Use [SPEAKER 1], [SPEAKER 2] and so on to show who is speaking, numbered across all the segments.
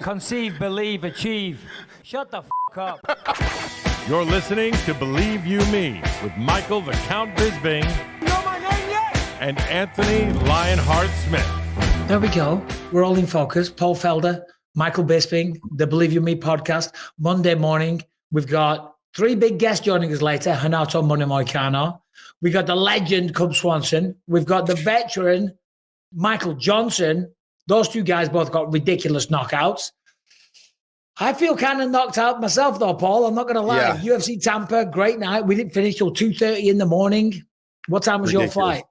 [SPEAKER 1] conceive, believe, achieve. Shut the f*** up.
[SPEAKER 2] You're listening to Believe You Me with Michael the Count Bisping and Anthony Lionheart Smith.
[SPEAKER 3] There we go. We're all in focus. Paul Felder, Michael Bisping, the Believe You Me podcast. Monday morning, we've got three big guests joining us later. Renato Moicano. We got the legend, Cub Swanson. We've got the veteran, Michael Johnson. Those two guys both got ridiculous knockouts. I feel kind of knocked out myself, though, Paul. I'm not going to lie.
[SPEAKER 4] Yeah.
[SPEAKER 3] UFC Tampa, great night. We didn't finish till 2:30 in the morning. What time was your flight?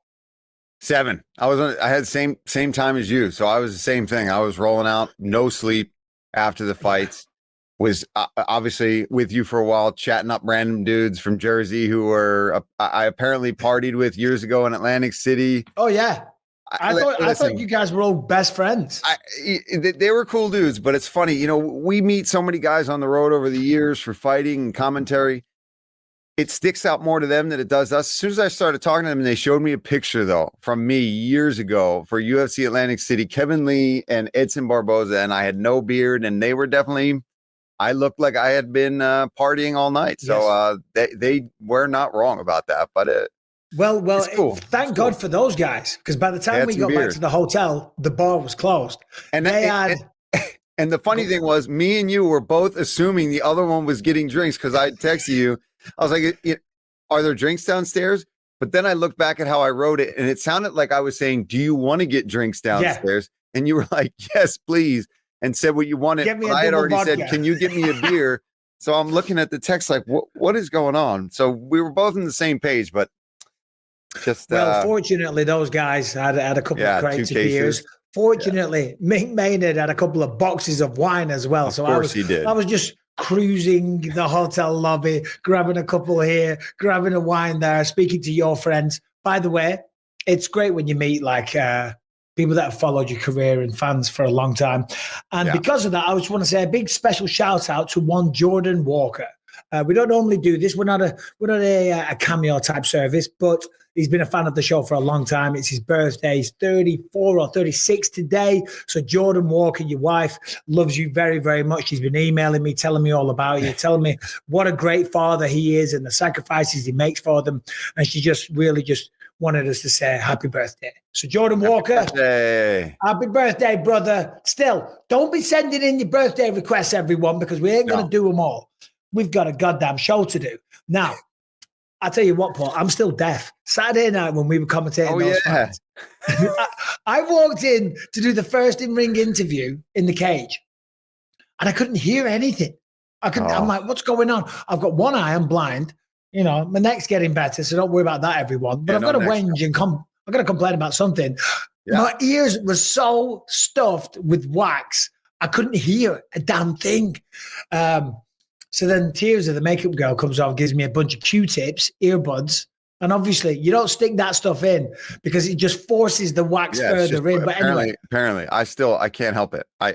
[SPEAKER 4] 7. I had the same time as you, so I was the same thing. I was rolling out, no sleep after the fights. Was obviously with you for a while, chatting up random dudes from Jersey who were I apparently partied with years ago in Atlantic City.
[SPEAKER 3] Oh yeah. I thought you guys were all best friends.
[SPEAKER 4] They were cool dudes, but it's funny, you know, we meet so many guys on the road over the years for fighting and commentary. It sticks out more to them than it does us. As soon as I started talking to them, and they showed me a picture, though, from me years ago for UFC Atlantic City, Kevin Lee and Edson Barboza, and I had no beard, and they were definitely, I looked like I had been partying all night. So they were not wrong about that, but
[SPEAKER 3] Well,
[SPEAKER 4] cool.
[SPEAKER 3] Thank God for those guys, because by the time we got back to the hotel, the bar was closed.
[SPEAKER 4] And and the funny thing was, me and you were both assuming the other one was getting drinks because I texted you. I was like, are there drinks downstairs? But then I looked back at how I wrote it, and it sounded like I was saying, do you want to get drinks downstairs? Yeah. And you were like, yes, please, and said what you wanted. But I had already said, can you get me a beer? So I'm looking at the text like, what is going on? So we were both on the same page, but just
[SPEAKER 3] fortunately, those guys had a couple of crates of beers. Fortunately, Mick Maynard had a couple of boxes of wine as well.
[SPEAKER 4] Of course he did.
[SPEAKER 3] I was just cruising the hotel lobby, grabbing a couple here, grabbing a wine there, speaking to your friends. By the way, it's great when you meet like people that have followed your career and fans for a long time. And because of that, I just want to say a big special shout out to one Jordan Walker. We don't normally do this. We're not a cameo type service, but he's been a fan of the show for a long time. It's his birthday. He's 34 or 36 today. So Jordan Walker, your wife, loves you very, very much. She's been emailing me, telling me all about you, telling me what a great father he is and the sacrifices he makes for them. And she just really just wanted us to say happy birthday. So Jordan Walker, happy birthday, brother. Still, don't be sending in your birthday requests, everyone, because we ain't going to do them all. We've got a goddamn show to do. Now, I'll tell you what, Paul, I'm still deaf. Saturday night when we were commentating those fights, I walked in to do the first in-ring interview in the cage, and I couldn't hear anything. I'm like, what's going on? I've got one eye, I'm blind. You know, my neck's getting better, so don't worry about that, everyone. But I've got to whinge and I've got to complain about something. Yeah. My ears were so stuffed with wax, I couldn't hear a damn thing. So then Tears of the makeup girl comes over, gives me a bunch of Q-tips, earbuds. And obviously, you don't stick that stuff in because it just forces the wax further in. But
[SPEAKER 4] apparently, I can't help it.
[SPEAKER 3] I'm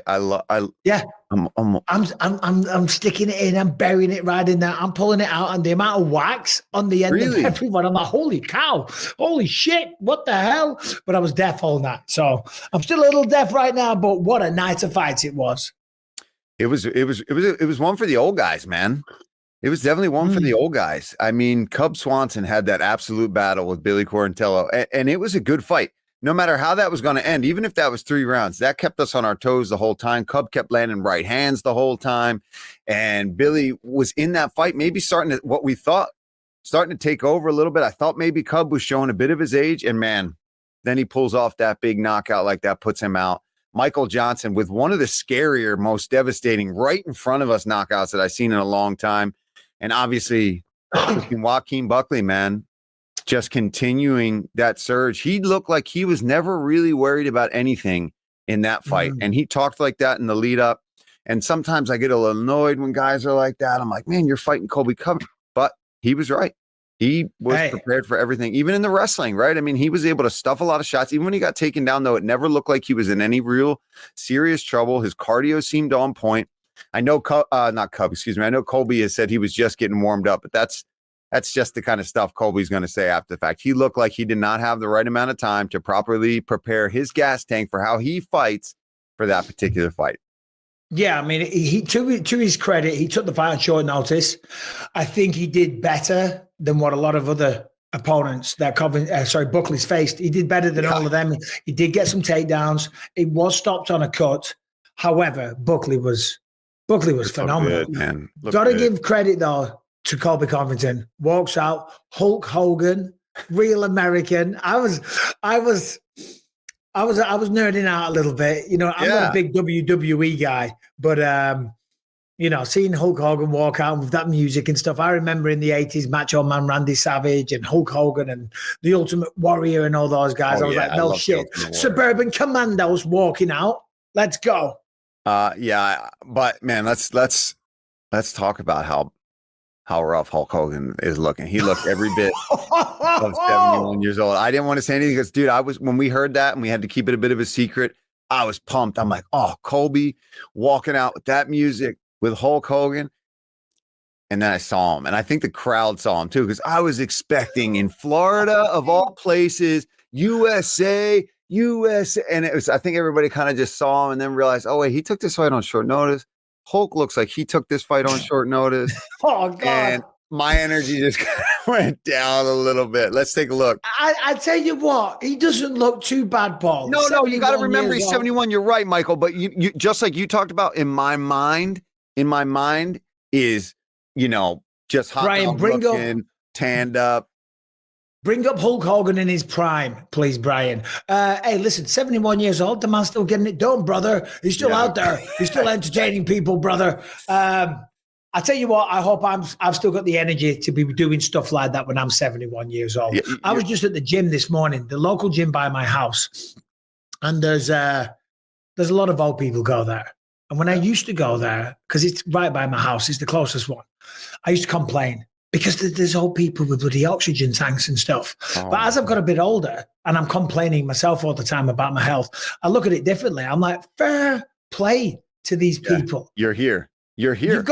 [SPEAKER 3] sticking it in. I'm burying it right in there. I'm pulling it out, and the amount of wax on the end of everyone, I'm like, holy cow, holy shit, what the hell? But I was deaf all night, so I'm still a little deaf right now. But what a night of fights it was.
[SPEAKER 4] It was one for the old guys, man. It was definitely one for the old guys. I mean, Cub Swanson had that absolute battle with Billy Quarantillo, and it was a good fight. No matter how that was going to end, even if that was 3 rounds, that kept us on our toes the whole time. Cub kept landing right hands the whole time, and Billy was in that fight, maybe starting to take over a little bit. I thought maybe Cub was showing a bit of his age, and man, then he pulls off that big knockout like that, puts him out. Michael Johnson with one of the scarier, most devastating, right in front of us knockouts that I've seen in a long time. And obviously, Joaquin Buckley, man, just continuing that surge. He looked like he was never really worried about anything in that fight. And he talked like that in the lead up. And sometimes I get a little annoyed when guys are like that. I'm like, man, you're fighting Colby Covington. But he was right. He was prepared for everything, even in the wrestling, right? I mean, he was able to stuff a lot of shots. Even when he got taken down, though, it never looked like he was in any real serious trouble. His cardio seemed on point. I know, I know Colby has said he was just getting warmed up, but that's just the kind of stuff Colby's going to say after the fact. He looked like he did not have the right amount of time to properly prepare his gas tank for how he fights for that particular fight.
[SPEAKER 3] Yeah, I mean, he to his credit, he took the fight on short notice. I think he did better than what a lot of other opponents that Buckley's faced. He did better than all of them. He did get some takedowns. It was stopped on a cut. However, Buckley was phenomenal.
[SPEAKER 4] Good, man.
[SPEAKER 3] Got to give credit though to Colby Covington. Walks out, Hulk Hogan, real American. I was nerding out a little bit. I'm not a big WWE guy, but seeing Hulk Hogan walk out with that music and stuff. I remember in the 80s, Macho Man Randy Savage and Hulk Hogan and the Ultimate Warrior and all those guys. I was like, no shit. Suburban Commandos walking out. Let's go.
[SPEAKER 4] But man, let's talk about how rough Hulk Hogan is looking. He looked every bit of 71 years old. I didn't want to say anything because, dude, when we heard that and we had to keep it a bit of a secret, I was pumped. I'm like, oh, Colby walking out with that music with Hulk Hogan. And then I saw him. And I think the crowd saw him too, because I was expecting in Florida, of all places, USA. And I think everybody kind of just saw him and then realized, oh, wait, he took this fight on short notice. Hulk looks like he took this fight on short notice.
[SPEAKER 3] Oh, God.
[SPEAKER 4] And my energy just went down a little bit. Let's take a look.
[SPEAKER 3] I tell you what, he doesn't look too bad, Paul.
[SPEAKER 4] No, you got to remember he's 71. You're right, Michael. But you just like you talked about, in my mind is, just hot
[SPEAKER 3] Brian,
[SPEAKER 4] looking, tanned up.
[SPEAKER 3] Bring up Hulk Hogan in his prime, please, Brian. Hey, listen, 71 years old, the man's still getting it done, brother. He's still out there. He's still entertaining people, brother. I tell you what, I hope I've still got the energy to be doing stuff like that when I'm 71 years old. I was just at the gym this morning, the local gym by my house, and there's a lot of old people go there. And when I used to go there, because it's right by my house, it's the closest one, I used to complain. Because there's old people with bloody oxygen tanks and stuff. But as I've got a bit older and I'm complaining myself all the time about my health, I look at it differently. I'm like, fair play to these people.
[SPEAKER 4] You're here.
[SPEAKER 3] You're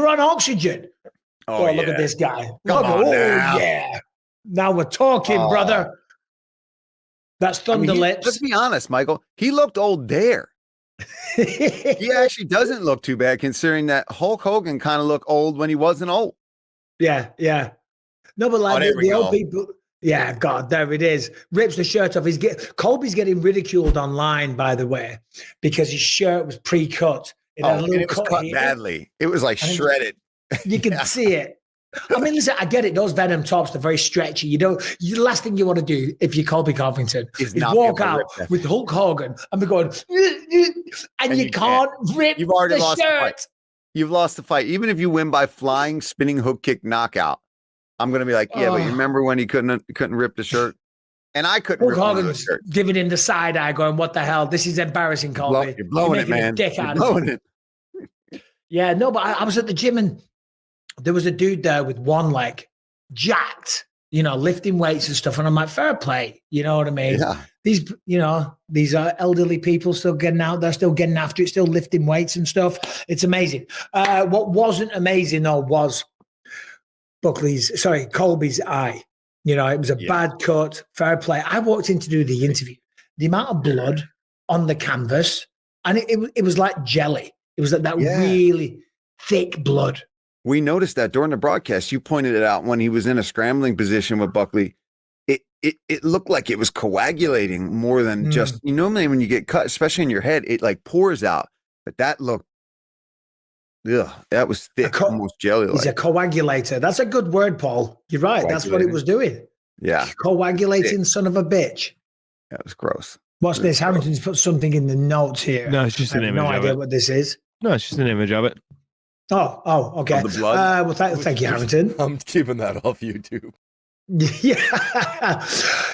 [SPEAKER 3] on oxygen.
[SPEAKER 4] Oh,
[SPEAKER 3] look at this guy.
[SPEAKER 4] Come on now.
[SPEAKER 3] Yeah. Now we're talking, brother. That's Thunder Lips.
[SPEAKER 4] Let's be honest, Michael. He looked old there. He actually doesn't look too bad, considering that Hulk Hogan kind of looked old when he wasn't old.
[SPEAKER 3] Yeah. No, but like the old people. Yeah, God, there it is. Rips the shirt off. Colby's getting ridiculed online, by the way, because his shirt was pre-cut. It
[SPEAKER 4] was cut badly. It was like shredded.
[SPEAKER 3] You can see it. I mean, listen, I get it. Those Venom tops are very stretchy. The last thing you want to do if you're Colby Covington is walk out with Hulk Hogan and be going, and you can't rip the shirt.
[SPEAKER 4] You've lost the fight. Even if you win by flying, spinning hook kick knockout, I'm going to be like, but you remember when he couldn't rip the shirt? And I couldn't rip the shirt.
[SPEAKER 3] Giving him the side eye going, what the hell? This is embarrassing, Colby.
[SPEAKER 4] You're blowing it, man. You're blowing it.
[SPEAKER 3] Yeah, no, but I was at the gym and there was a dude there with one leg, jacked, lifting weights and stuff. And I'm like, fair play. You know what I mean?
[SPEAKER 4] Yeah.
[SPEAKER 3] These are elderly people still getting out there, still getting after it, still lifting weights and stuff. It's amazing. What wasn't amazing though was Colby's eye. It was a bad cut, fair play. I walked in to do the interview. The amount of blood on the canvas, and it was like jelly. It was like that really thick blood.
[SPEAKER 4] We noticed that during the broadcast. You pointed it out when he was in a scrambling position with Buckley. It looked like it was coagulating more than just, normally when you get cut, especially in your head, it like pours out. But that looked, that was thick, almost jelly-like.
[SPEAKER 3] He's a coagulator. That's a good word, Paul. You're right. That's what it was doing.
[SPEAKER 4] Yeah.
[SPEAKER 3] Coagulating son of a bitch.
[SPEAKER 4] That was gross.
[SPEAKER 3] What's this? Harrington's put something in the notes here.
[SPEAKER 2] No, it's just an image.
[SPEAKER 3] No idea what this is.
[SPEAKER 2] No, it's just an image of it.
[SPEAKER 3] Oh, okay.
[SPEAKER 4] Of the blood?
[SPEAKER 3] Thank you, Harrington.
[SPEAKER 5] I'm keeping that off YouTube.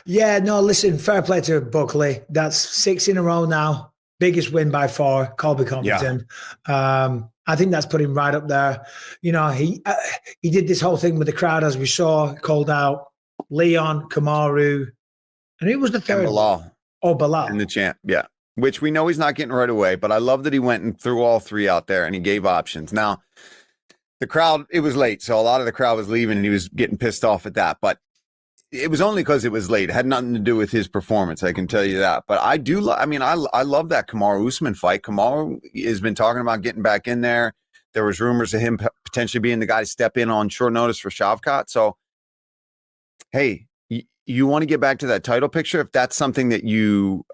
[SPEAKER 3] Yeah. No, listen, fair play to Buckley. That's 6 in a row now. Biggest win by far, Colby Covington. I think that's put him right up there. He did this whole thing with the crowd, as we saw, called out Leon, Kamaru, and who was the third?
[SPEAKER 4] Bilal.
[SPEAKER 3] Oh, Bilal.
[SPEAKER 4] And the champ, yeah. Which we know he's not getting right away, but I love that he went and threw all three out there and he gave options. Now, the crowd, it was late, so a lot of the crowd was leaving and he was getting pissed off at that. But it was only because it was late. It had nothing to do with his performance. I can tell you that. But I do. I mean, I love that Kamaru Usman fight. Kamaru has been talking about getting back in there. There was rumors of him potentially being the guy to step in on short notice for Shavkat. So, hey, you want to get back to that title picture? If that's something that you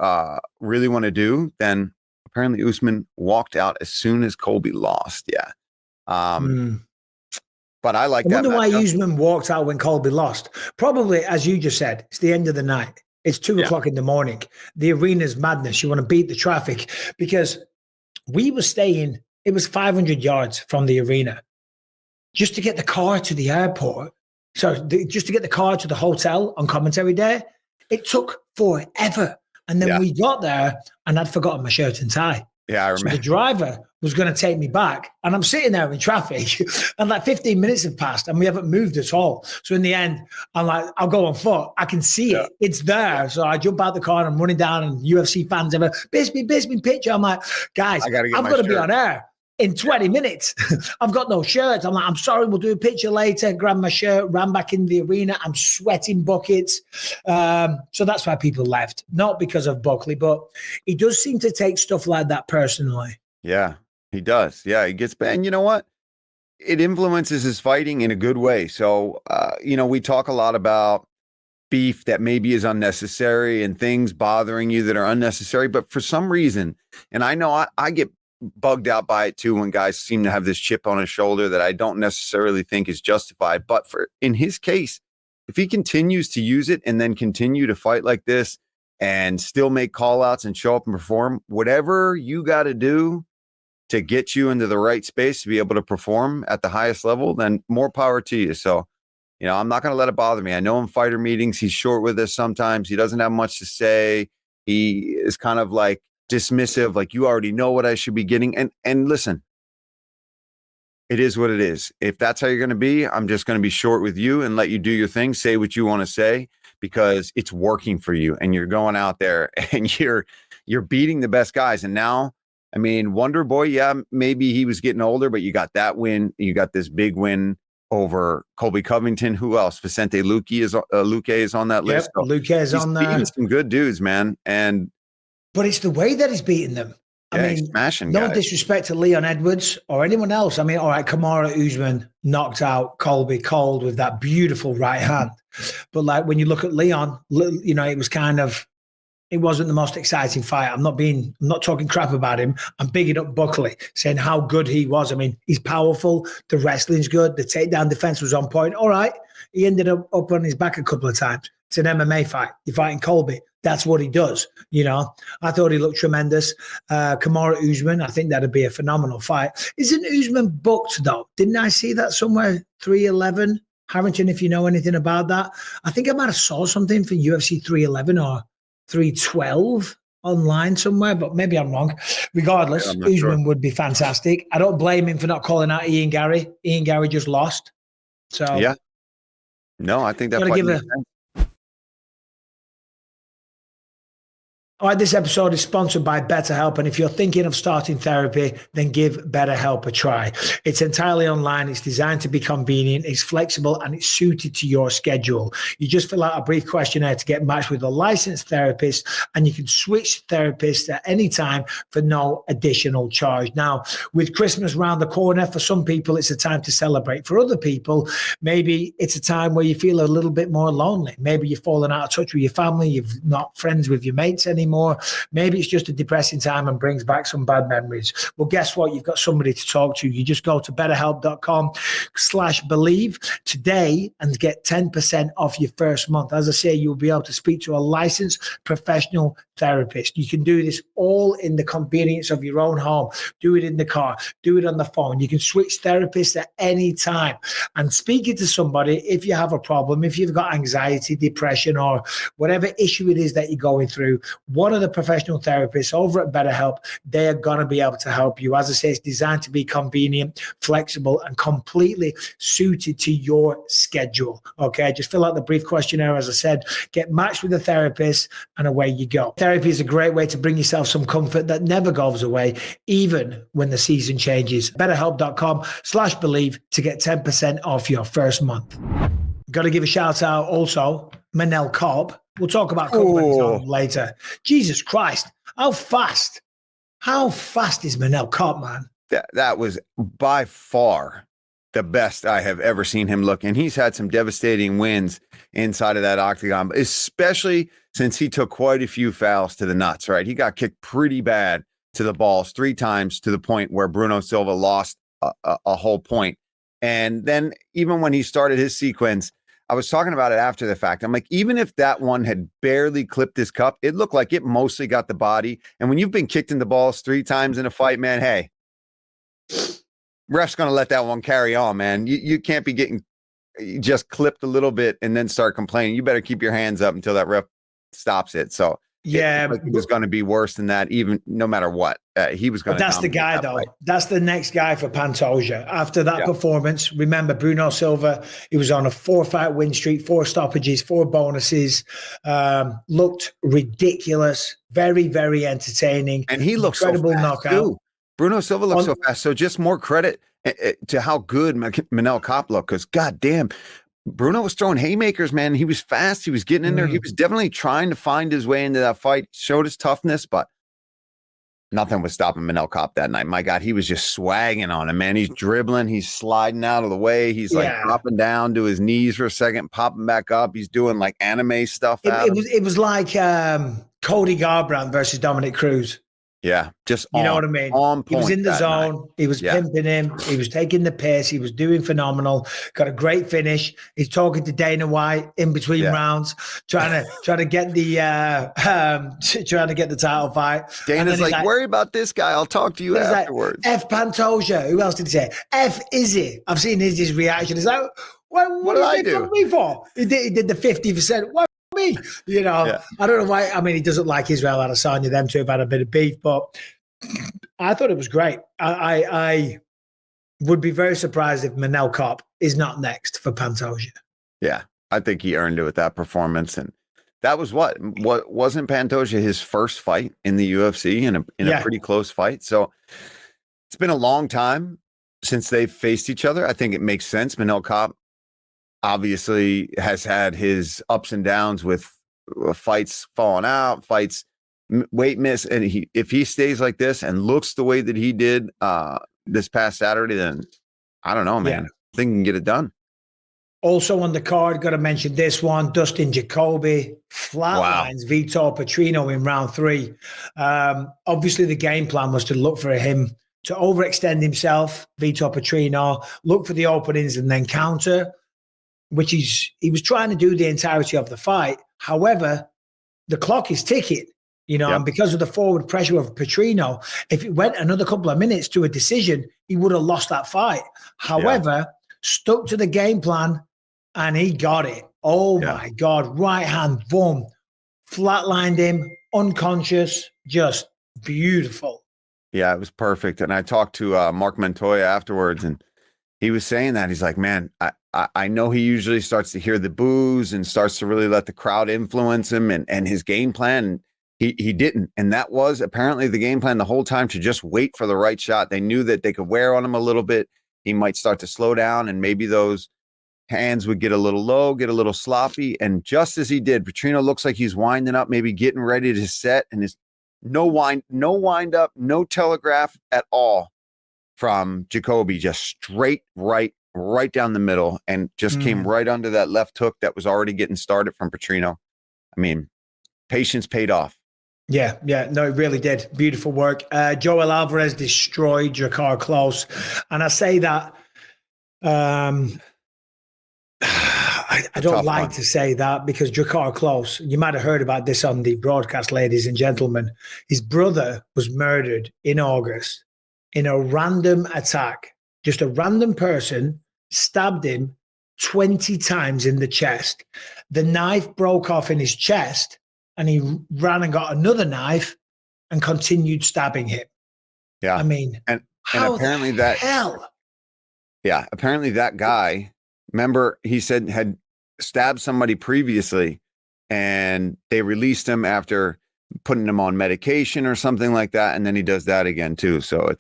[SPEAKER 4] really want to do, then apparently Usman walked out as soon as Colby lost. Yeah. But I like that.
[SPEAKER 3] I wonder why Usman walked out when Colby lost. Probably, as you just said, it's the end of the night. It's 2 o'clock in the morning. The arena's madness. You want to beat the traffic because we were staying, it was 500 yards from the arena just to get the car to the airport. So just to get the car to the hotel on commentary day, it took forever. And then we got there and I'd forgotten my shirt and tie.
[SPEAKER 4] Yeah, I remember.
[SPEAKER 3] So the driver was going to take me back and I'm sitting there in traffic and like 15 minutes have passed and we haven't moved at all. So in the end, I'm like, I'll go on foot. I can see it. It's there. So I jump out the car and I'm running down and UFC fans ever, Bisping picture. I'm like, guys, I'm going to be on air in 20 minutes. I've got no shirt. I'm like, I'm sorry, we'll do a picture later. Grabbed my shirt, ran back in the arena. I'm sweating buckets. So that's why people left. Not because of Buckley, but he does seem to take stuff like that personally.
[SPEAKER 4] Yeah, he does. Yeah, he gets bad. And you know what? It influences his fighting in a good way. So, we talk a lot about beef that maybe is unnecessary and things bothering you that are unnecessary. But for some reason, and I know I get bugged out by it too when guys seem to have this chip on his shoulder that I don't necessarily think is justified. But in his case, if he continues to use it and then continue to fight like this and still make call outs and show up and perform, whatever you got to do to get you into the right space to be able to perform at the highest level, then more power to you. So, I'm not going to let it bother me. I know in fighter meetings, he's short with us sometimes. He doesn't have much to say. He is kind of like dismissive, like you already know what I should be getting. And listen, it is what it is. If that's how you're going to be, I'm just going to be short with you and let you do your thing, say what you want to say, because it's working for you and you're going out there and you're beating the best guys. And now, I mean, Wonder Boy, yeah, maybe he was getting older, but you got that win. You got this big win over Colby Covington. Who else? Vicente Luque is on that list.
[SPEAKER 3] So Luque is on there.
[SPEAKER 4] Some good dudes, man.
[SPEAKER 3] But it's the way that he's beating them. I mean,
[SPEAKER 4] smashing
[SPEAKER 3] no
[SPEAKER 4] guys.
[SPEAKER 3] Disrespect to Leon Edwards or anyone else. I mean, all right, Kamaru Usman knocked out Colby cold with that beautiful right hand. But like when you look at Leon, it was it wasn't the most exciting fight. I'm not talking crap about him. I'm bigging up Buckley, saying how good he was. I mean, he's powerful. The wrestling's good. The takedown defense was on point. All right. He ended up on his back a couple of times. It's an MMA fight. You're fighting Colby. That's what he does. I thought he looked tremendous. Kamaru Usman, I think that'd be a phenomenal fight. Isn't Usman booked though? Didn't I see that somewhere? 311? Harrington, if you know anything about that. I think I might have saw something for UFC 311 or 312 online somewhere, but maybe I'm wrong. Regardless, Usman would be fantastic. I don't blame him for not calling out Ian Gary. Ian Gary just lost. So
[SPEAKER 4] yeah. No, I think that
[SPEAKER 3] All right, this episode is sponsored by BetterHelp, and if you're thinking of starting therapy, then give BetterHelp a try. It's entirely online, it's designed to be convenient, it's flexible, and it's suited to your schedule. You just fill out a brief questionnaire to get matched with a licensed therapist, and you can switch therapists at any time for no additional charge. Now, with Christmas around the corner, for some people, it's a time to celebrate. For other people, maybe it's a time where you feel a little bit more lonely. Maybe you've fallen out of touch with your family, you're not friends with your mates anymore. Maybe it's just a depressing time and brings back some bad memories. Well, guess what? You've got somebody to talk to. You just go to betterhelp.com/believe today and get 10% off your first month. As I say, you'll be able to speak to a licensed professional therapist. You can do this all in the convenience of your own home. Do it in the car. Do it on the phone. You can switch therapists at any time. And speaking to somebody, if you have a problem, if you've got anxiety, depression, or whatever issue it is that you're going through, one of the professional therapists over at BetterHelp, they are going to be able to help you. As I say, it's designed to be convenient, flexible, and completely suited to your schedule. Okay, just fill out the brief questionnaire, as I said, get matched with a therapist, and away you go. Therapy is a great way to bring yourself some comfort that never goes away, even when the season changes. BetterHelp.com/believe to get 10% off your first month. Got to give a shout out also, Manel Kape. We'll talk about Kape when he's on later. Jesus Christ. How fast is Manel Kape, man?
[SPEAKER 4] That was by far the best I have ever seen him look. And he's had some devastating wins inside of that octagon, especially since he took quite a few fouls to the nuts, right? He got kicked pretty bad to the balls 3 times to the point where Bruno Silva lost a whole point. And then even when he started his sequence, I was talking about it after the fact. I'm like, even if that one had barely clipped his cup, it looked like it mostly got the body. And when you've been kicked in the balls 3 times in a fight, man, hey, ref's going to let that one carry on, man. You can't be getting just clipped a little bit and then start complaining. You better keep your hands up until that ref stops it. So
[SPEAKER 3] yeah,
[SPEAKER 4] it was going to be worse than that, even no matter what. He was going to.
[SPEAKER 3] That's the guy, though. Fight. That's the next guy for Pantoja. After that performance, remember Bruno Silva, he was on a 4-fight win streak, 4 stoppages, 4 bonuses, looked ridiculous, very, very entertaining.
[SPEAKER 4] And he looks incredible knockout. Too. Bruno Silva looks so fast. So just more credit to how good Manel Kape looked, because goddamn, Bruno was throwing haymakers, man. He was fast. He was getting in there. He was definitely trying to find his way into that fight, showed his toughness, but nothing was stopping Manel Kape that night. My God, he was just swagging on him, man. He's dribbling. He's sliding out of the way. He's like dropping down to his knees for a second, popping back up. He's doing like anime stuff.
[SPEAKER 3] It was like Cody Garbrandt versus Dominic Cruz.
[SPEAKER 4] Yeah, just
[SPEAKER 3] you know what I mean?
[SPEAKER 4] On point.
[SPEAKER 3] He was in the zone.
[SPEAKER 4] Night.
[SPEAKER 3] He was pimping him. He was taking the piss. He was doing phenomenal. Got a great finish. He's talking to Dana White in between rounds, trying to get the trying to get the title fight.
[SPEAKER 4] Dana's like, worry about this guy. I'll talk to you afterwards.
[SPEAKER 3] Like, F Pantoja. Who else did he say? F Izzy. I've seen his reaction. He's like, what did I do? Me for? He did the 50%. What? Me, you know, I don't know why. I mean, he doesn't like Israel Adesanya. Them two have had a bit of beef, but I thought it was great. I would be very surprised if Manel Kape is not next for Pantoja.
[SPEAKER 4] Yeah, I think he earned it with that performance, and that was what wasn't Pantoja his first fight in the UFC in a pretty close fight. So it's been a long time since they've faced each other. I think it makes sense. Manel Kape obviously has had his ups and downs with fights falling out, fights weight miss. And if he stays like this and looks the way that he did this past Saturday, then I don't know, man. I think he can get it done.
[SPEAKER 3] Also on the card, got to mention this one, Dustin Jacoby flatlines Vitor Petrino in round 3. Obviously the game plan was to look for him to overextend himself, Vitor Petrino, look for the openings and then counter, which he was trying to do the entirety of the fight. However, the clock is ticking, and because of the forward pressure of Petrino, if it went another couple of minutes to a decision, he would have lost that fight. However, stuck to the game plan and he got it. Oh my God, right hand, boom, flatlined him, unconscious, just beautiful.
[SPEAKER 4] Yeah, it was perfect. And I talked to Mark Montoya afterwards, and he was saying that. He's like, man, I know he usually starts to hear the boos and starts to really let the crowd influence him and his game plan. He didn't. And that was apparently the game plan the whole time, to just wait for the right shot. They knew that they could wear on him a little bit. He might start to slow down and maybe those hands would get a little low, get a little sloppy. And just as he did, Petrino looks like he's winding up, maybe getting ready to set, and his no wind up, no telegraph at all from Jacoby, just straight right down the middle, and just came right under that left hook that was already getting started from Petrino. I mean, patience paid off.
[SPEAKER 3] Yeah, no, it really did. Beautiful work. Joel Alvarez destroyed Drakkar Klose. And I say that, I don't like to say that, because Drakkar Klose, you might have heard about this on the broadcast, ladies and gentlemen. His brother was murdered in August in a random attack. Just a random person stabbed him 20 times in the chest. The knife broke off in his chest, and he ran and got another knife and continued stabbing him.
[SPEAKER 4] Yeah.
[SPEAKER 3] I mean,
[SPEAKER 4] and apparently that
[SPEAKER 3] hell.
[SPEAKER 4] Yeah. Apparently that guy, remember, he said had stabbed somebody previously, and they released him after putting him on medication or something like that. And then he does that again too. So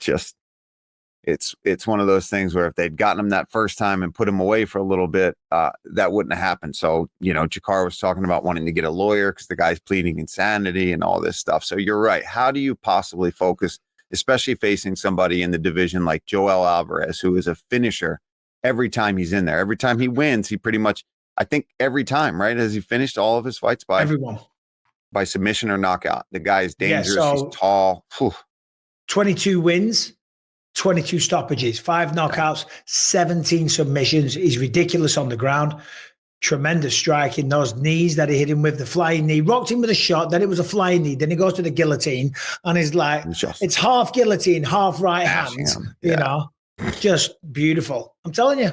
[SPEAKER 4] it's one of those things where if they'd gotten him that first time and put him away for a little bit, that wouldn't have happened. So, Jakar was talking about wanting to get a lawyer because the guy's pleading insanity and all this stuff. So you're right. How do you possibly focus, especially facing somebody in the division like Joel Alvarez, who is a finisher every time he's in there? Every time he wins, he pretty much, I think every time, right? Has he finished all of his fights by submission or knockout? The guy is dangerous. He's tall. Whew.
[SPEAKER 3] 22 wins, 22 stoppages, 5 knockouts, 17 submissions. He's ridiculous on the ground. Tremendous striking. Those knees that he hit him with, the flying knee, rocked him with a shot, then it was a flying knee, then he goes to the guillotine, and he's like, it's half guillotine, half right hand, just beautiful. I'm telling you,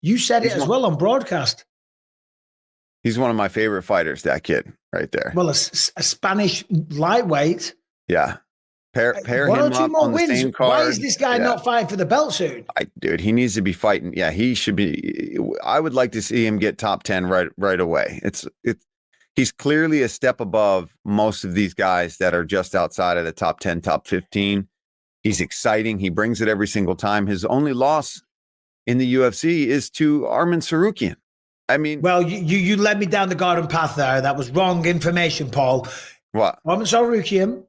[SPEAKER 3] you said it as well on broadcast.
[SPEAKER 4] He's one of my favorite fighters, that kid right there.
[SPEAKER 3] Well, a Spanish lightweight.
[SPEAKER 4] Yeah. Pair
[SPEAKER 3] One
[SPEAKER 4] him
[SPEAKER 3] or two
[SPEAKER 4] up
[SPEAKER 3] more
[SPEAKER 4] on the
[SPEAKER 3] wins.
[SPEAKER 4] same card.
[SPEAKER 3] Why is this guy not fighting for the belt soon?
[SPEAKER 4] Dude, he needs to be fighting. Yeah, he should be. I would like to see him get top 10 right away. He's clearly a step above most of these guys that are just outside of the top 10, top 15. He's exciting. He brings it every single time. His only loss in the UFC is to Arman Sarukian. I mean,
[SPEAKER 3] well, you led me down the garden path there. That was wrong information, Paul.
[SPEAKER 4] What?
[SPEAKER 3] Arman Sarukian.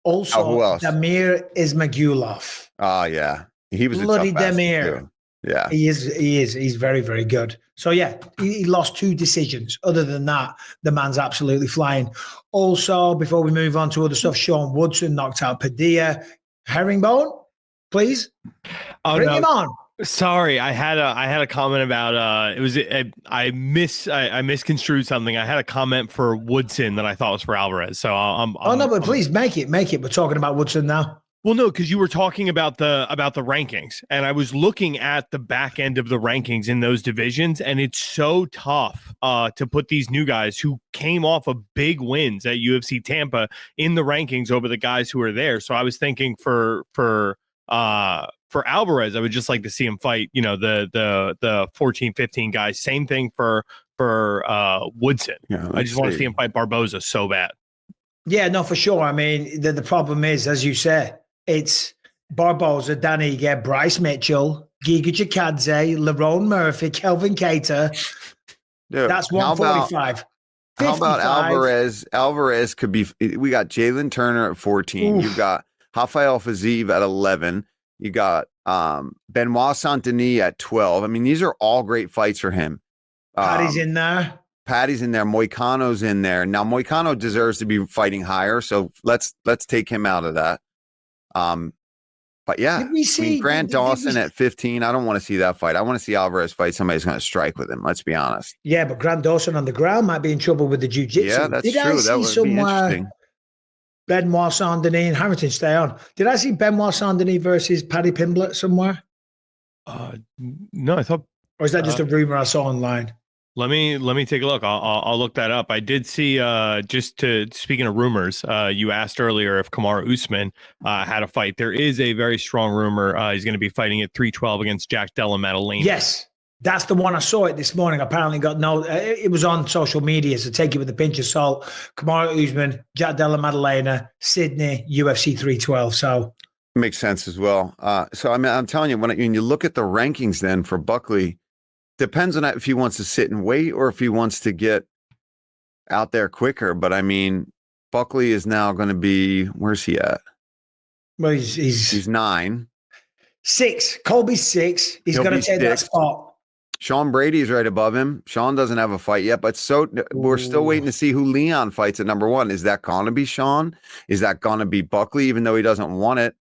[SPEAKER 3] Also,
[SPEAKER 4] who else?
[SPEAKER 3] Damir Ismagulov.
[SPEAKER 4] Oh, yeah. He was
[SPEAKER 3] bloody
[SPEAKER 4] a tough
[SPEAKER 3] Damir.
[SPEAKER 4] too. Yeah.
[SPEAKER 3] He is. He's very, very good. So, yeah, he lost 2 decisions. Other than that, the man's absolutely flying. Also, before we move on to other stuff, Sean Woodson knocked out Padilla. Herringbone, please. Bring him on.
[SPEAKER 6] Sorry, I had a comment about I misconstrued something. I had a comment for Woodson that I thought was for Alvarez. So
[SPEAKER 3] please make it. We're talking about Woodson now.
[SPEAKER 6] Well, no, because you were talking about the rankings, and I was looking at the back end of the rankings in those divisions, and it's so tough to put these new guys who came off of big wins at UFC Tampa in the rankings over the guys who are there. So I was thinking for Alvarez, I would just like to see him fight, the 14, 15 guys. Same thing for Woodson. Yeah, I just want to see him fight Barboza so bad.
[SPEAKER 3] Yeah, no, for sure. I mean, the problem is, as you say, it's Barboza, Dan Ige, Bryce Mitchell, Giga Chikadze, Lerone Murphy, Kelvin Cater.
[SPEAKER 4] Dude,
[SPEAKER 3] that's 145.
[SPEAKER 4] How about Alvarez? Alvarez could be. We got Jalen Turner at 14. Oof. You've got Rafael Fiziev at 11. You got Benoit Saint-Denis at 12. I mean, these are all great fights for him.
[SPEAKER 3] Patty's in there.
[SPEAKER 4] Moicano's in there. Now, Moicano deserves to be fighting higher, so let's take him out of that. But yeah, Grant Dawson at 15. I don't want to see that fight. I want to see Alvarez fight somebody who's going to strike with him. Let's be honest.
[SPEAKER 3] Yeah, but Grant Dawson on the ground might be in trouble with the jiu-jitsu.
[SPEAKER 4] Yeah, that's true. That would be interesting.
[SPEAKER 3] Benoit Saint-Denis and Harrington, stay on. Did I see Benoit Saint-Denis versus Paddy Pimblett somewhere?
[SPEAKER 6] No, I thought.
[SPEAKER 3] Or is that just a rumor I saw online?
[SPEAKER 6] Let me take a look. I'll look that up. I did see. Speaking of rumors, you asked earlier if Kamaru Usman had a fight. There is a very strong rumor he's going to be fighting at 312 against Jack Della Maddalena.
[SPEAKER 3] Yes. That's the one I saw it this morning. Apparently it was on social media, so take it with a pinch of salt. Kamaru Usman, Jack Della Maddalena, Sydney, UFC 312. So
[SPEAKER 4] makes sense as well. So I mean, I'm telling you, when you look at the rankings then for Buckley, depends on if he wants to sit and wait or if he wants to get out there quicker. But I mean, Buckley is now going to be, where's he at?
[SPEAKER 3] Well, he's
[SPEAKER 4] 9.
[SPEAKER 3] 6. Colby's 6. He's going to take that spot.
[SPEAKER 4] Sean Brady's right above him. Sean doesn't have a fight yet, but we're still waiting to see who Leon fights at number 1. Is that going to be Sean? Is that going to be Buckley, even though he doesn't want it?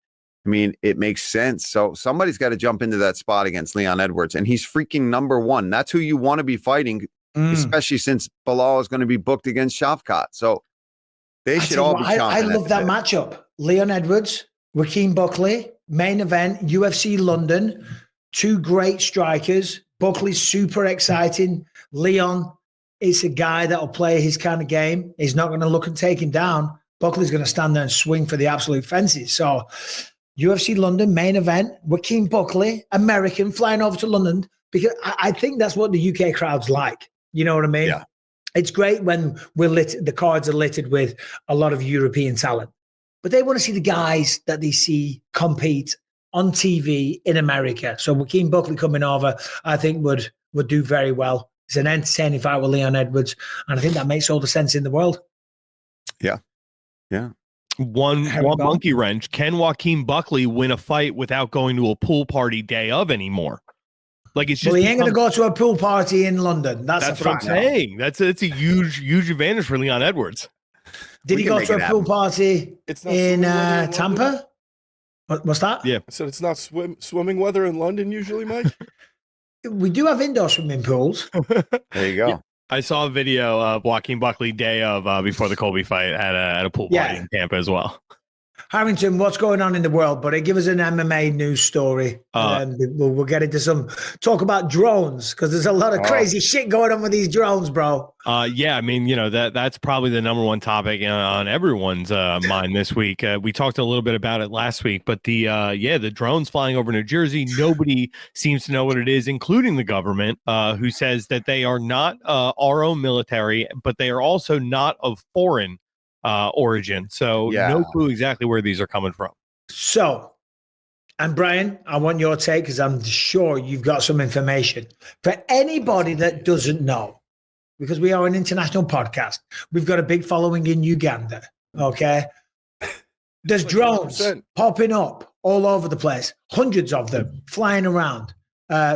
[SPEAKER 4] I mean, it makes sense. So somebody's got to jump into that spot against Leon Edwards, and he's freaking number 1. That's who you want to be fighting, especially since Bilal is going to be booked against Shavkat. So they should all be.
[SPEAKER 3] I love that matchup. Leon Edwards, Joaquin Buckley, main event, UFC London. 2 great strikers. Buckley's super exciting. Leon is a guy that will play his kind of game. He's not going to look and take him down. Buckley's going to stand there and swing for the absolute fences. So UFC London, main event, Joaquin Buckley, American, flying over to London, because I think that's what the UK crowd's like. You know what I mean?
[SPEAKER 4] Yeah.
[SPEAKER 3] It's great when the cards are littered with a lot of European talent, but they want to see the guys that they see compete on TV in America. So Joaquin Buckley coming over, I think would do very well. It's an entertaining fight with Leon Edwards, and I think that makes all the sense in the world.
[SPEAKER 4] Yeah.
[SPEAKER 6] One monkey wrench. Can Joaquin Buckley win a fight without going to a pool party day of anymore? Like, it's just,
[SPEAKER 3] well, he ain't going to go to a pool party in London. That's
[SPEAKER 6] what
[SPEAKER 3] fact.
[SPEAKER 6] I'm saying. It's a huge advantage for Leon Edwards.
[SPEAKER 3] Did he go to a pool party in Tampa? What's that?
[SPEAKER 6] Yeah.
[SPEAKER 5] I said it's not swimming weather in London usually, Mike.
[SPEAKER 3] We do have indoor swimming pools.
[SPEAKER 4] There you go.
[SPEAKER 6] Yeah. I saw a video of Joaquin Buckley day of before the Colby fight at a pool party in Tampa as well.
[SPEAKER 3] Harrington, what's going on in the world, buddy? Give us an MMA news story. And we'll get into some talk about drones, because there's a lot of crazy shit going on with these drones, bro.
[SPEAKER 6] Yeah, I mean, that's probably the number one topic on everyone's mind this week. We talked a little bit about it last week, but the drones flying over New Jersey, nobody seems to know what it is, including the government, who says that they are not our own military, but they are also not of foreign origin. So no clue exactly where these are coming from.
[SPEAKER 3] So, and Brian, I want your take, because I'm sure you've got some information. For anybody that doesn't know, because we are an international podcast, we've got a big following in Uganda, okay? There's drones
[SPEAKER 5] 100%.
[SPEAKER 3] popping up all over the place, hundreds of them flying around.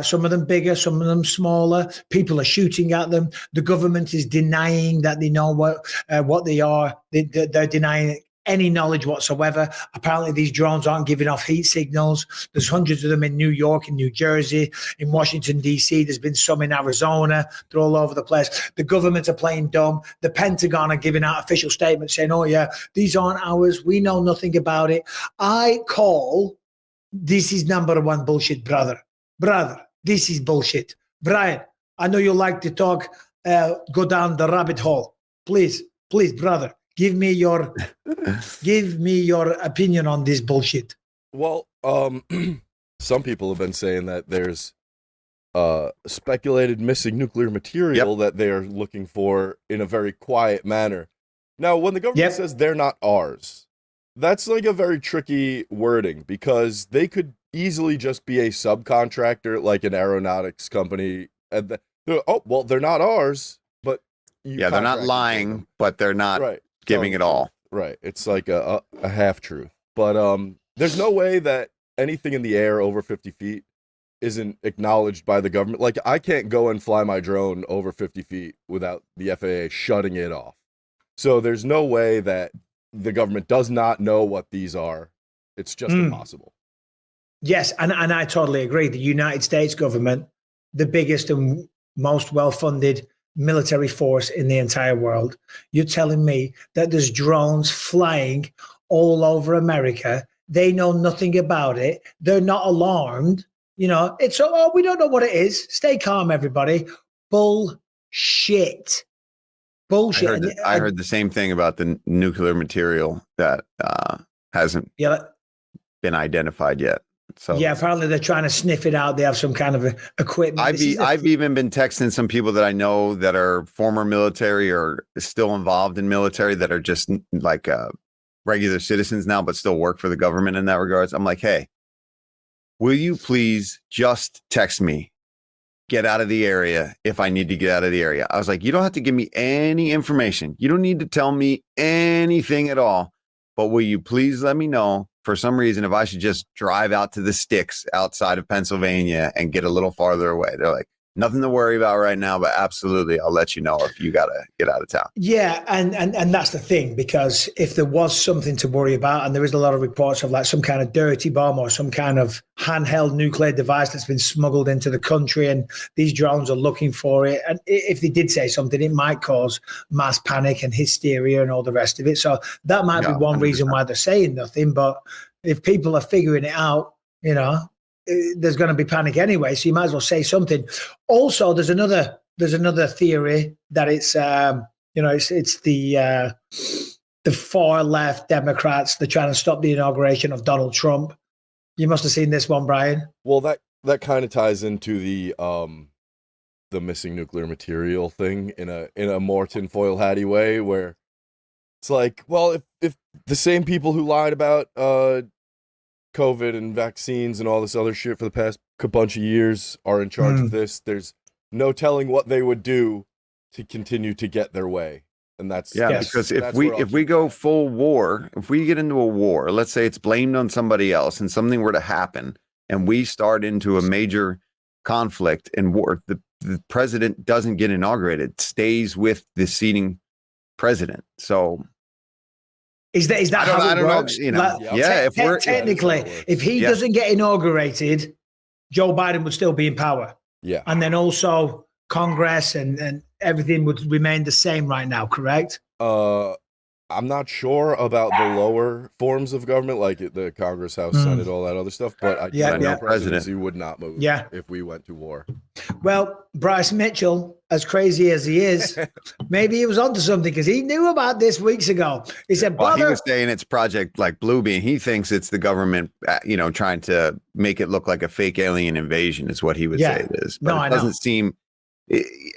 [SPEAKER 3] Some of them bigger, some of them smaller. People are shooting at them. The government is denying that they know what they are. They're denying any knowledge whatsoever. Apparently, these drones aren't giving off heat signals. There's hundreds of them in New York, in New Jersey, in Washington, D.C. There's been some in Arizona. They're all over the place. The government are playing dumb. The Pentagon are giving out official statements saying, oh, yeah, these aren't ours. We know nothing about it. I call this is number one bullshit, brother. Brother, this is bullshit. Brian, I know you like to talk, go down the rabbit hole. Please, brother, give me your opinion on this bullshit.
[SPEAKER 5] Well, some people have been saying that there's speculated missing nuclear material that they are looking for in a very quiet manner. Now, when the government says they're not ours, that's like a very tricky wording, because they could easily just be a subcontractor, like an aeronautics company. And they're not ours, but
[SPEAKER 4] they're not lying, but they're not giving it all.
[SPEAKER 5] Right. It's like a half truth. But there's no way that anything in the air over 50 feet isn't acknowledged by the government. Like, I can't go and fly my drone over 50 feet without the FAA shutting it off. So there's no way that the government does not know what these are. It's just impossible.
[SPEAKER 3] Yes, and I totally agree. The United States government, the biggest and most well-funded military force in the entire world, you're telling me that there's drones flying all over America. They know nothing about it. They're not alarmed. It's, we don't know what it is. Stay calm, everybody. Bullshit.
[SPEAKER 4] I heard the same thing about the nuclear material that hasn't been identified yet. So
[SPEAKER 3] apparently they're trying to sniff it out. They have some kind of equipment.
[SPEAKER 4] I've even been texting some people that I know that are former military or still involved in military that are just like regular citizens now, but still work for the government in that regards. I'm like, hey, will you please just text me, get out of the area if I need to get out of the area? I was like, you don't have to give me any information. You don't need to tell me anything at all. But will you please let me know, for some reason, if I should just drive out to the sticks outside of Pennsylvania and get a little farther away? They're like, nothing to worry about right now, but absolutely, I'll let you know if you got to get out of town.
[SPEAKER 3] Yeah, and that's the thing, because if there was something to worry about, and there is a lot of reports of like some kind of dirty bomb or some kind of handheld nuclear device that's been smuggled into the country, and these drones are looking for it. And if they did say something, it might cause mass panic and hysteria and all the rest of it. So that might be one 100%. Reason why they're saying nothing. But if people are figuring it out, there's going to be panic anyway, so you might as well say something. Also, there's another theory that it's it's the far left Democrats. They're trying to stop the inauguration of Donald Trump. You must have seen this one, Brian.
[SPEAKER 5] Well, that kind of ties into the missing nuclear material thing in a more tinfoil hatty way, where it's like, well, if the same people who lied about COVID and vaccines and all this other shit for the past bunch of years are in charge of this. There's no telling what they would do to continue to get their way. And that's
[SPEAKER 4] because if we go full war, if we get into a war, let's say it's blamed on somebody else and something were to happen and we start into a major conflict and war, the president doesn't get inaugurated, stays with the seating president. So
[SPEAKER 3] is that how it works?
[SPEAKER 4] You know, if we're
[SPEAKER 3] technically, if he doesn't get inaugurated, Joe Biden would still be in power.
[SPEAKER 5] Yeah.
[SPEAKER 3] And then also Congress and everything would remain the same right now, correct?
[SPEAKER 5] I'm not sure about the lower forms of government, like the Congress, House, Senate, all that other stuff, but I know presidency would not move if we went to war.
[SPEAKER 3] Well, Bryce Mitchell, as crazy as he is, maybe he was onto something because he knew about this weeks ago. He said,
[SPEAKER 4] well, he was saying it's Project like Bluebeam. He thinks it's the government, trying to make it look like a fake alien invasion is what he would say it is. But it doesn't seem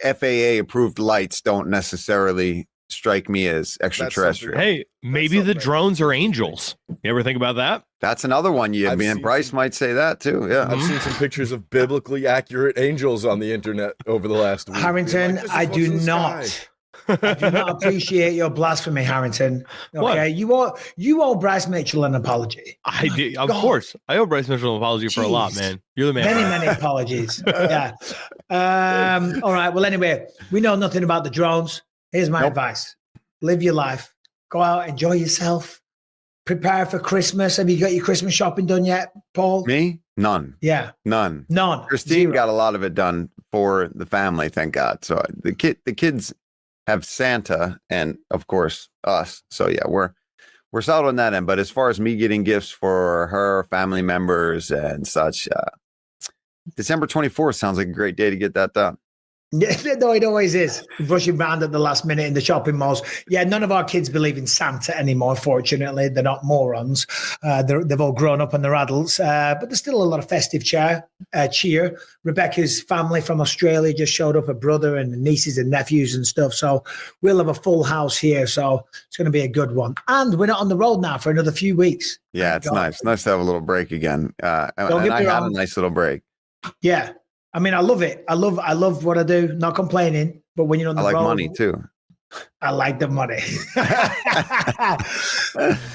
[SPEAKER 4] FAA approved lights don't necessarily strike me as extraterrestrial.
[SPEAKER 6] Hey, maybe the drones are angels. You ever think about that?
[SPEAKER 4] That's another one. Bryce might say that too. Yeah,
[SPEAKER 5] I've seen some pictures of biblically accurate angels on the internet over the last week.
[SPEAKER 3] Harrington, I do not appreciate your blasphemy, Harrington. Okay, what? you owe Bryce Mitchell an apology.
[SPEAKER 6] I do, of course. I owe Bryce Mitchell an apology for a lot, man. You're the man.
[SPEAKER 3] Many apologies. Yeah. All right. Well, anyway, we know nothing about the drones. Here's my advice. Live your life. Go out, enjoy yourself. Prepare for Christmas. Have you got your Christmas shopping done yet, Paul?
[SPEAKER 4] Me? None.
[SPEAKER 3] Yeah.
[SPEAKER 4] None. Christine
[SPEAKER 3] Zero.
[SPEAKER 4] got a lot of it done for the family, thank God. So the kids have Santa and, of course, us. So, yeah, we're solid on that end. But as far as me getting gifts for her family members and such, December 24th sounds like a great day to get that done.
[SPEAKER 3] Yeah, no, it always is. Rushing around at the last minute in the shopping malls. Yeah, none of our kids believe in Santa anymore, fortunately. They're not morons. They've all grown up and they're adults. But there's still a lot of festive cheer. Rebecca's family from Australia just showed up, her brother and nieces and nephews and stuff. So we'll have a full house here. So it's going to be a good one. And we're not on the road now for another few weeks.
[SPEAKER 4] Yeah, it's nice. Nice to have a little break again. And I had a nice little break.
[SPEAKER 3] Yeah. I mean, I love it. I love what I do. Not complaining, but when you're on the road,
[SPEAKER 4] I like money too.
[SPEAKER 3] I like the money.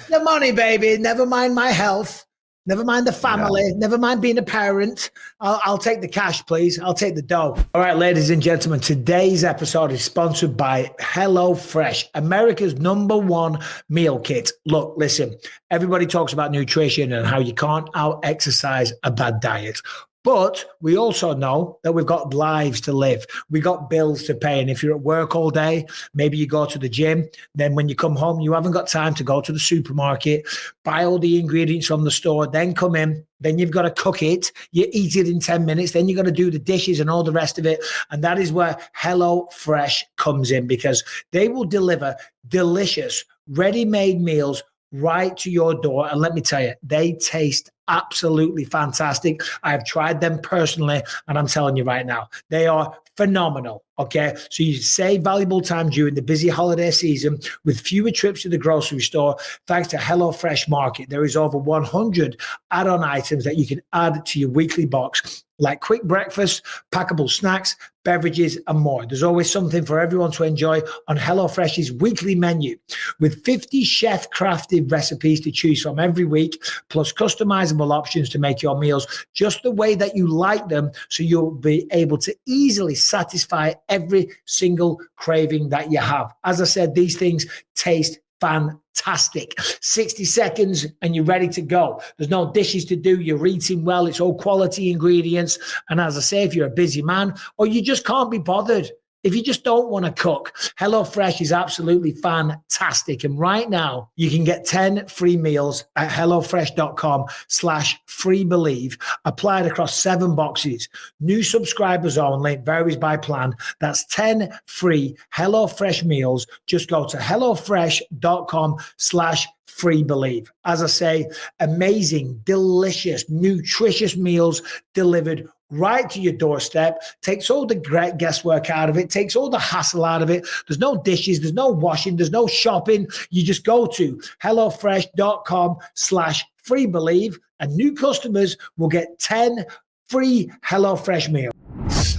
[SPEAKER 3] The money, baby. Never mind my health. Never mind the family. Yeah. Never mind being a parent. I'll take the cash, please. I'll take the dough. All right, ladies and gentlemen, today's episode is sponsored by HelloFresh, America's #1 meal kit. Look, listen, everybody talks about nutrition and how you can't out-exercise a bad diet. But we also know that we've got lives to live. We got bills to pay. And if you're at work all day, maybe you go to the gym. Then when you come home, you haven't got time to go to the supermarket, buy all the ingredients from the store, then come in. Then you've got to cook it. You eat it in 10 minutes. Then you've got to do the dishes and all the rest of it. And that is where HelloFresh comes in, because they will deliver delicious, ready-made meals right to your door. And let me tell you, they taste absolutely fantastic. I've tried them personally, and I'm telling you right now, they are phenomenal. Okay, so you save valuable time during the busy holiday season with fewer trips to the grocery store thanks to HelloFresh Market. There is over 100 add-on items that you can add to your weekly box, like quick breakfast, packable snacks, beverages, and more. There's always something for everyone to enjoy on HelloFresh's weekly menu, with 50 chef-crafted recipes to choose from every week, plus customizable options to make your meals just the way that you like them, so you'll be able to easily satisfy every single craving that you have. As I said, these things taste fantastic. 60 seconds and you're ready to go. There's no dishes to do. You're eating well. It's all quality ingredients. And as I say, if you're a busy man or you just can't be bothered, if you just don't want to cook, HelloFresh is absolutely fantastic. And right now, you can get 10 free meals at HelloFresh.com/freebelieve, applied across 7 boxes. New subscribers only, varies by plan. That's 10 free HelloFresh meals. Just go to HelloFresh.com/freebelieve. As I say, amazing, delicious, nutritious meals delivered right to your doorstep. Takes all the great guesswork out of it, takes all the hassle out of it. There's no dishes, there's no washing, there's no shopping. You just go to HelloFresh.com/freebelieve free Believe, and new customers will get 10 free HelloFresh meals.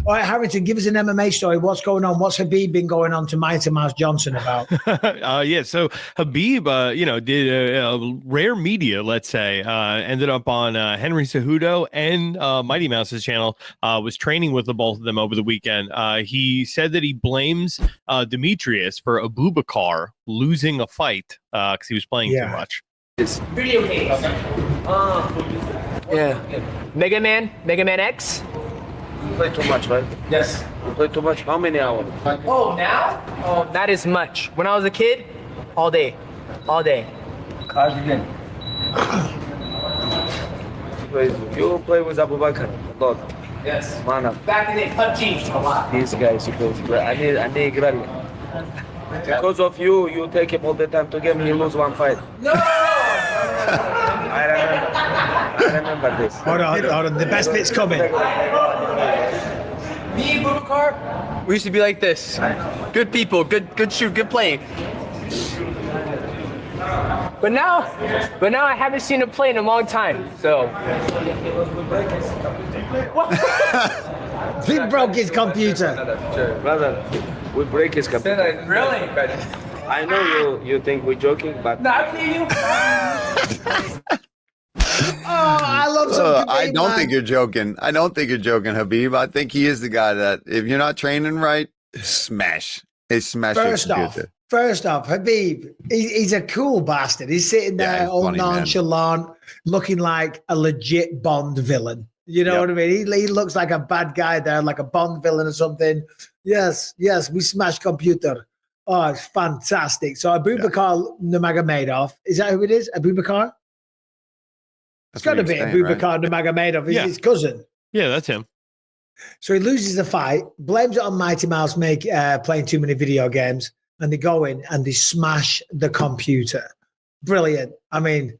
[SPEAKER 3] All right, Harrington, give us an MMA story. What's going on? What's Khabib been going on to Mighty Mouse Johnson about?
[SPEAKER 6] Yeah, so Khabib, did rare media, let's say, ended up on Henry Cejudo and Mighty Mouse's channel, was training with the both of them over the weekend. He said that he blames Demetrius for Abubakar losing a fight because he was playing too much.
[SPEAKER 7] Video games. Yeah. Mega Man X.
[SPEAKER 8] You play too much, right?
[SPEAKER 7] Yes.
[SPEAKER 8] You play too much? How many hours?
[SPEAKER 7] Oh, now? Oh, not as much. When I was a kid, all day. All day.
[SPEAKER 8] How's it been? You play with Abubakar a lot.
[SPEAKER 7] Yes.
[SPEAKER 8] Man,
[SPEAKER 7] Back in the day, PUBG a lot.
[SPEAKER 8] these guys, you play. I need Granny. Because of you, you take him all the time to game, he lose one fight.
[SPEAKER 7] No!
[SPEAKER 8] I remember this.
[SPEAKER 3] Hold on. The best bit's coming.
[SPEAKER 7] Me and Bubakar, we used to be like this. Good people, good shoot, good playing. But now I haven't seen him play in a long time, so.
[SPEAKER 3] He broke his computer.
[SPEAKER 8] Brother, we break his computer.
[SPEAKER 7] Really?
[SPEAKER 8] I know you think we're joking, but
[SPEAKER 7] No, I believe you.
[SPEAKER 3] Oh, I love some
[SPEAKER 4] I
[SPEAKER 3] Khabib,
[SPEAKER 4] don't
[SPEAKER 3] man.
[SPEAKER 4] think you're joking. I don't think you're joking, Habib. I think he is the guy that if you're not training right, smash. They smash your computer.
[SPEAKER 3] First off, Khabib, he's a cool bastard. He's sitting there
[SPEAKER 4] he's
[SPEAKER 3] all
[SPEAKER 4] funny, man.
[SPEAKER 3] nonchalant, looking like a legit Bond villain. You know what I mean? He looks like a bad guy there, like a Bond villain or something. Yes, we smashed computer. Oh, it's fantastic. So Abubakar Nurmagomedov, is that who it is? Abubakar? It's got to be Abubakar Nurmagomedov. He's his cousin.
[SPEAKER 6] Yeah, that's him.
[SPEAKER 3] So he loses the fight, blames it on Mighty Mouse playing too many video games, and they go in and they smash the computer. Brilliant. I mean,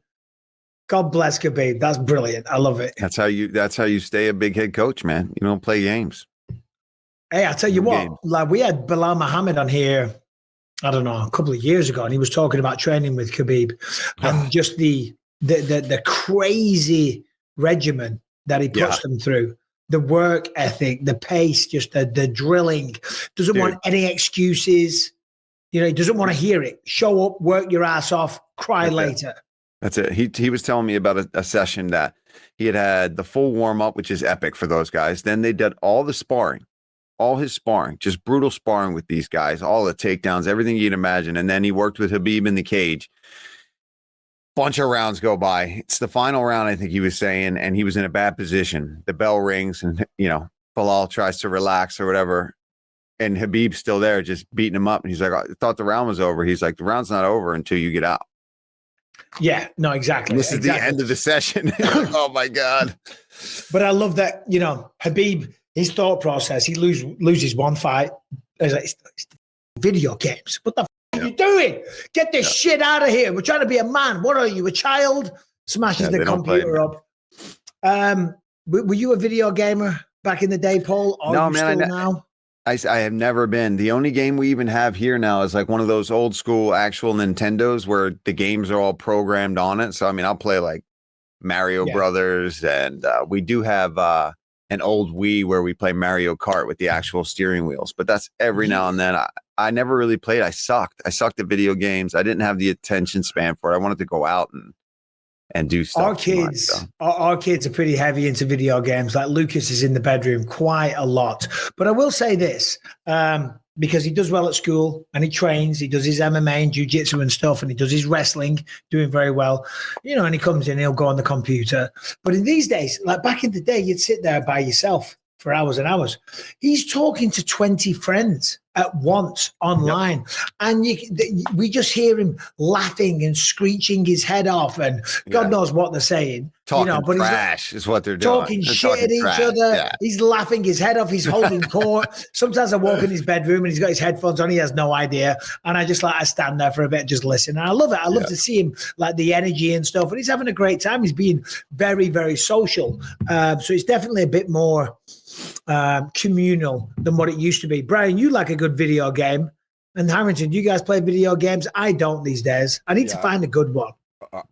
[SPEAKER 3] God bless Khabib. That's brilliant. I love it.
[SPEAKER 4] That's how you stay a big head coach, man. You don't play games.
[SPEAKER 3] Hey, I tell you what,
[SPEAKER 4] Game.
[SPEAKER 3] like we had Bilal Muhammad on here, I don't know, a couple of years ago, and he was talking about training with Khabib and just the crazy regimen that he puts them through. The work ethic, the pace, just the drilling. Doesn't want any excuses. You know, he doesn't want to hear it. Show up, work your ass off, cry later.
[SPEAKER 4] That's it. He was telling me about a session that he had the full warm up, which is epic for those guys. Then they did all the sparring, all his sparring, just brutal sparring with these guys, all the takedowns, everything you'd imagine. And then he worked with Khabib in the cage. Bunch of rounds go by. It's the final round, I think he was saying, and he was in a bad position. The bell rings, and Bilal tries to relax or whatever, and Khabib's still there, just beating him up. And he's like, "I thought the round was over." He's like, "The round's not over until you get out."
[SPEAKER 3] Yeah, no, exactly.
[SPEAKER 4] This is the end of the session. Oh my God!
[SPEAKER 3] But I love that, Khabib, his thought process. He loses one fight. He's like, it's video games. What the are you doing? Get this shit out of here. We're trying to be a man. What are you, a child? Smashes the computer up. Were you a video gamer back in the day, Paul? Or
[SPEAKER 4] No,
[SPEAKER 3] are you
[SPEAKER 4] man.
[SPEAKER 3] still now?
[SPEAKER 4] I have never been. The only game we even have here now is like one of those old school actual Nintendos where the games are all programmed on it. So, I mean, I'll play like Mario Brothers, and we do have an old Wii where we play Mario Kart with the actual steering wheels. But that's every now and then. I never really played. I sucked at video games. I didn't have the attention span for it. I wanted to go out and do stuff.
[SPEAKER 3] Our kids are pretty heavy into video games. Like Lucas is in the bedroom quite a lot. But I will say this, because he does well at school and he trains, he does his MMA and jiu-jitsu and stuff, and he does his wrestling, doing very well. And he comes in, he'll go on the computer. But in these days, like back in the day, you'd sit there by yourself for hours and hours. He's talking to 20 friends at once online, and we just hear him laughing and screeching his head off, and God knows what they're saying.
[SPEAKER 4] Talking
[SPEAKER 3] but
[SPEAKER 4] trash is what they're doing.
[SPEAKER 3] Talking shit at each other. Yeah. He's laughing his head off. He's holding court. Sometimes I walk in his bedroom and he's got his headphones on. He has no idea, and I stand there for a bit, and just listen. And I love it. I love to see him, like the energy and stuff. And he's having a great time. He's being very, very social. So it's definitely a bit more communal than what it used to be. Brian, you like a good video game, and Harrington, do you guys play video games? I don't these days. I need to find a good one.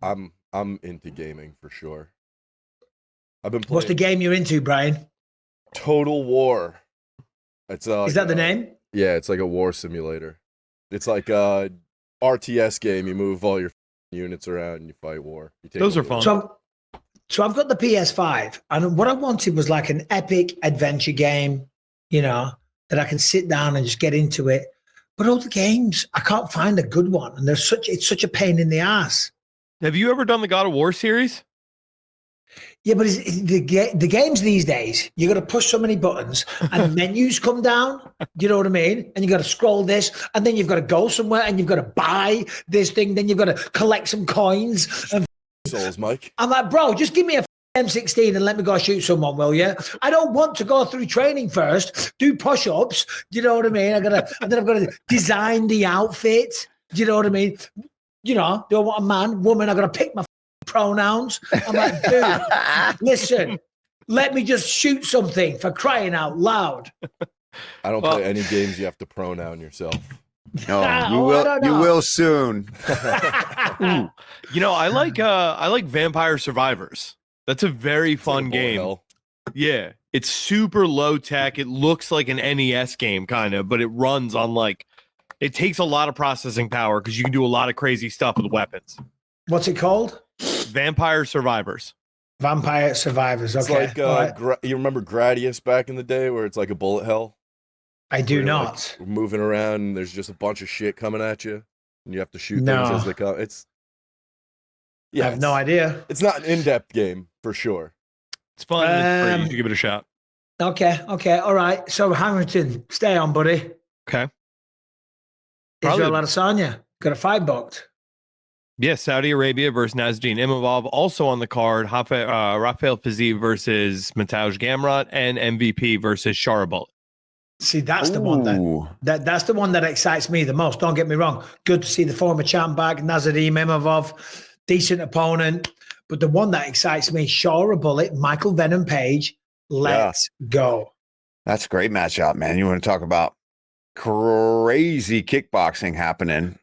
[SPEAKER 5] I'm I'm into gaming for sure. I've been playing.
[SPEAKER 3] What's the game you're into, Brian?
[SPEAKER 5] Total War. It's
[SPEAKER 3] Is that the name?
[SPEAKER 5] Yeah, it's like a war simulator. It's like a RTS game. You move all your units around and you fight war.
[SPEAKER 6] Those are fun.
[SPEAKER 3] So I've got the PS5, and what I wanted was like an epic adventure game, that I can sit down and just get into it. But all the games, I can't find a good one, and it's such a pain in the ass.
[SPEAKER 6] Have you ever done the God of War series?
[SPEAKER 3] Yeah, but the games these days, you got to push so many buttons and menus come down. You know what I mean? And you got to scroll this, and then you've got to go somewhere, and you've got to buy this thing. Then you've got to collect some coins. And
[SPEAKER 5] Souls, Mike.
[SPEAKER 3] I'm like, bro, just give me a M16 and let me go shoot someone, will you? I don't want to go through training first, do push-ups. Do you know what I mean? And then I've got to design the outfit. Do you know what I mean? Do I want a man, woman? I've got to pick my pronouns. I'm like, dude, listen, let me just shoot something, for crying out loud.
[SPEAKER 5] I don't play any games you have to pronoun yourself.
[SPEAKER 4] No, you will. You will soon.
[SPEAKER 6] I like Vampire Survivors. That's a very fun game.
[SPEAKER 5] Hell.
[SPEAKER 6] Yeah, it's super low tech. It looks like an NES game kind of, but it runs on it takes a lot of processing power because you can do a lot of crazy stuff with weapons.
[SPEAKER 3] What's it called?
[SPEAKER 6] Vampire Survivors.
[SPEAKER 3] Vampire Survivors. Okay.
[SPEAKER 5] It's like you remember Gradius back in the day, where it's like a bullet hell.
[SPEAKER 3] I do not.
[SPEAKER 5] Moving around, and there's just a bunch of shit coming at you, and you have to shoot things as they come.
[SPEAKER 3] I have no idea.
[SPEAKER 5] It's not an in-depth game for sure.
[SPEAKER 6] It's fun. It's free. You should give it a shot.
[SPEAKER 3] Okay. All right. So Harrington, stay on, buddy.
[SPEAKER 6] Okay.
[SPEAKER 3] Israel Adesanya got a fight booked.
[SPEAKER 6] Yes, Saudi Arabia versus Nasruddin Imavov. Also on the card, Rafael Fiziev versus Mateusz Gamrot, and MVP versus Sharabullet.
[SPEAKER 3] See, that's the one that's the one that excites me the most. Don't get me wrong. Good to see the former champ back, Nasruddin Imavov, decent opponent. But the one that excites me, Sharabullet, Michael Venom Page. Let's go.
[SPEAKER 4] That's a great matchup, man. You want to talk about crazy kickboxing happening?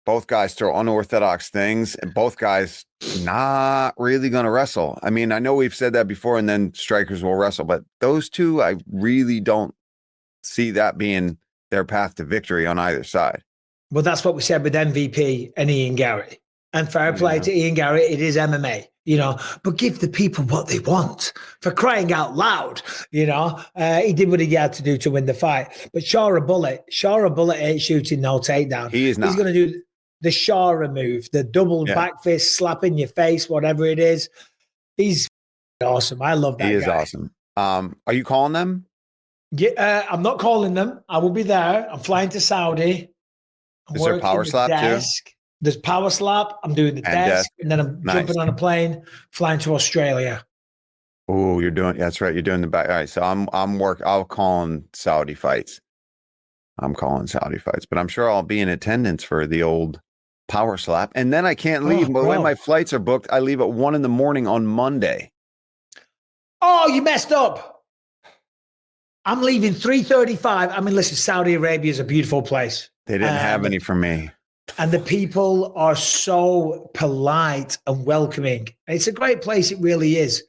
[SPEAKER 4] Both guys throw unorthodox things, and both guys not really going to wrestle. I mean, I know we've said that before, and then strikers will wrestle, but those two, I really don't see that being their path to victory on either side.
[SPEAKER 3] Well, that's what we said with MVP and Ian Garrett. And fair play to Ian Garrett, it is MMA, but give the people what they want, for crying out loud. He did what he had to do to win the fight. But Sharabullet ain't shooting no takedown.
[SPEAKER 4] He is not.
[SPEAKER 3] He's going to do the Shara move, the double back fist slap in your face, whatever it is. He's awesome. I love that guy.
[SPEAKER 4] He is awesome. Are you calling them?
[SPEAKER 3] Yeah, I'm not calling them. I will be there. I'm flying to Saudi.
[SPEAKER 4] Is there power slap too?
[SPEAKER 3] There's power slap. I'm doing the desk, and then I'm jumping on a plane, flying to Australia.
[SPEAKER 4] Oh, that's right. You're doing the back. All right. So I'll call on Saudi fights. I'm calling Saudi fights, but I'm sure I'll be in attendance for the old power slap. And then I can't leave. By the way my flights are booked, I leave at 1 a.m. on Monday.
[SPEAKER 3] Oh, you messed up. I'm leaving 3:35. I mean, listen, Saudi Arabia is a beautiful place.
[SPEAKER 4] They didn't have any for me.
[SPEAKER 3] And the people are so polite and welcoming. It's a great place. It really is.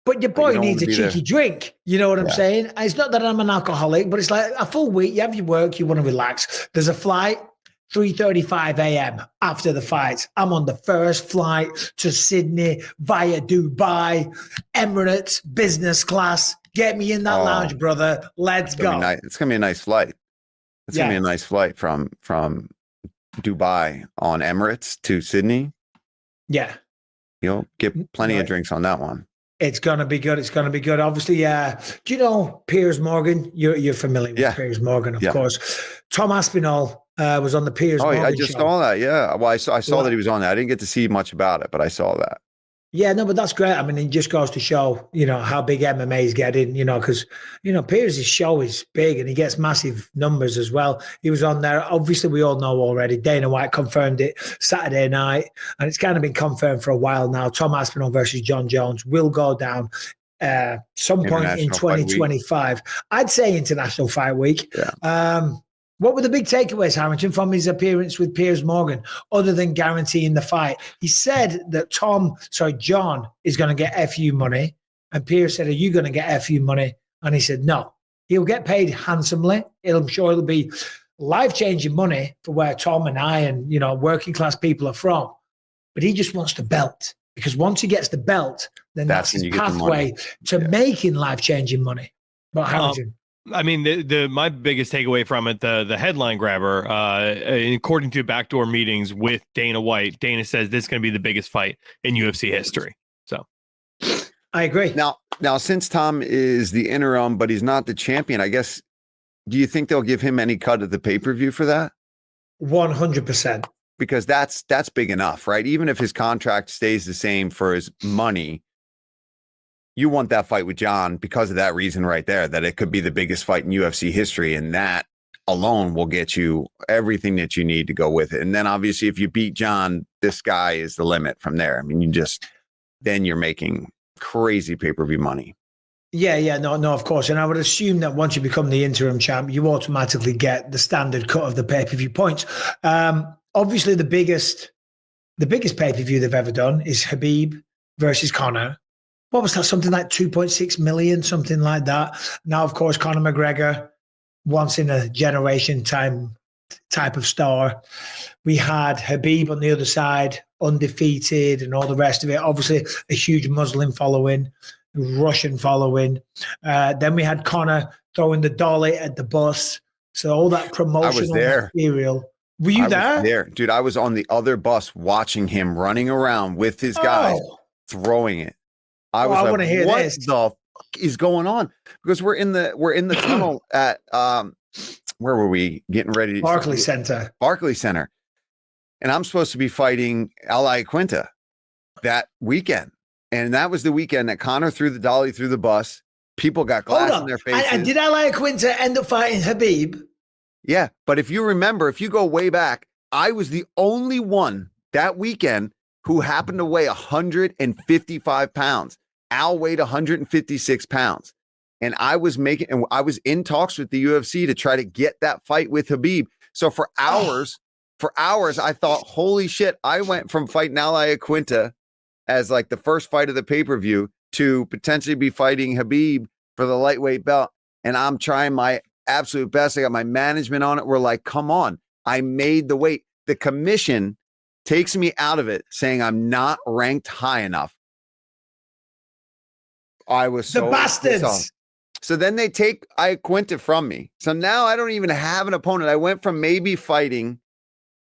[SPEAKER 3] But your boy needs a cheeky drink. You know what I'm saying? And it's not that I'm an alcoholic, but it's like a full week. You have your work. You want to relax. There's a flight, 3:35 a.m. after the fight. I'm on the first flight to Sydney via Dubai, Emirates, business class. Get me in that lounge, brother. Let's go.
[SPEAKER 4] It's going to be a nice flight. It's going to be a nice flight from Dubai on Emirates to Sydney.
[SPEAKER 3] Yeah.
[SPEAKER 4] You'll get plenty of drinks on that one.
[SPEAKER 3] It's going to be good. It's going to be good. Obviously, do you know Piers Morgan? You're familiar with Piers Morgan, of course. Tom Aspinall was on the Piers Morgan
[SPEAKER 4] I just
[SPEAKER 3] show.
[SPEAKER 4] saw that, yeah. Well, I saw that he was on that. I didn't get to see much about it, but I saw that.
[SPEAKER 3] Yeah, no, but that's great. I mean, it just goes to show, how big MMA is getting, because, Piers' show is big and he gets massive numbers as well. He was on there. Obviously, we all know already. Dana White confirmed it Saturday night, and it's kind of been confirmed for a while now. Tom Aspinall versus John Jones will go down some point in 2025. I'd say International Fight Week.
[SPEAKER 4] Yeah.
[SPEAKER 3] What were the big takeaways, Harrington, from his appearance with Piers Morgan, other than guaranteeing the fight? He said that John is going to get FU money. And Piers said, are you going to get FU money? And he said, no. He'll get paid handsomely. I'm sure it'll be life-changing money for where Tom and I and, working class people are from. But he just wants the belt. Because once he gets the belt, then that's his pathway to making life-changing money. But Harrington.
[SPEAKER 6] I mean, my biggest takeaway from it, the headline grabber, according to backdoor meetings with Dana White, Dana says this is going to be the biggest fight in UFC history. So
[SPEAKER 3] I agree.
[SPEAKER 4] Now, since Tom is the interim, but he's not the champion, I guess, do you think they'll give him any cut of the pay-per-view for that?
[SPEAKER 3] 100%.
[SPEAKER 4] Because that's big enough, right? Even if his contract stays the same for his money, you want that fight with John because of that reason right there, that it could be the biggest fight in UFC history. And that alone will get you everything that you need to go with it. And then obviously if you beat John, this guy is the limit from there. I mean, then you're making crazy pay-per-view money.
[SPEAKER 3] Yeah, no, of course. And I would assume that once you become the interim champ, you automatically get the standard cut of the pay-per-view points. Obviously the biggest pay-per-view they've ever done is Khabib versus Conor. What was that? Something like 2.6 million, something like that. Now, of course, Conor McGregor, once in a generation type of star. We had Khabib on the other side, undefeated and all the rest of it. Obviously, a huge Muslim following, Russian following. Then we had Conor throwing the dolly at the bus. So all that promotional material. Were you there?
[SPEAKER 4] Dude, I was on the other bus watching him running around with his guys throwing it. I was like,
[SPEAKER 3] hear
[SPEAKER 4] what
[SPEAKER 3] this.
[SPEAKER 4] the fuck is going on? Because we're in the tunnel at where were we getting ready?
[SPEAKER 3] Barclays Center.
[SPEAKER 4] And I'm supposed to be fighting Ally Quinta that weekend. And that was the weekend that Conor threw the dolly through the bus. People got glass in their faces.
[SPEAKER 3] And did Ally Quinta end up fighting Khabib?
[SPEAKER 4] Yeah. But if you remember, if you go way back, I was the only one that weekend who happened to weigh 155 pounds. Al weighed 156 pounds. And I was in talks with the UFC to try to get that fight with Khabib. So for hours, I thought, holy shit, I went from fighting Ally Quinta as like the first fight of the pay-per-view to potentially be fighting Khabib for the lightweight belt. And I'm trying my absolute best. I got my management on it. We're like, come on. I made the weight. The commission takes me out of it saying I'm not ranked high enough. I was
[SPEAKER 3] the bastards.
[SPEAKER 4] So then they take Quinta from me. So now I don't even have an opponent. I went from maybe fighting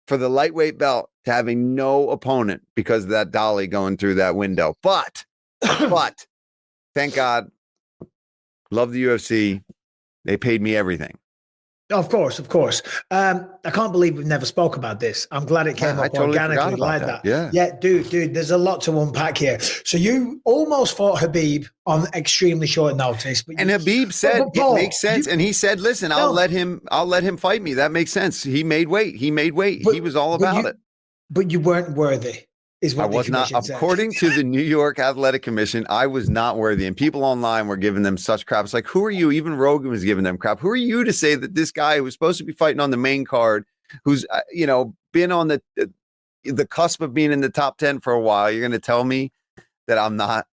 [SPEAKER 4] for the lightweight belt to having no opponent because of that dolly going through that window. But thank God, love the UFC. They paid me everything.
[SPEAKER 3] Of course. I can't believe we've never spoke about this. I'm glad it came up totally organically like that. Yeah, dude, there's a lot to unpack here. So you almost fought Khabib on extremely short notice.
[SPEAKER 4] And Khabib said it makes sense. And he said, listen, I'll let him fight me. That makes sense. He made weight. He was all about it.
[SPEAKER 3] But you weren't worthy. Is what
[SPEAKER 4] I was not, according to the New York Athletic Commission, I was not worthy. And people online were giving them such crap. It's like, who are you? Even Rogan was giving them crap. Who are you to say that this guy who was supposed to be fighting on the main card, who's, been on the cusp of being in the top 10 for a while, you're going to tell me that I'm not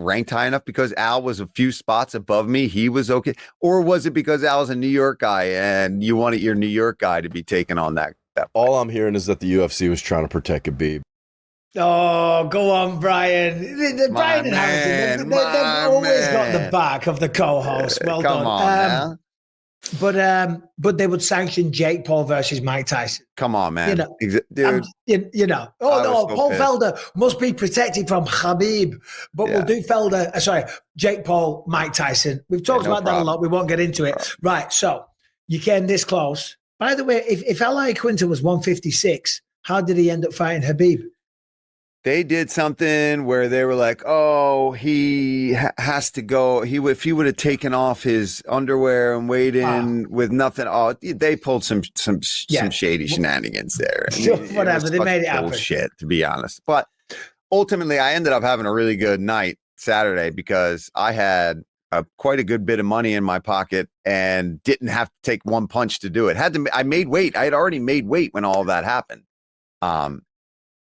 [SPEAKER 4] ranked high enough because Al was a few spots above me. He was okay. Or was it because Al's a New York guy and you wanted your New York guy to be taken on that fight?
[SPEAKER 5] All I'm hearing is that the UFC was trying to protect Khabib.
[SPEAKER 3] Oh, go on, Brian. Brian and Harrington, they've always got the back of the co-host. Well
[SPEAKER 4] Come
[SPEAKER 3] done.
[SPEAKER 4] On,
[SPEAKER 3] but they would sanction Jake Paul versus Mike Tyson.
[SPEAKER 4] Come on, man.
[SPEAKER 3] Dude. Paul Felder must be protected from Khabib. But we'll do Jake Paul, Mike Tyson. We've talked about that a lot. We won't get into it. Right, so you came this close. By the way, if Ally Quinta was 156, how did he end up fighting Khabib?
[SPEAKER 4] They did something where they were like, "Oh, he has to go. If he would have taken off his underwear and weighed in with nothing, they pulled some shady shenanigans there.
[SPEAKER 3] Whatever, they made it happen.
[SPEAKER 4] Bullshit, to be honest. But ultimately, I ended up having a really good night Saturday because I had quite a good bit of money in my pocket and didn't have to take one punch to do it. I made weight. I had already made weight when all of that happened.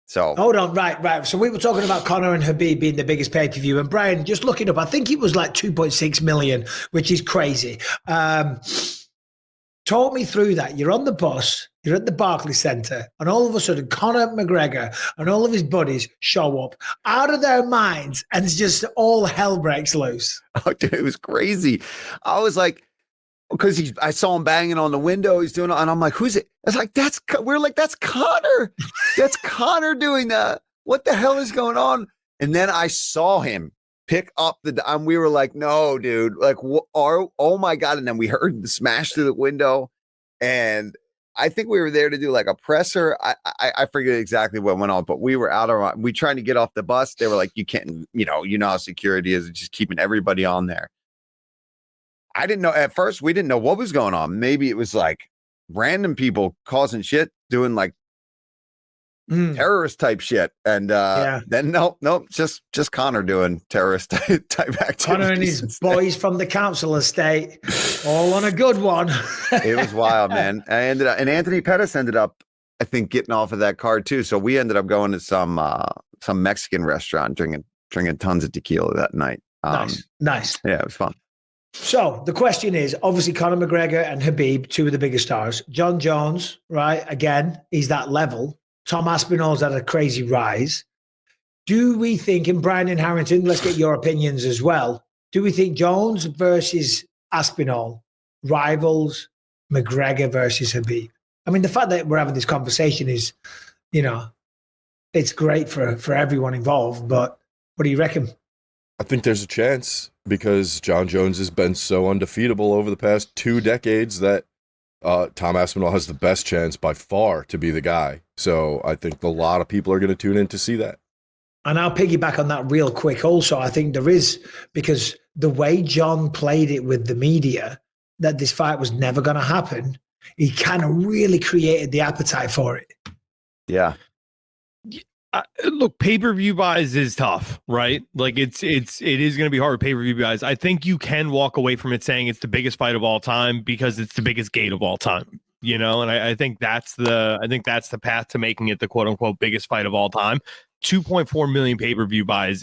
[SPEAKER 4] So
[SPEAKER 3] hold on, right. So we were talking about Conor and Khabib being the biggest pay-per-view, and Brian, just looking up, I think it was like 2.6 million, which is crazy. Talk me through that. You're on the bus, you're at the Barclays Center, and all of a sudden Conor McGregor and all of his buddies show up out of their minds, and it's just all hell breaks loose.
[SPEAKER 4] Oh, dude, it was crazy. I was like, because I saw him banging on the window. He's doing it, and I'm like, "Who's it?" I was like, "That's Conor. That's Conor doing that. What the hell is going on?" And then I saw him pick up and we were like, "No, dude! Like, oh my god!" And then we heard the smash through the window, and I think we were there to do like a presser. I forget exactly what went on, but we were we trying to get off the bus. They were like, "You can't, you know how security is, just keeping everybody on there." I didn't know at first. We didn't know what was going on. Maybe it was like random people causing shit, doing like terrorist type shit. And then nope, just Conor doing terrorist type activities.
[SPEAKER 3] Conor and his boys from the council estate, all on a good one.
[SPEAKER 4] It was wild, man. And Anthony Pettis ended up, I think, getting off of that card too. So we ended up going to some Mexican restaurant, drinking tons of tequila that night.
[SPEAKER 3] Nice.
[SPEAKER 4] Yeah, it was fun.
[SPEAKER 3] So the question is, obviously, Conor McGregor and Khabib, two of the biggest stars. John Jones, right? Again, he's that level. Tom Aspinall's had a crazy rise. Do we think, and Brian and Harrington, let's get your opinions as well. Do we think Jones versus Aspinall rivals McGregor versus Khabib? I mean, the fact that we're having this conversation is, it's great for everyone involved. But what do you reckon?
[SPEAKER 5] I think there's a chance because John Jones has been so undefeatable over the past 2 decades that Tom Aspinall has the best chance by far to be the guy. So I think a lot of people are going to tune in to see that.
[SPEAKER 3] And I'll piggyback on that real quick also. I think there is, because the way John played it with the media, that this fight was never going to happen, he kind of really created the appetite for it.
[SPEAKER 4] Yeah.
[SPEAKER 6] Look, pay-per-view buys is tough, right? Like it is going to be hard with pay-per-view buys. I think you can walk away from it saying it's the biggest fight of all time because it's the biggest gate of all time, and I think that's the path to making it the quote unquote biggest fight of all time. 2.4 million pay-per-view buys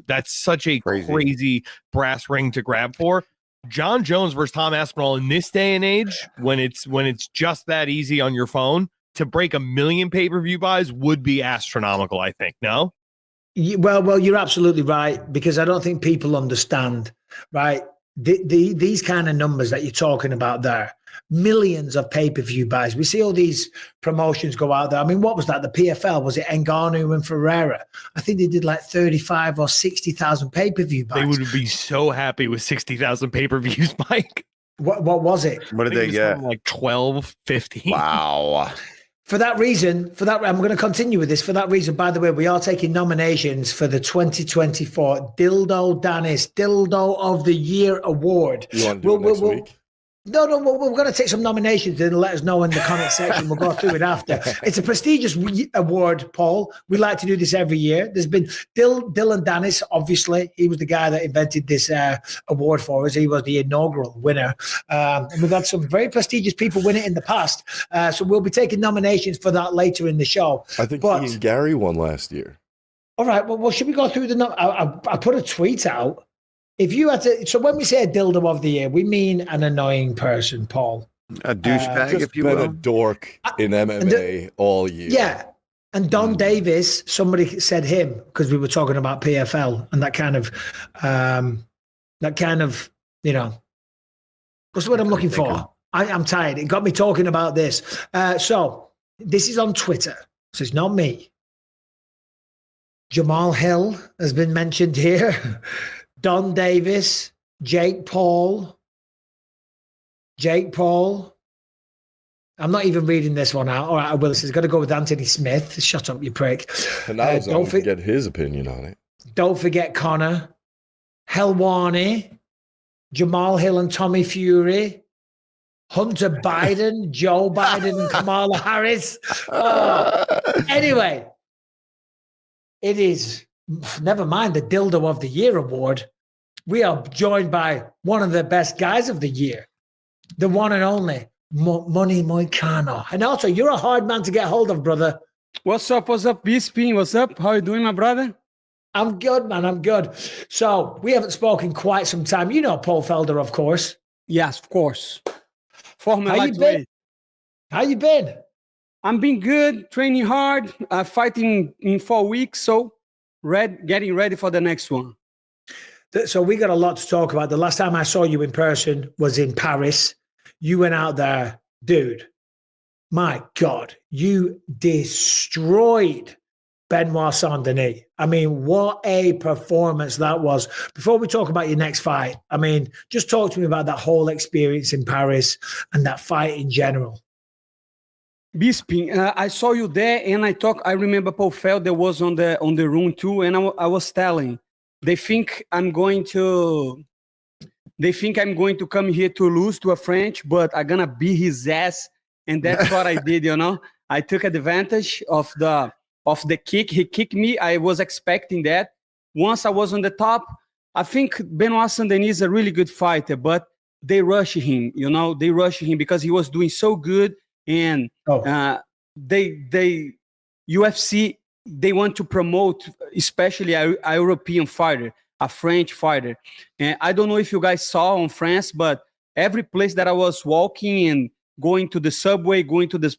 [SPEAKER 6] that's such a crazy brass ring to grab for. John Jones versus Tom Aspinall in this day and age, when it's just that easy on your phone, to break 1 million pay-per-view buys would be astronomical, I think. No?
[SPEAKER 3] Well, you're absolutely right, because I don't think people understand, right? These kind of numbers that you're talking about there, millions of pay-per-view buys. We see all these promotions go out there. I mean, what was that? The PFL, was it Ngannou and Ferreira? I think they did like 35 or 60,000 pay-per-view buys.
[SPEAKER 6] They would be so happy with 60,000 pay-per-views, Mike.
[SPEAKER 3] What was it?
[SPEAKER 4] What did they get?
[SPEAKER 6] Like 12, 15.
[SPEAKER 4] Wow.
[SPEAKER 3] For that reason, I'm going to continue with this. For that reason, by the way, we are taking nominations for the 2024 Dildo Danis Dildo of the Year Award.
[SPEAKER 5] You want to do it next week?
[SPEAKER 3] No, we're going to take some nominations and let us know in the comment section. We'll go through it after. It's a prestigious award, Paul. We like to do this every year. There's been Dylan Danis, obviously. He was the guy that invented this award for us. He was the inaugural winner. And we've had some very prestigious people win it in the past. So we'll be taking nominations for that later in the show.
[SPEAKER 5] I think Ian Gary won last year.
[SPEAKER 3] All right. Well, should we go through I put a tweet out. If you had to, so when we say a dildo of the year, we mean an annoying person, Paul.
[SPEAKER 4] A douchebag, if you will.
[SPEAKER 5] A dork in MMA all year.
[SPEAKER 3] Yeah. And Don Davis, somebody said him because we were talking about PFL and that kind of, what's the word I'm looking for? I'm tired. It got me talking about this. So this is on Twitter. So it's not me. Jamal Hill has been mentioned here. Don Davis, Jake Paul. I'm not even reading this one out. All right, I will. It's got to go with Anthony Smith. Shut up, you prick.
[SPEAKER 5] And I don't get his opinion on it.
[SPEAKER 3] Don't forget Connor, Helwani, Jamal Hill and Tommy Fury, Hunter Biden, Joe Biden and Kamala Harris. Anyway, it is, never mind the Dildo of the Year award. we are joined by one of the best guys of the year, the one and only Manel Moicano. And also, you're a hard man to get hold of, brother.
[SPEAKER 9] What's up, Bisping? What's up? How you doing, my brother?
[SPEAKER 3] I'm good, man. I'm good. So we haven't spoken quite some time. You know Paul Felder, of course.
[SPEAKER 9] Yes, of course. Former
[SPEAKER 3] How you
[SPEAKER 9] lightweight.
[SPEAKER 3] been? How you been?
[SPEAKER 9] I'm being good, training hard, fighting in 4 weeks, so getting ready for the next one.
[SPEAKER 3] So we got a lot to talk about. The last time I saw you in person was in Paris. You went out there, dude. My God, you destroyed Benoit Saint-Denis. I mean, what a performance that was. Before we talk about your next fight, I mean, just talk to me about that whole experience in Paris and that fight in general.
[SPEAKER 9] Bisping, I saw you there, and I remember Paul Felder was on the room too, and I was telling, they think I'm going to come here to lose to a French, but I'm gonna beat his ass, and that's what I did. I took advantage of the kick. He kicked me. I was expecting that. Once I was on the top, I think Benoit Saint-Denis is a really good fighter, but they rush him. They rush him because he was doing so good. And UFC, they want to promote especially a European fighter, a French fighter. And I don't know if you guys saw on France, but every place that I was walking and going to the subway, going to this,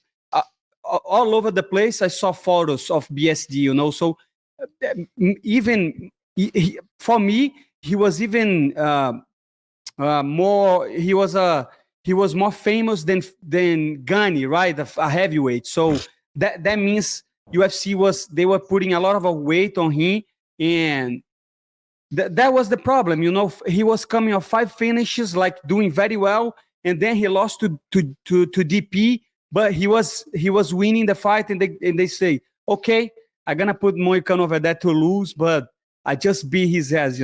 [SPEAKER 9] all over the place, I saw photos of BSD, So even for me, he was even more, he was more famous than Gani, right? A heavyweight. So that means UFC they were putting a lot of weight on him, and that was the problem. He was coming off 5 finishes, like doing very well, and then he lost to DP, but he was winning the fight, and they say, okay, I'm gonna put Moicano over there to lose, but I just beat his ass,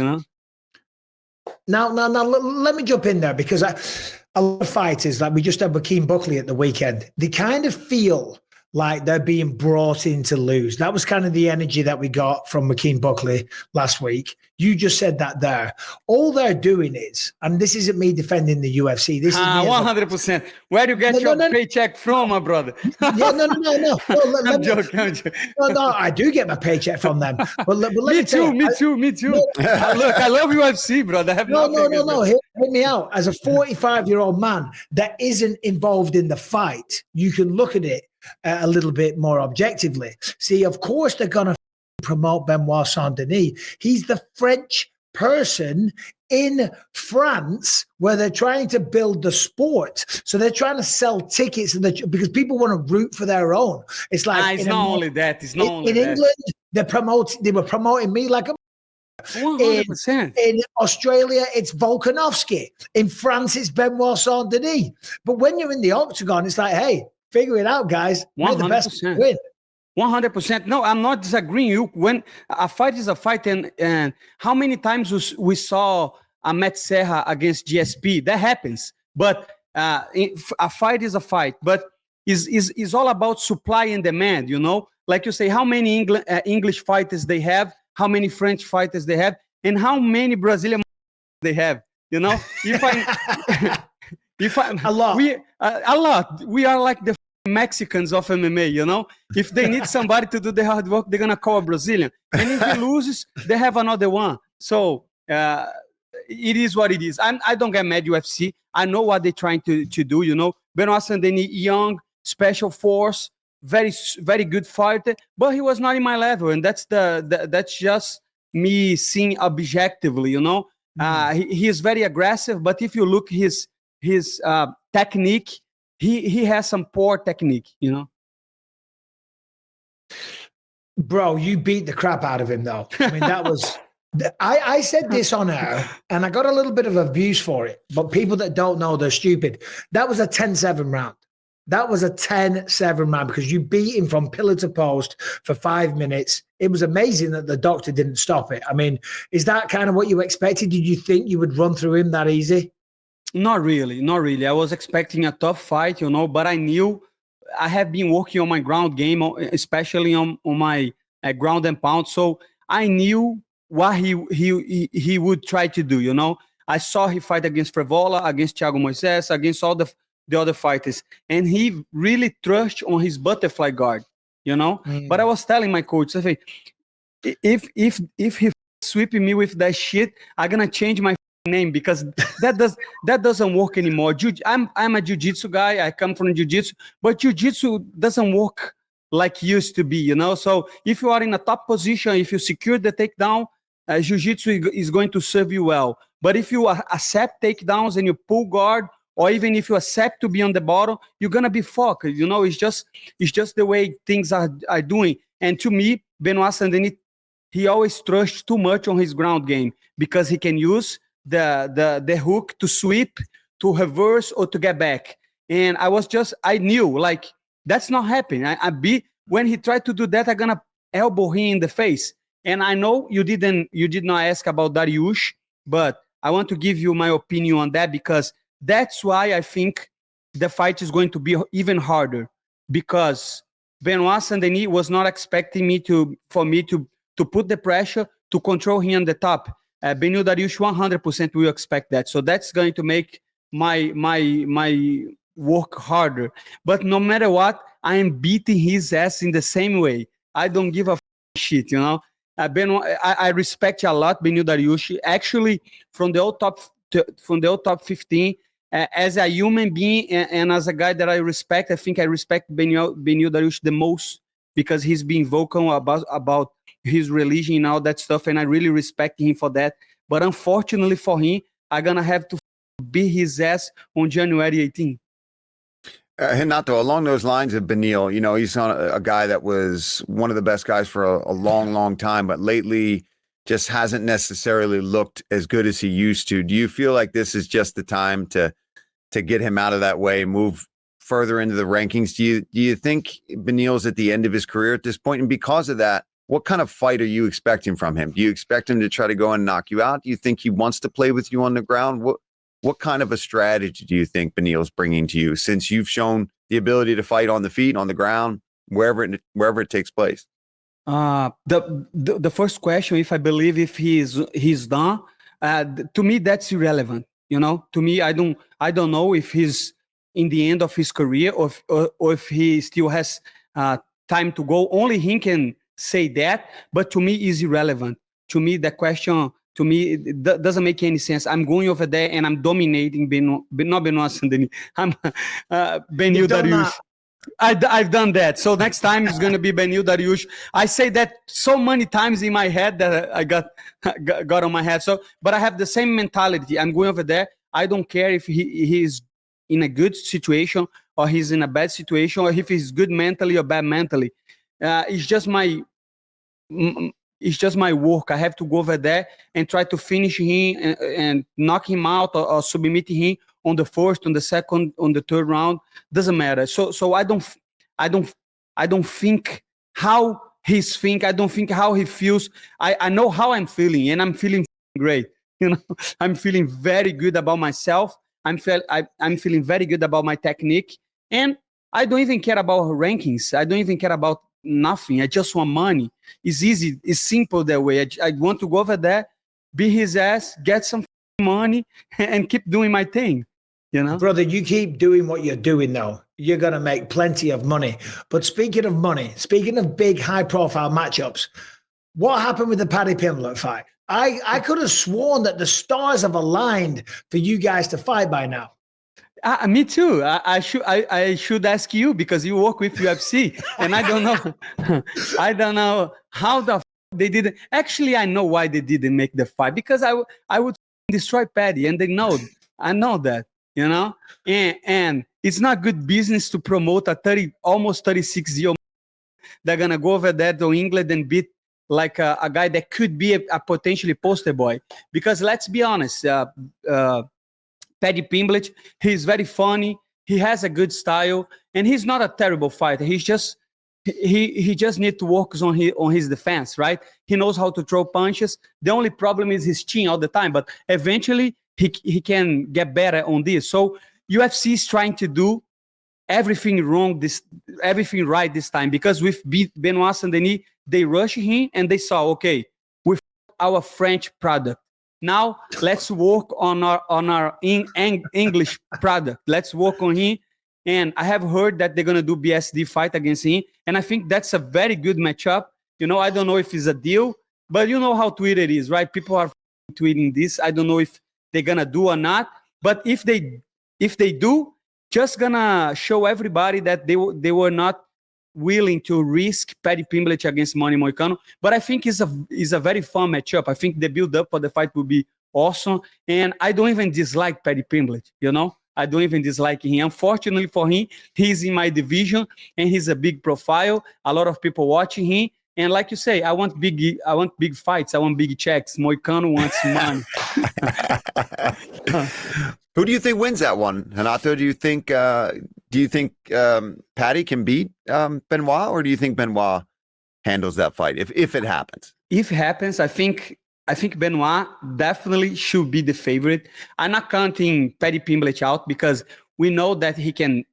[SPEAKER 3] Now, let me jump in there because a lot of fighters, like we just had Joaquin Buckley at the weekend, they kind of feel like they're being brought in to lose. That was kind of the energy that we got from Joaquin Buckley last week. You just said that there. All they're doing is, and this isn't me defending the UFC. This is
[SPEAKER 9] 100%. Where do you get your paycheck from, my brother?
[SPEAKER 3] Yeah, no.
[SPEAKER 9] I'm joking.
[SPEAKER 3] No, I do get my paycheck from them. But let
[SPEAKER 9] me too. Look, I love UFC, brother. I have
[SPEAKER 3] no. Hear me out. As a 45-year-old man that isn't involved in the fight, you can look at it a little bit more objectively. See, of course, they're going to promote Benoit Saint-Denis. He's the French person in France where they're trying to build the sport. So they're trying to sell tickets because people want to root for their own. It's like
[SPEAKER 9] it's not only that. It's not only
[SPEAKER 3] in England, they were promoting me like a
[SPEAKER 9] 100%.
[SPEAKER 3] In Australia, it's Volkanovski. In France, it's Benoit Saint-Denis. But when you're in the octagon, it's like, hey, figure it out, guys. We're the best to win.
[SPEAKER 9] 100%. No, I'm not disagreeing. You when a fight is a fight, and how many times we saw Ahmed Serra against GSP? That happens. But a fight is a fight. But is all about supply and demand. Like you say, how many English fighters they have, how many French fighters they have, and how many Brazilian they have. If I
[SPEAKER 3] a lot.
[SPEAKER 9] A lot. We are like the Mexicans of MMA, If they need somebody to do the hard work, they're gonna call a Brazilian. And if he loses, they have another one. So it is what it is. I don't get mad UFC. I know what they're trying to do, Benoit Saint-Denis, young, special force, very, very good fighter, but he was not in my level. And that's that's just me seeing objectively, he is very aggressive, but if you look his technique, he has some poor technique,
[SPEAKER 3] Bro, you beat the crap out of him, though. I mean, that was... I said this on air, and I got a little bit of abuse for it, but people that don't know, they're stupid. That was a 10-7 round. That was a 10-7 round because you beat him from pillar to post for 5 minutes. It was amazing that the doctor didn't stop it. I mean, is that kind of what you expected? Did you think you would run through him that easy?
[SPEAKER 9] Not really. I was expecting a tough fight, but I knew I have been working on my ground game, especially on my ground and pound. So I knew what he would try to do, you know. I saw he fight against Frevola, against Thiago Moises, against all the other fighters, and he really trust on his butterfly guard, you know. But I was telling my coach, I say, if he sweeping me with that shit, I'm gonna change my name, because that doesn't work anymore. I'm a jiu-jitsu guy. I come from jiu-jitsu, but jiu-jitsu doesn't work like used to be, you know. So if you are in a top position, if you secure the takedown, jiu-jitsu is going to serve you well. But if you accept takedowns and you pull guard, or even if you accept to be on the bottom, you're gonna be fucked. You know, it's just the way things are doing. And to me, Benoit Saint-Denis, he always trusts too much on his ground game, because he can use the hook to sweep, to reverse, or to get back. And I knew, like, that's not happening. When he tried to do that, I'm gonna elbow him in the face. And I know you did not ask about Dariush, but I want to give you my opinion on that, because that's why I think the fight is going to be even harder, because Benoit Saint-Denis was not expecting for me to put the pressure to control him on the top. Beneil Dariush 100% will expect that. So that's going to make my work harder. But no matter what, I am beating his ass in the same way. I don't give a shit, you know. I respect you a lot, Beneil Dariush. Actually, from the old top 15, as a human being and as a guy that I respect, I think I respect Beneil Dariush the most, because he's being vocal about his religion and all that stuff, and I really respect him for that. But unfortunately for him, I'm gonna have to beat his ass on January 18th.
[SPEAKER 4] Renato, along those lines of Beneil, you know, he's on a guy that was one of the best guys for a long, long time, but lately just hasn't necessarily looked as good as he used to. Do you feel like this is just the time to get him out of that way, move further into the rankings? Do you think Beneil's at the end of his career at this point? And because of that, what kind of fight are you expecting from him? Do you expect him to try to go and knock you out? Do you think he wants to play with you on the ground? What kind of a strategy do you think Beneil's bringing to you, since you've shown the ability to fight on the feet, on the ground, wherever it takes place?
[SPEAKER 9] The first question, if I believe if he's done, to me that's irrelevant. You know, to me, I don't know if he's in the end of his career, or if he still has time to go. Only he can say that, but to me is irrelevant. To me, the question, to me, it doesn't make any sense. I'm going over there and I'm dominating not Benoit Saint-Denis. I'm Beneil Dariush. I've done that. So next time it's going to be Beneil Dariush. I say that so many times in my head that I got on my head. So, but I have the same mentality. I'm going over there. I don't care if he's in a good situation or he's in a bad situation, or if he's good mentally or bad mentally. It's just my work. I have to go over there and try to finish him and knock him out, or submit him on the first, on the second, on the third round. Doesn't matter. So I don't think how he's think. I don't think how he feels. I know how I'm feeling, and I'm feeling great. You know, I'm feeling very good about myself. I'm feeling very good about my technique, and I don't even care about rankings. I don't even care about nothing. I just want money. It's easy. It's simple that way. I want to go over there, beat his ass, get some money, and keep doing my thing. You know,
[SPEAKER 3] brother, you keep doing what you're doing though. You're going to make plenty of money. But speaking of money, speaking of big high profile matchups, what happened with the Paddy Pimblett fight? I could have sworn that the stars have aligned for you guys to fight by now.
[SPEAKER 9] Me too. I should ask you, because you work with UFC, and I don't know. I don't know how they didn't. Actually, I know why they didn't make the fight, because I would destroy Paddy, and they know. I know that, you know. And it's not good business to promote a almost 36-year-old. They're gonna go over there to England and beat like a guy that could be a potentially poster boy. Because let's be honest, Paddy Pimblett, he's very funny. He has a good style, and he's not a terrible fighter. He's just he just needs to work on his defense, right? He knows how to throw punches. The only problem is his chin all the time, but eventually he can get better on this. So UFC is trying to do everything right this time, because with Benoit Saint-Denis, they rushed him and they saw, okay, our French product. Now let's work on our English product. Let's work on him. And I have heard that they're gonna do BSD fight against him, and I think that's a very good matchup. I don't know if it's a deal, but you know how Twitter is, right? People are tweeting this. I don't know if they're gonna do or not, but if they do, just gonna show everybody that they were not willing to risk Paddy Pimblett against Manel Moicano. But I think it's a very fun matchup. I think the build up for the fight will be awesome, and I don't even dislike Paddy Pimblett. I don't even dislike him. Unfortunately for him, he's in my division and he's a big profile. A lot of people watching him. And like you say, I want big fights. I want big checks. Moicano wants money.
[SPEAKER 4] Who do you think wins that one, Renato? Do you think Paddy can beat Benoit, or do you think Benoit handles that fight if it happens?
[SPEAKER 9] If it happens, I think Benoit definitely should be the favorite. I'm not counting Paddy Pimblett out because we know that he can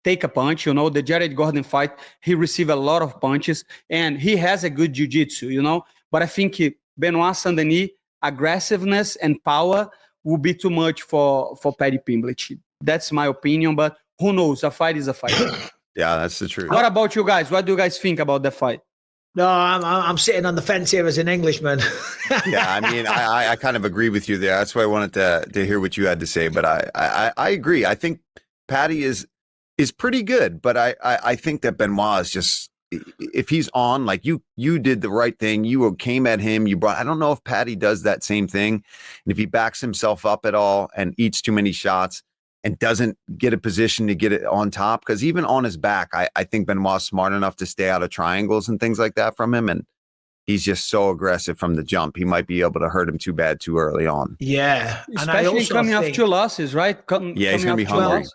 [SPEAKER 9] take a punch. The Jared Gordon fight, he received a lot of punches and he has a good jiu-jitsu, But I think Benoit Saint-Denis aggressiveness and power will be too much for Paddy Pimblett. That's my opinion, but who knows? A fight is a fight.
[SPEAKER 4] Yeah, that's the truth.
[SPEAKER 9] What about you guys? What do you guys think about the fight?
[SPEAKER 3] No, I'm sitting on the fence here as an Englishman.
[SPEAKER 4] Yeah, I mean, I kind of agree with you there. That's why I wanted to hear what you had to say. But I agree. I think Paddy is pretty good, but I think that Benoit is just, if he's on, like you did the right thing. You came at him. I don't know if Paddy does that same thing, and if he backs himself up at all and eats too many shots and doesn't get a position to get it on top, because even on his back, I think Benoit's smart enough to stay out of triangles and things like that from him, and he's just so aggressive from the jump. He might be able to hurt him too bad too early on.
[SPEAKER 3] Yeah,
[SPEAKER 9] especially coming off 2 losses, right?
[SPEAKER 4] Yeah, he's going to be hungry.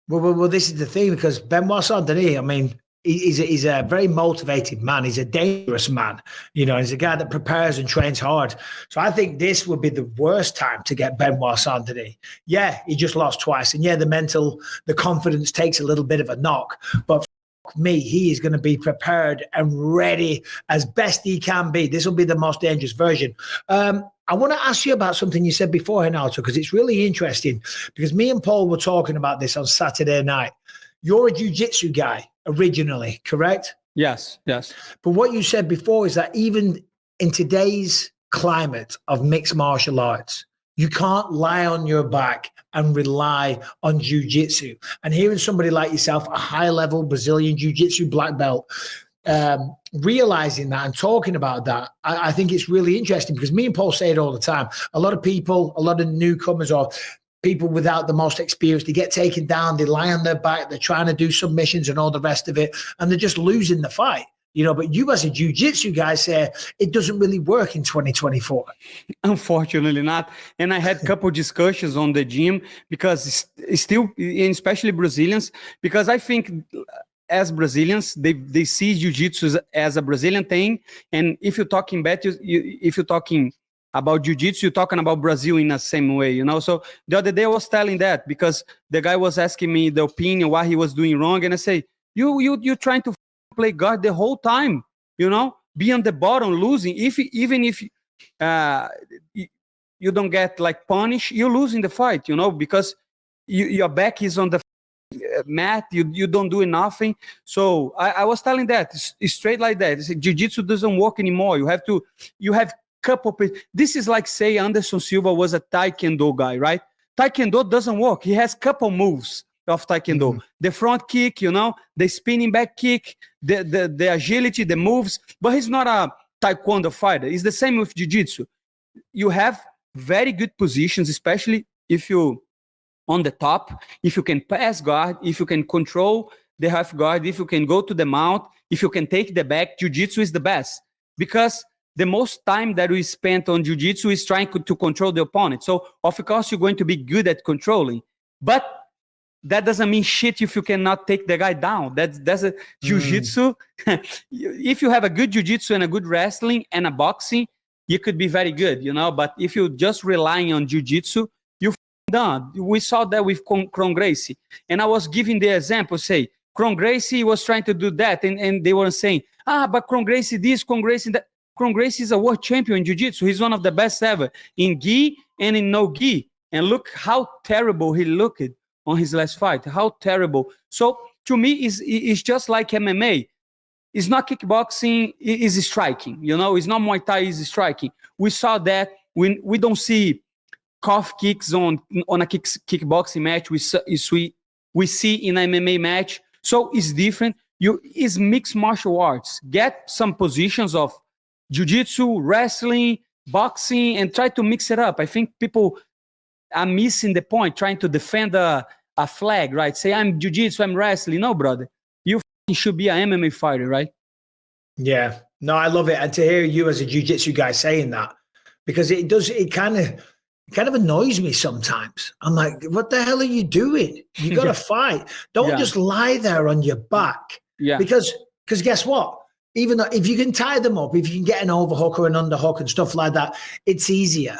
[SPEAKER 3] Well, this is the thing, because Benoit Saint-Denis, I mean, he's a very motivated man. He's a dangerous man. He's a guy that prepares and trains hard. So I think this would be the worst time to get Benoit Saint-Denis. Yeah, he just lost twice. And yeah, the confidence takes a little bit of a knock. But me, he is going to be prepared and ready as best he can be. This will be the most dangerous version. I want to ask you about something you said before, Renato, because it's really interesting, because me and Paul were talking about this on Saturday night. You're a jiu-jitsu guy originally, correct?
[SPEAKER 9] Yes.
[SPEAKER 3] But what you said before is that even in today's climate of mixed martial arts, you can't lie on your back and rely on jiu-jitsu. And hearing somebody like yourself, a high-level Brazilian jiu-jitsu black belt, realizing that and talking about that, I think it's really interesting, because me and Paul say it all the time. A lot of people, a lot of newcomers or people without the most experience, they get taken down, they lie on their back, they're trying to do submissions and all the rest of it, and they're just losing the fight. But you as a jiu-jitsu guy say it doesn't really work in 2024.
[SPEAKER 9] Unfortunately not. And I had a couple discussions on the gym, because it's still, especially Brazilians, because I think as Brazilians, they see jiu-jitsu as a Brazilian thing. And if you're talking about jiu-jitsu, you're talking about Brazil in the same way, So the other day I was telling that, because the guy was asking me the opinion, what he was doing wrong. And I say, you're trying to play guard the whole time, be on the bottom, losing. Even if you don't get like punished, you're losing the fight, because your back is on the mat, you don't do nothing. So I was telling that it's straight like that. Jiu-jitsu doesn't work anymore. You have couple. This is like, say, Anderson Silva was a Taekwondo guy, right? Taekwondo doesn't work. He has couple moves of Taekwondo. The front kick, the spinning back kick, the agility, the moves, but he's not a Taekwondo fighter. It's the same with Jiu-Jitsu. You have very good positions, especially if you on the top, if you can pass guard, if you can control the half guard, if you can go to the mount, if you can take the back, Jiu-Jitsu is the best, because the most time that we spent on jiu-jitsu is trying to control the opponent. So, of course, you're going to be good at controlling. But that doesn't mean shit if you cannot take the guy down. That's a jiu-jitsu. If you have a good jiu-jitsu and a good wrestling and a boxing, you could be very good, But if you're just relying on jiu-jitsu, you're done. We saw that with Kron Gracie. And I was giving the example, say, Kron Gracie was trying to do that. And they were saying, but Kron Gracie this, Kron Gracie that. Kron Gracie is a world champion in jiu-jitsu. He's one of the best ever in gi and in no gi. And look how terrible he looked on his last fight. How terrible. So to me, it's just like MMA. It's not kickboxing, it's striking. You know, it's not Muay Thai, it's striking. We saw that when we don't see calf kicks on a kickboxing match. We see in an MMA match. So it's different. It's mixed martial arts. Get some positions of jiu-jitsu, wrestling, boxing, and try to mix it up. I think people are missing the point, trying to defend a flag, right? Say, I'm jiu-jitsu, I'm wrestling. No, brother. You should be an MMA fighter, right?
[SPEAKER 3] Yeah. No, I love it. And to hear you as a jiu-jitsu guy saying that, because it kind of annoys me sometimes. I'm like, what the hell are you doing? You got to fight. Don't just lie there on your back.
[SPEAKER 9] Yeah.
[SPEAKER 3] Because guess what? Even though if you can tie them up, if you can get an overhook or an underhook and stuff like that, it's easier.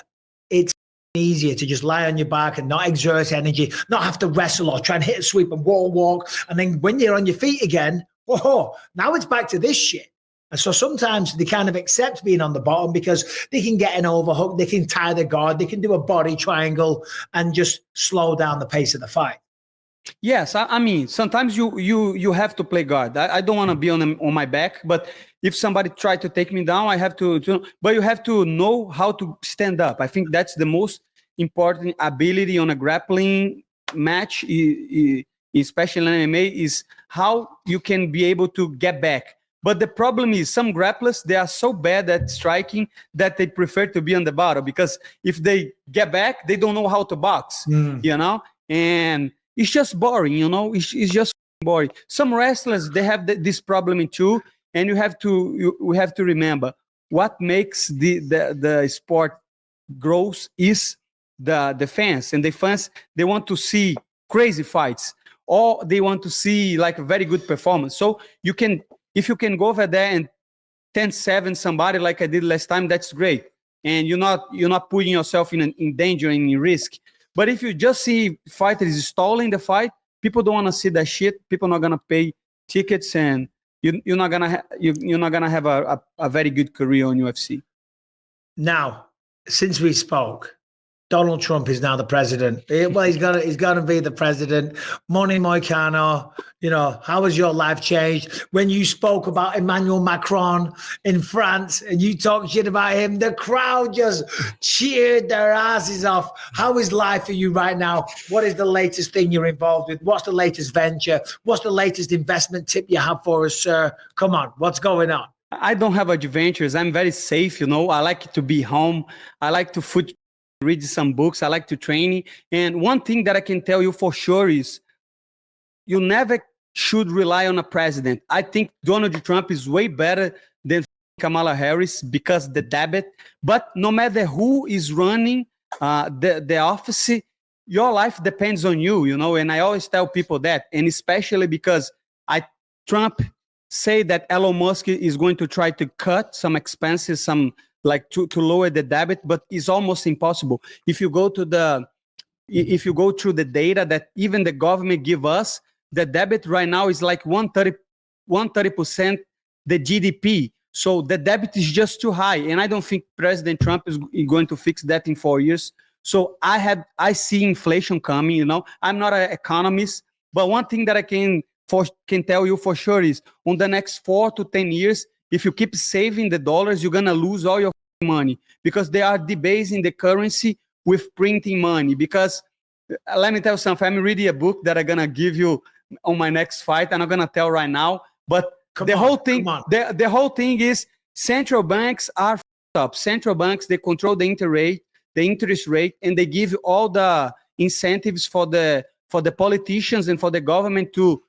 [SPEAKER 3] It's easier to just lie on your back and not exert energy, not have to wrestle or try and hit a sweep and walk. And then when you're on your feet again, whoa, now it's back to this shit. And so sometimes they kind of accept being on the bottom because they can get an overhook, they can tie the guard, they can do a body triangle and just slow down the pace of the fight.
[SPEAKER 9] Yes, I mean, sometimes you have to play guard. I don't want to be on my back, but if somebody try to take me down, I have to. But you have to know how to stand up. I think that's the most important ability on a grappling match, especially in MMA, is how you can be able to get back. But the problem is some grapplers, they are so bad at striking that they prefer to be on the bottom because if they get back, they don't know how to box, you know? And it's just boring, you know? It's just boring. Some wrestlers, they have this problem too. And we have to remember what makes the sport grows is the fans. And the fans, they want to see crazy fights or they want to see like a very good performance. So if you can go over there and 10-7 somebody like I did last time, that's great. And you're not putting yourself in danger and in risk. But if you just see fighters stalling the fight, people don't want to see that shit. People are not gonna pay tickets, and you're not gonna have a very good career on UFC.
[SPEAKER 3] Now, since we spoke, Donald Trump is now the president. Well, he's gonna be the president. Manel Moicano, you know, how has your life changed? When you spoke about Emmanuel Macron in France and you talked shit about him, the crowd just cheered their asses off. How is life for you right now? What is the latest thing you're involved with? What's the latest venture? What's the latest investment tip you have for us, sir? Come on, what's going on?
[SPEAKER 9] I don't have adventures. I'm very safe, you know. I like to be home. I like to read some books. I like to train. And one thing that I can tell you for sure is you never should rely on a president. I think Donald Trump is way better than Kamala Harris because the debate. But no matter who is running the office, your life depends on you, you know. And I always tell people that, and especially because Trump say that Elon Musk is going to try to cut some expenses, to lower the debit, but it's almost impossible. If you go through the data that even the government give us, the debit right now is like 130% the GDP. So the debit is just too high. And I don't think President Trump is going to fix that in 4 years. So I see inflation coming, you know. I'm not an economist, but one thing that I can tell you for sure is on the next 4 to 10 years, if you keep saving the dollars, you're going to lose all your money because they are debasing the currency with printing money. Because let me tell you something, I'm reading a book that I'm going to give you on my next fight. I'm not going to tell right now, but the whole thing is central banks are up. Central banks, they control the interest rate, and they give all the incentives for the politicians and for the government to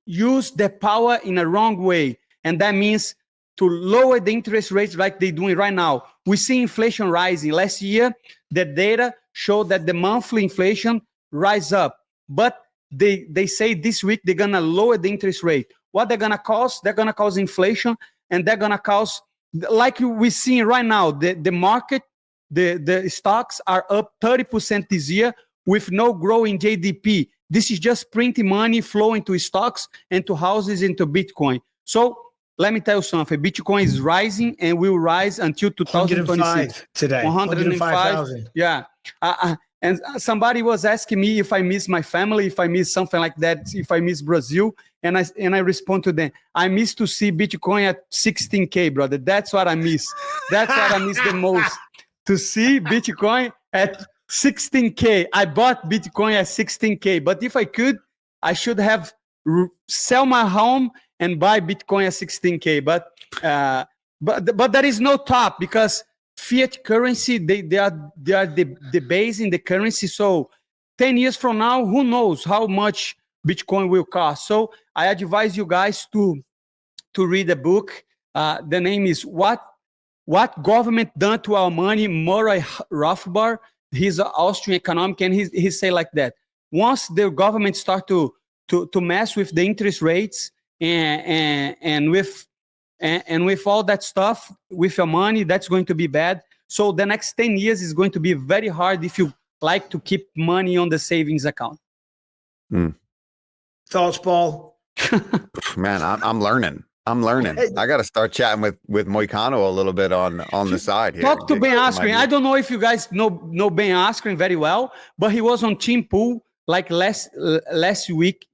[SPEAKER 9] use the power in a wrong way. And that means to lower the interest rates like they're doing right now. We see inflation rising. Last year, the data showed that the monthly inflation rise up. But they say this week they're going to lower the interest rate. What they're going to cause? They're going to cause inflation, and they're going to cause, like we're seeing right now, the market, the stocks are up 30% this year with no growth in GDP. This is just printing money flowing to stocks and to houses into Bitcoin. So let me tell you something. Bitcoin is rising and will rise until 2026.
[SPEAKER 3] 105 today.
[SPEAKER 9] 105,000. Yeah. And somebody was asking me if I miss my family, if I miss something like that, if I miss Brazil. And I respond to them, I miss to see Bitcoin at 16K, brother. That's what I miss. That's what I miss the most. To see Bitcoin at 16K. I bought Bitcoin at 16K. But if I could, I should have sell my home and buy Bitcoin at 16K. But there is no top because fiat currency, they are the base in the currency. So 10 years from now, who knows how much Bitcoin will cost. So I advise you guys to read a book. The name is What Government Done to Our Money, Murray Rothbard. He's an Austrian economic, and he say like that. Once the government start to mess with the interest rates and with all that stuff with your money, that's going to be bad. So the next 10 years is going to be very hard if you like to keep money on the savings account.
[SPEAKER 3] Thoughts, Paul?
[SPEAKER 4] Man, I'm learning. I got to start chatting with Moicano a little bit on the side here.
[SPEAKER 9] Talk to Ben Askren. I don't know if you guys know Ben Askren very well, but he was on Team Pool like last week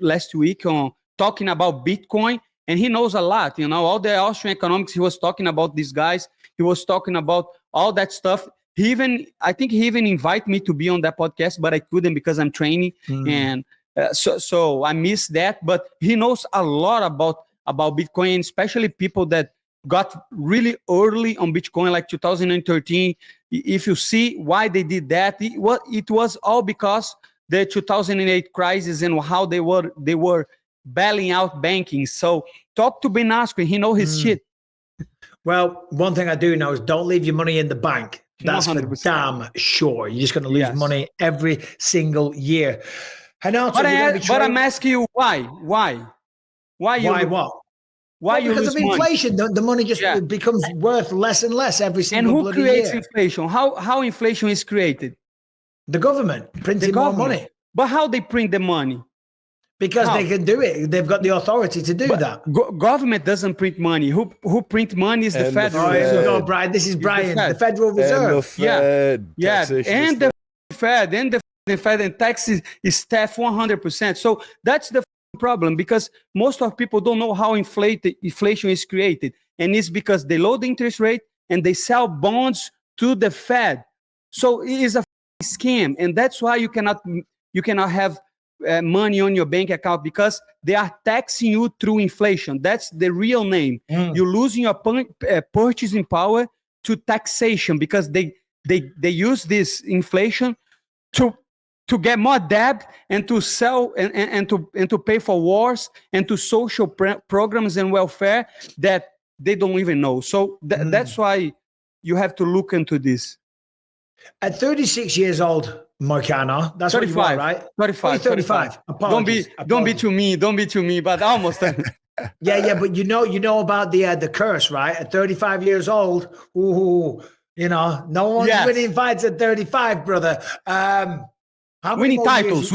[SPEAKER 9] on talking about Bitcoin, and he knows a lot. You know, all the Austrian economics. He was talking about these guys. He was talking about all that stuff. I think he even invited me to be on that podcast, but I couldn't because I'm training, and so I missed that. But he knows a lot about Bitcoin, especially people that got really early on Bitcoin, like 2013. If you see why they did that, it was all because the 2008 crisis and how they were bailing out banking. So talk to Ben Askren. He knows his shit.
[SPEAKER 3] Well, one thing I do know is don't leave your money in the bank. That's 100%. For damn sure. You're just going to lose money every single year. Renato,
[SPEAKER 9] but I'm asking you why? Why what? Why you
[SPEAKER 3] because
[SPEAKER 9] lose
[SPEAKER 3] of inflation, money? The money just becomes worth less and less every single bloody year. And who
[SPEAKER 9] creates inflation? How inflation is created?
[SPEAKER 3] The government printing more money.
[SPEAKER 9] But how they print the money?
[SPEAKER 3] Because they can do it. They've got the authority to do that.
[SPEAKER 9] Government doesn't print money. Who print money is the Federal Reserve.
[SPEAKER 3] No, Brian. This is Brian. The Federal Reserve.
[SPEAKER 5] And the Fed.
[SPEAKER 9] And the Fed. And the Fed and taxes is staff 100%. So that's the problem, because most of people don't know how inflation is created, and it's because they lower the interest rate and they sell bonds to the Fed. So it is a scam, and that's why you cannot have money on your bank account, because they are taxing you through inflation. That's the real name. You're losing your purchasing power to taxation, because they use this inflation to get more debt and to sell and to pay for wars and to social programs and welfare that they don't even know. So that's why you have to look into this.
[SPEAKER 3] At 36 years old, Moicano, that's 35, what you want, right?
[SPEAKER 9] 35.
[SPEAKER 3] 35. Apologies.
[SPEAKER 9] Don't be too me, but almost.
[SPEAKER 3] yeah, but you know about the curse, right? At 35 years old, no one's winning fights at 35, brother.
[SPEAKER 9] Winning titles,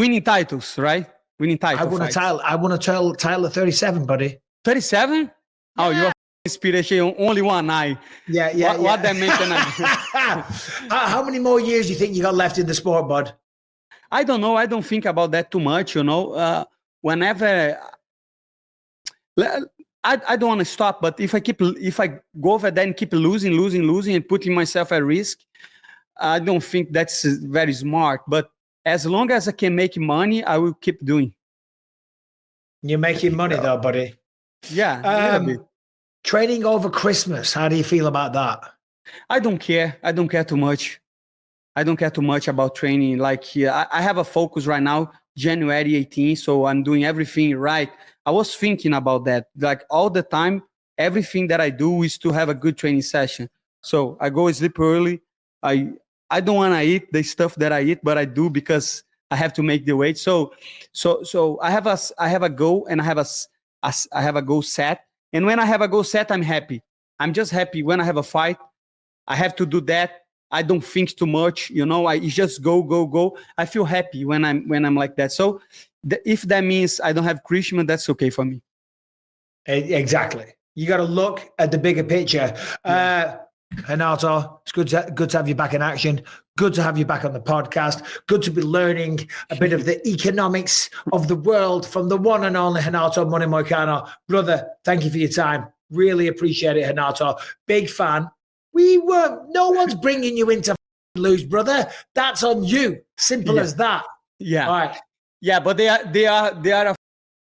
[SPEAKER 9] right? Winning titles.
[SPEAKER 3] I want a title at 37, buddy.
[SPEAKER 9] 37? Oh, you're inspiration, only one eye.
[SPEAKER 3] Yeah.
[SPEAKER 9] What that meant?
[SPEAKER 3] How many more years do you think you got left in the sport, bud?
[SPEAKER 9] I don't know. I don't think about that too much, whenever I don't want to stop, but if I go over there and keep losing and putting myself at risk, I don't think that's very smart. But as long as I can make money, I will keep doing.
[SPEAKER 3] You're making money though, buddy.
[SPEAKER 9] Yeah, a little bit.
[SPEAKER 3] Training over Christmas, how do you feel about that?
[SPEAKER 9] I don't care. I don't care too much. I don't care too much about training. Like I have a focus right now, January 18, so I'm doing everything right. I was thinking about that. Like all the time, everything that I do is to have a good training session. So I go sleep early. I don't want to eat the stuff that I eat, but I do because I have to make the weight. So I have a goal, and I have a goal set. And when I have a goal set, I'm happy. I'm just happy when I have a fight. I have to do that. I don't think too much, I just go. I feel happy when I'm like that. So if that means I don't have Christmas, that's okay for me.
[SPEAKER 3] Exactly. You got to look at the bigger picture. Renato, it's good to have you back in action. Good to have you back on the podcast. Good to be learning a bit of the economics of the world from the one and only Renato Money Moicano. Brother, thank you for your time. Really appreciate it, Renato. Big fan. No one's bringing you into lose, brother. That's on you. Simple as that.
[SPEAKER 9] Yeah.
[SPEAKER 3] All right.
[SPEAKER 9] Yeah, but they are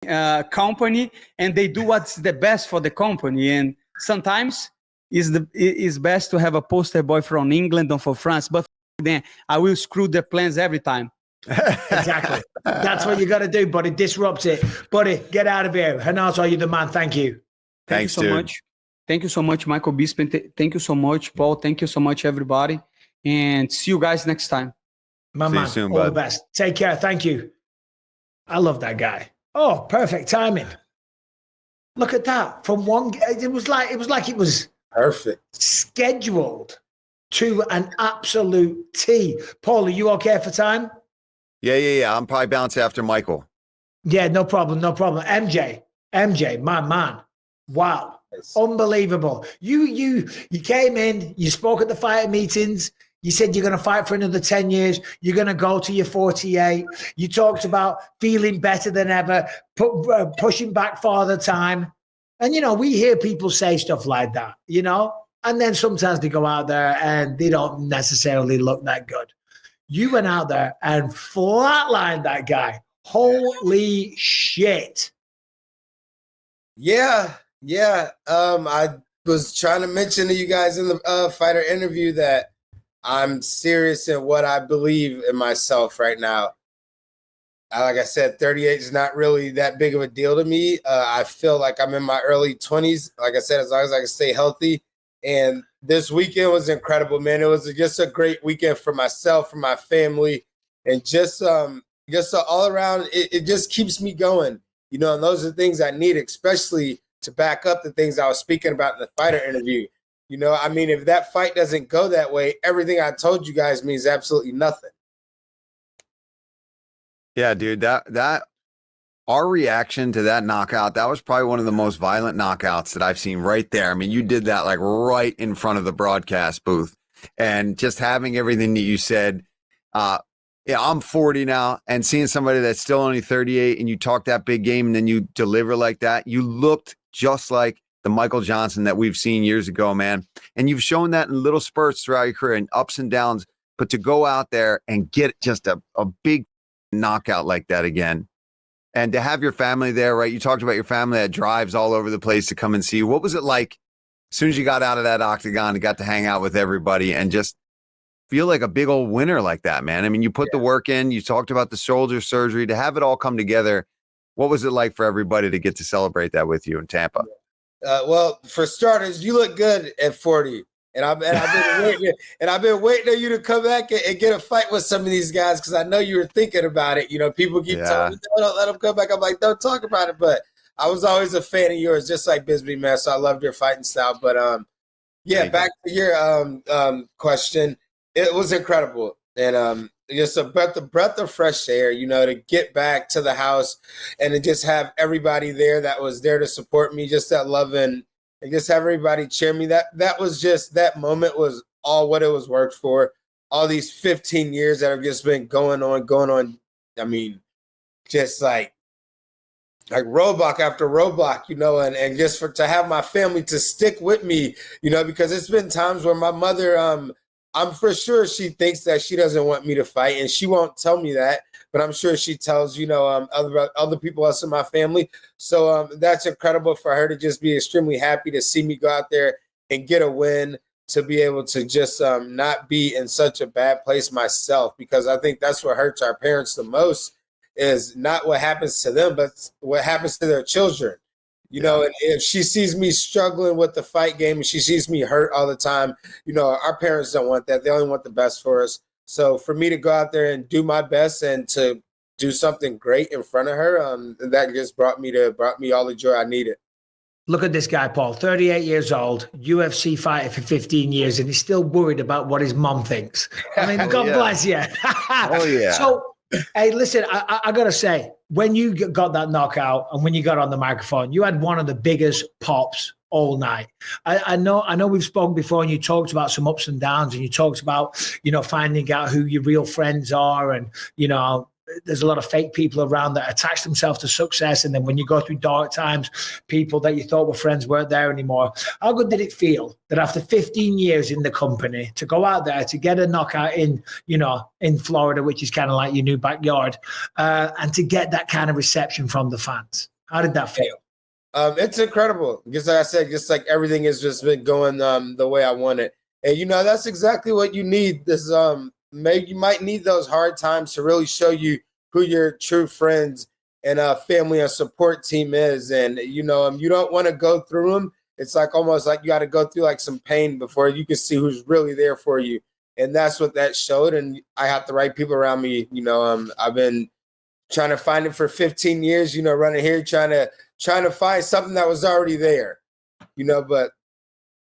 [SPEAKER 9] a company, and they do what's the best for the company. And sometimes it's best to have a poster boy from England or from France. But then I will screw their plans every time.
[SPEAKER 3] Exactly. That's what you got to do, buddy. Disrupt it, buddy. Get out of here, Renato. You're the man. Thank you.
[SPEAKER 4] Thanks,
[SPEAKER 9] Thank you so
[SPEAKER 4] dude.
[SPEAKER 9] much. Thank you so much, Michael Bisping. Thank you so much, Paul. Thank you so much, everybody. And see you guys next time.
[SPEAKER 3] My
[SPEAKER 4] See you
[SPEAKER 3] man.
[SPEAKER 4] soon,
[SPEAKER 3] All
[SPEAKER 4] bud.
[SPEAKER 3] the best. Take care. Thank you. I love that guy. Oh, perfect timing. Look at that. From one, it was like it was
[SPEAKER 10] Perfect.
[SPEAKER 3] scheduled to an absolute T. Paul, are you okay for time?
[SPEAKER 4] Yeah. I'm probably bouncing after Michael.
[SPEAKER 3] Yeah, no problem. MJ, my man. Wow. Unbelievable. You came in, you spoke at the fighter meetings, you said you're going to fight for another 10 years, you're going to go to your 48. You talked about feeling better than ever, pushing back Father Time. And, we hear people say stuff like that, and then sometimes they go out there and they don't necessarily look that good. You went out there and flatlined that guy. Holy shit.
[SPEAKER 10] Yeah. I was trying to mention to you guys in the fighter interview that I'm serious in what I believe in myself right now. Like I said, 38 is not really that big of a deal to me. I feel like I'm in my early 20s. Like I said, as long as I can stay healthy. And this weekend was incredible, man. It was just a great weekend for myself, for my family, and just all around. It just keeps me going, and those are the things I need, especially to back up the things I was speaking about in the fighter interview. If that fight doesn't go that way, everything I told you guys means absolutely nothing.
[SPEAKER 4] Yeah, dude, that our reaction to that knockout, that was probably one of the most violent knockouts that I've seen right there. I mean, you did that like right in front of the broadcast booth, and just having everything that you said. I'm 40 now, and seeing somebody that's still only 38 and you talk that big game and then you deliver like that, you looked just like the Michael Johnson that we've seen years ago, man. And you've shown that in little spurts throughout your career and ups and downs, but to go out there and get just a big knockout like that again, and to have your family there, right? You talked about your family that drives all over the place to come and see you. What was it like as soon as you got out of that octagon and got to hang out with everybody and just feel like a big old winner like that, man? I mean, you put the work in, you talked about the shoulder surgery, to have it all come together. What was it like for everybody to get to celebrate that with you in Tampa?
[SPEAKER 10] Well, for starters, you look good at 40. And I've been waiting on you to come back and get a fight with some of these guys, because I know you were thinking about it. People keep telling me, don't let them come back. I'm like, don't talk about it. But I was always a fan of yours, just like Bisping, man. So I loved your fighting style. But back to your question. It was incredible. And just a breath of fresh air, to get back to the house and to just have everybody there that was there to support me, just that love and just have everybody cheer me. That was just, that moment was all what it was worked for. All these 15 years that have just been going on. I mean, just like roadblock after roadblock, and just to have my family to stick with me, because it's been times where my mother, I'm for sure she thinks that she doesn't want me to fight, and she won't tell me that, but I'm sure she tells, other people else in my family. So that's incredible for her to just be extremely happy to see me go out there and get a win, to be able to just not be in such a bad place myself, because I think that's what hurts our parents the most, is not what happens to them, but what happens to their children. And if she sees me struggling with the fight game and she sees me hurt all the time, our parents don't want that. They only want the best for us. So for me to go out there and do my best and to do something great in front of her, that just brought me all the joy I needed.
[SPEAKER 3] Look at this guy, Paul, 38 years old, UFC fighter for 15 years, and he's still worried about what his mom thinks. I mean, God bless you.
[SPEAKER 4] Oh, yeah.
[SPEAKER 3] So, hey, listen, I got to say, when you got that knockout and when you got on the microphone, you had one of the biggest pops all night. I know we've spoken before, and you talked about some ups and downs, and you talked about, finding out who your real friends are, and, there's a lot of fake people around that attach themselves to success. And then when you go through dark times, people that you thought were friends weren't there anymore. How good did it feel that after 15 years in the company to go out there to get a knockout in Florida, which is kind of like your new backyard, and to get that kind of reception from the fans? How did that feel?
[SPEAKER 10] It's incredible. Just like I said, just like everything has just been going the way I want it. And, that's exactly what you need. This maybe you might need those hard times to really show you who your true friends and family and support team is. And, you don't want to go through them. It's like almost like you got to go through like some pain before you can see who's really there for you. And that's what that showed. And I have the right people around me. I've been trying to find it for 15 years, running here, trying to find something that was already there, but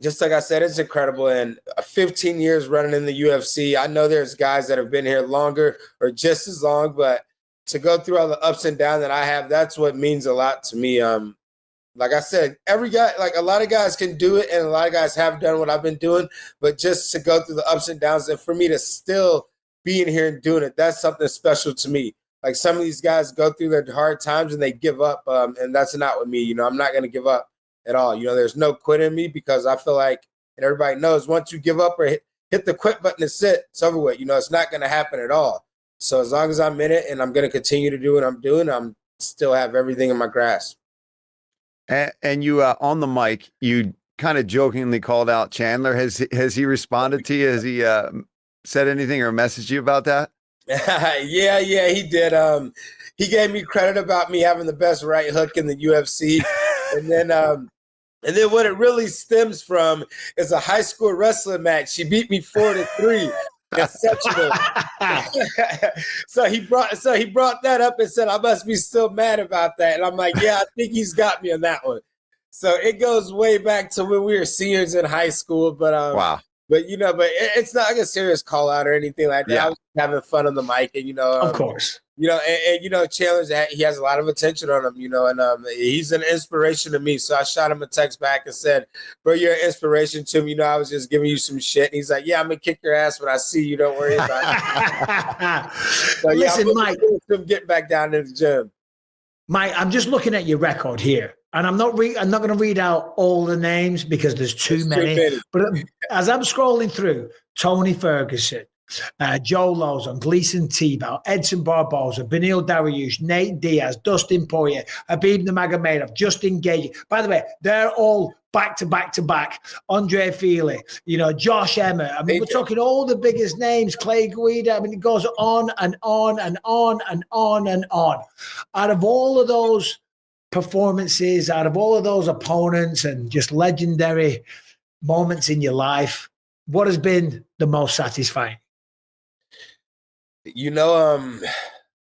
[SPEAKER 10] just like I said, it's incredible. And 15 years running in the UFC, I know there's guys that have been here longer or just as long, but to go through all the ups and downs that I have, that's what means a lot to me. Like I said, every guy, like a lot of guys can do it, and a lot of guys have done what I've been doing, but just to go through the ups and downs, and for me to still be in here and doing it, that's something special to me. Like some of these guys go through their hard times and they give up, and that's not with me. I'm not going to give up at all. There's no quit in me, because I feel like, and everybody knows, once you give up or hit the quit button, it's over with. It's not going to happen at all. So as long as I'm in it and I'm going to continue to do what I'm doing, I'm still have everything in my grasp.
[SPEAKER 4] And you on the mic, you kind of jokingly called out Chandler. Has he responded to you? Has he said anything or messaged you about that?
[SPEAKER 10] Yeah, he did. He gave me credit about me having the best right hook in the UFC. And then what it really stems from is a high school wrestling match. She beat me 4-3. Exceptional. So he brought that up and said, I must be still mad about that. And I'm like, yeah, I think he's got me on that one. So it goes way back to when we were seniors in high school. But
[SPEAKER 4] wow.
[SPEAKER 10] But it's not like a serious call out or anything like that.
[SPEAKER 4] Yeah.
[SPEAKER 10] I was having fun on the mic, and
[SPEAKER 3] of course.
[SPEAKER 10] Chandler's he has a lot of attention on him, and he's an inspiration to me. So I shot him a text back and said, bro, you're an inspiration to me. I was just giving you some shit. And he's like, yeah, I'm gonna kick your ass when I see you. Don't worry about it. So,
[SPEAKER 3] listen, Mike,
[SPEAKER 10] I'm getting back down to the gym.
[SPEAKER 3] Mike, I'm just looking at your record here, and I'm not going to read out all the names because there's too many. But as I'm scrolling through, Tony Ferguson, Joe Lozon, Gleason Tebow, Edson Barboza, Beneil Dariush, Nate Diaz, Dustin Poirier, Khabib Nurmagomedov, Justin Gage. By the way, they're all back to back to back. Andre Fili, Josh Emmett. I mean, we're talking all the biggest names. Clay Guida. I mean, it goes on and on and on and on and on. Out of all of those performances, out of all of those opponents, and just legendary moments in your life, what has been the most satisfying?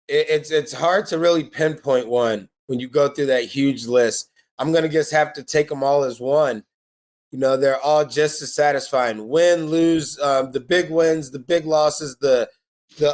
[SPEAKER 10] It's hard to really pinpoint one when you go through that huge list. I'm going to just have to take them all as one. They're all just as satisfying. Win, lose, the big wins, the big losses, the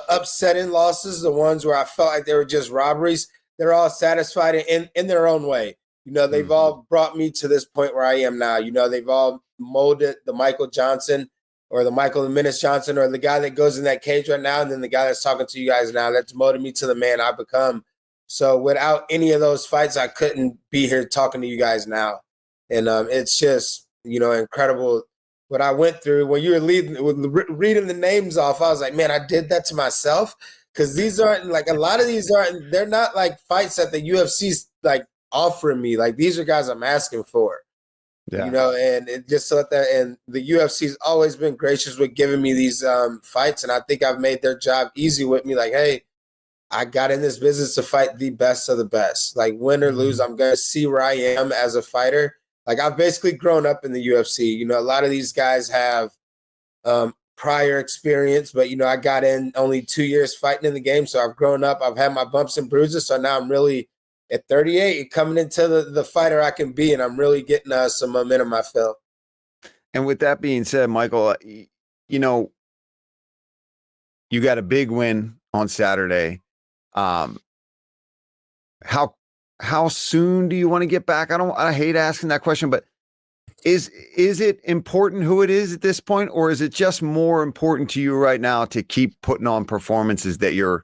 [SPEAKER 10] upsetting losses, the ones where I felt like they were just robberies. They're all satisfied in their own way. They've all brought me to this point where I am now. They've all molded the Michael Johnson, or the Michael the Menace Johnson, or the guy that goes in that cage right now, and then the guy that's talking to you guys now, that's molded me to the man I've become. So without any of those fights, I couldn't be here talking to you guys now. And it's just, incredible what I went through. When you were reading the names off, I was like, man, I did that to myself. Because these aren't, like, a lot of these they're not like fights that the UFC's like offering me. Like, these are guys I'm asking for. Yeah. And it just so that, and the UFC's always been gracious with giving me these fights, and I think I've made their job easy with me. Like, hey, I got in this business to fight the best of the best. Like, win or lose, I'm gonna see where I am as a fighter. Like, I've basically grown up in the UFC. A lot of these guys have prior experience, but I got in only 2 years fighting in the game, so I've grown up. I've had my bumps and bruises, so now I'm really, at 38, coming into the fighter I can be, and I'm really getting some momentum, I feel.
[SPEAKER 4] And with that being said, Michael, you got a big win on Saturday. How soon do you want to get back? I hate asking that question, but Is it important who it is at this point, or is it just more important to you right now to keep putting on performances that you're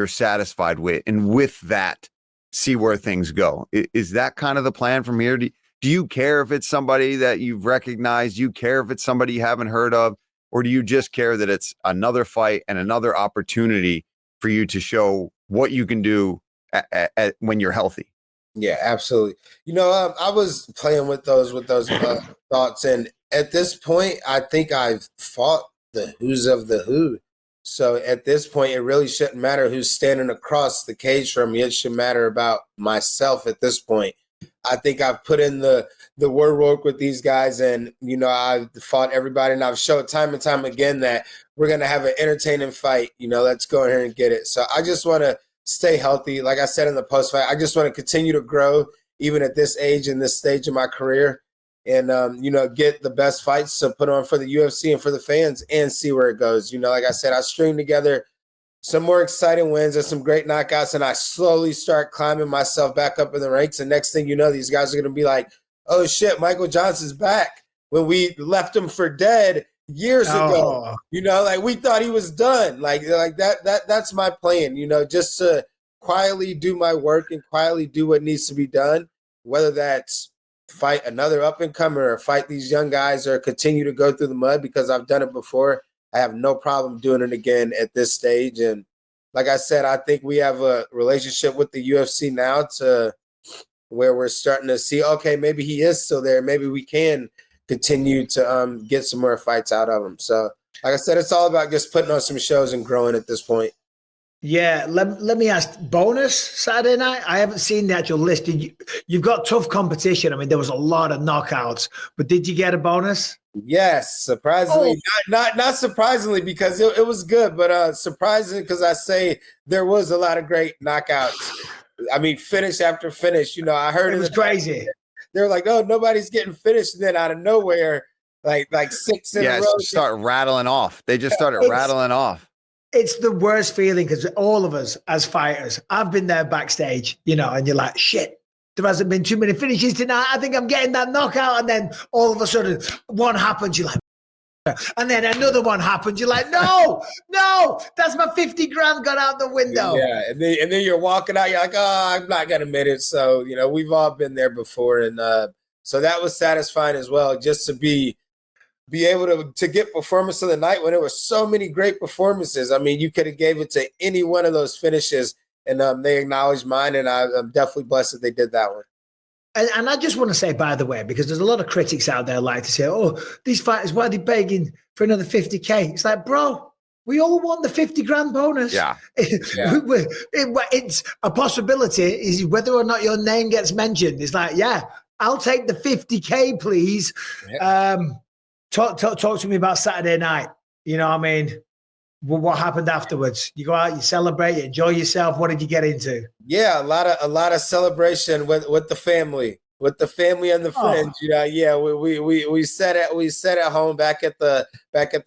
[SPEAKER 4] satisfied with, and with that, see where things go? Is that kind of the plan from here? Do you care if it's somebody that you've recognized? Do you care if it's somebody you haven't heard of? Or do you just care that it's another fight and another opportunity for you to show what you can do when you're healthy?
[SPEAKER 10] Yeah, absolutely. I was playing with those thoughts, and at this point, I think I've fought the who's of the who. So at this point, it really shouldn't matter who's standing across the cage from me. It should matter about myself at this point. I think I've put in the work with these guys, and I've fought everybody, and I've showed time and time again that we're gonna have an entertaining fight. Let's go in here and get it. So I just want to stay healthy. Like I said in the post fight, I just want to continue to grow, even at this age and this stage of my career, and get the best fights to put on for the UFC and for the fans, and see where it goes. Like I said, I string together some more exciting wins and some great knockouts, and I slowly start climbing myself back up in the ranks. And next thing you know, these guys are going to be like, oh shit, Michael Johnson's back, when we left him for dead years ago. Like we thought he was done. Like that's my plan, just to quietly do my work and quietly do what needs to be done, whether that's fight another up and comer or fight these young guys or continue to go through the mud, because I've done it before. I have no problem doing it again at this stage. And like I said, I think we have a relationship with the UFC now to where we're starting to see, okay, maybe he is still there. Maybe we can continue to get some more fights out of him. So like I said, it's all about just putting on some shows and growing at this point.
[SPEAKER 3] Yeah, let me ask, bonus Saturday night? I haven't seen the actual list. You've got tough competition. I mean, there was a lot of knockouts, but did you get a bonus?
[SPEAKER 10] Yes, surprisingly. Not surprisingly, because it was good, but surprising because I say there was a lot of great knockouts. I mean, finish after finish. I heard
[SPEAKER 3] it was crazy.
[SPEAKER 10] They were like, "Oh, nobody's getting finished." And then out of nowhere, like 6 in a row.
[SPEAKER 4] Start rattling off. They just started rattling off.
[SPEAKER 3] It's the worst feeling, because all of us as fighters, I've been there backstage, and you're like, shit, there hasn't been too many finishes tonight. I think I'm getting that knockout. And then all of a sudden one happens, you're like, and then another one happens, you're like, no, that's my 50 grand gone out the window.
[SPEAKER 10] Yeah, and then you're walking out, you're like, oh, I'm not going to admit it. So, we've all been there before. And so that was satisfying as well, just to be able to get performance of the night when there were so many great performances. I mean, you could have gave it to any one of those finishes, and they acknowledged mine, and I'm definitely blessed that they did that one.
[SPEAKER 3] And I just want to say, by the way, because there's a lot of critics out there like to say, oh, these fighters, why are they begging for another 50K? It's like, bro, we all want the 50 grand bonus.
[SPEAKER 4] Yeah.
[SPEAKER 3] It's a possibility is whether or not your name gets mentioned. It's like, yeah, I'll take the 50K, please. Yeah. Talk to me about Saturday night. I mean, what happened afterwards? You go out, you celebrate, you enjoy yourself. What did you get into?
[SPEAKER 10] Yeah, a lot of celebration with the family, and the friends. Yeah, we sat at home back at the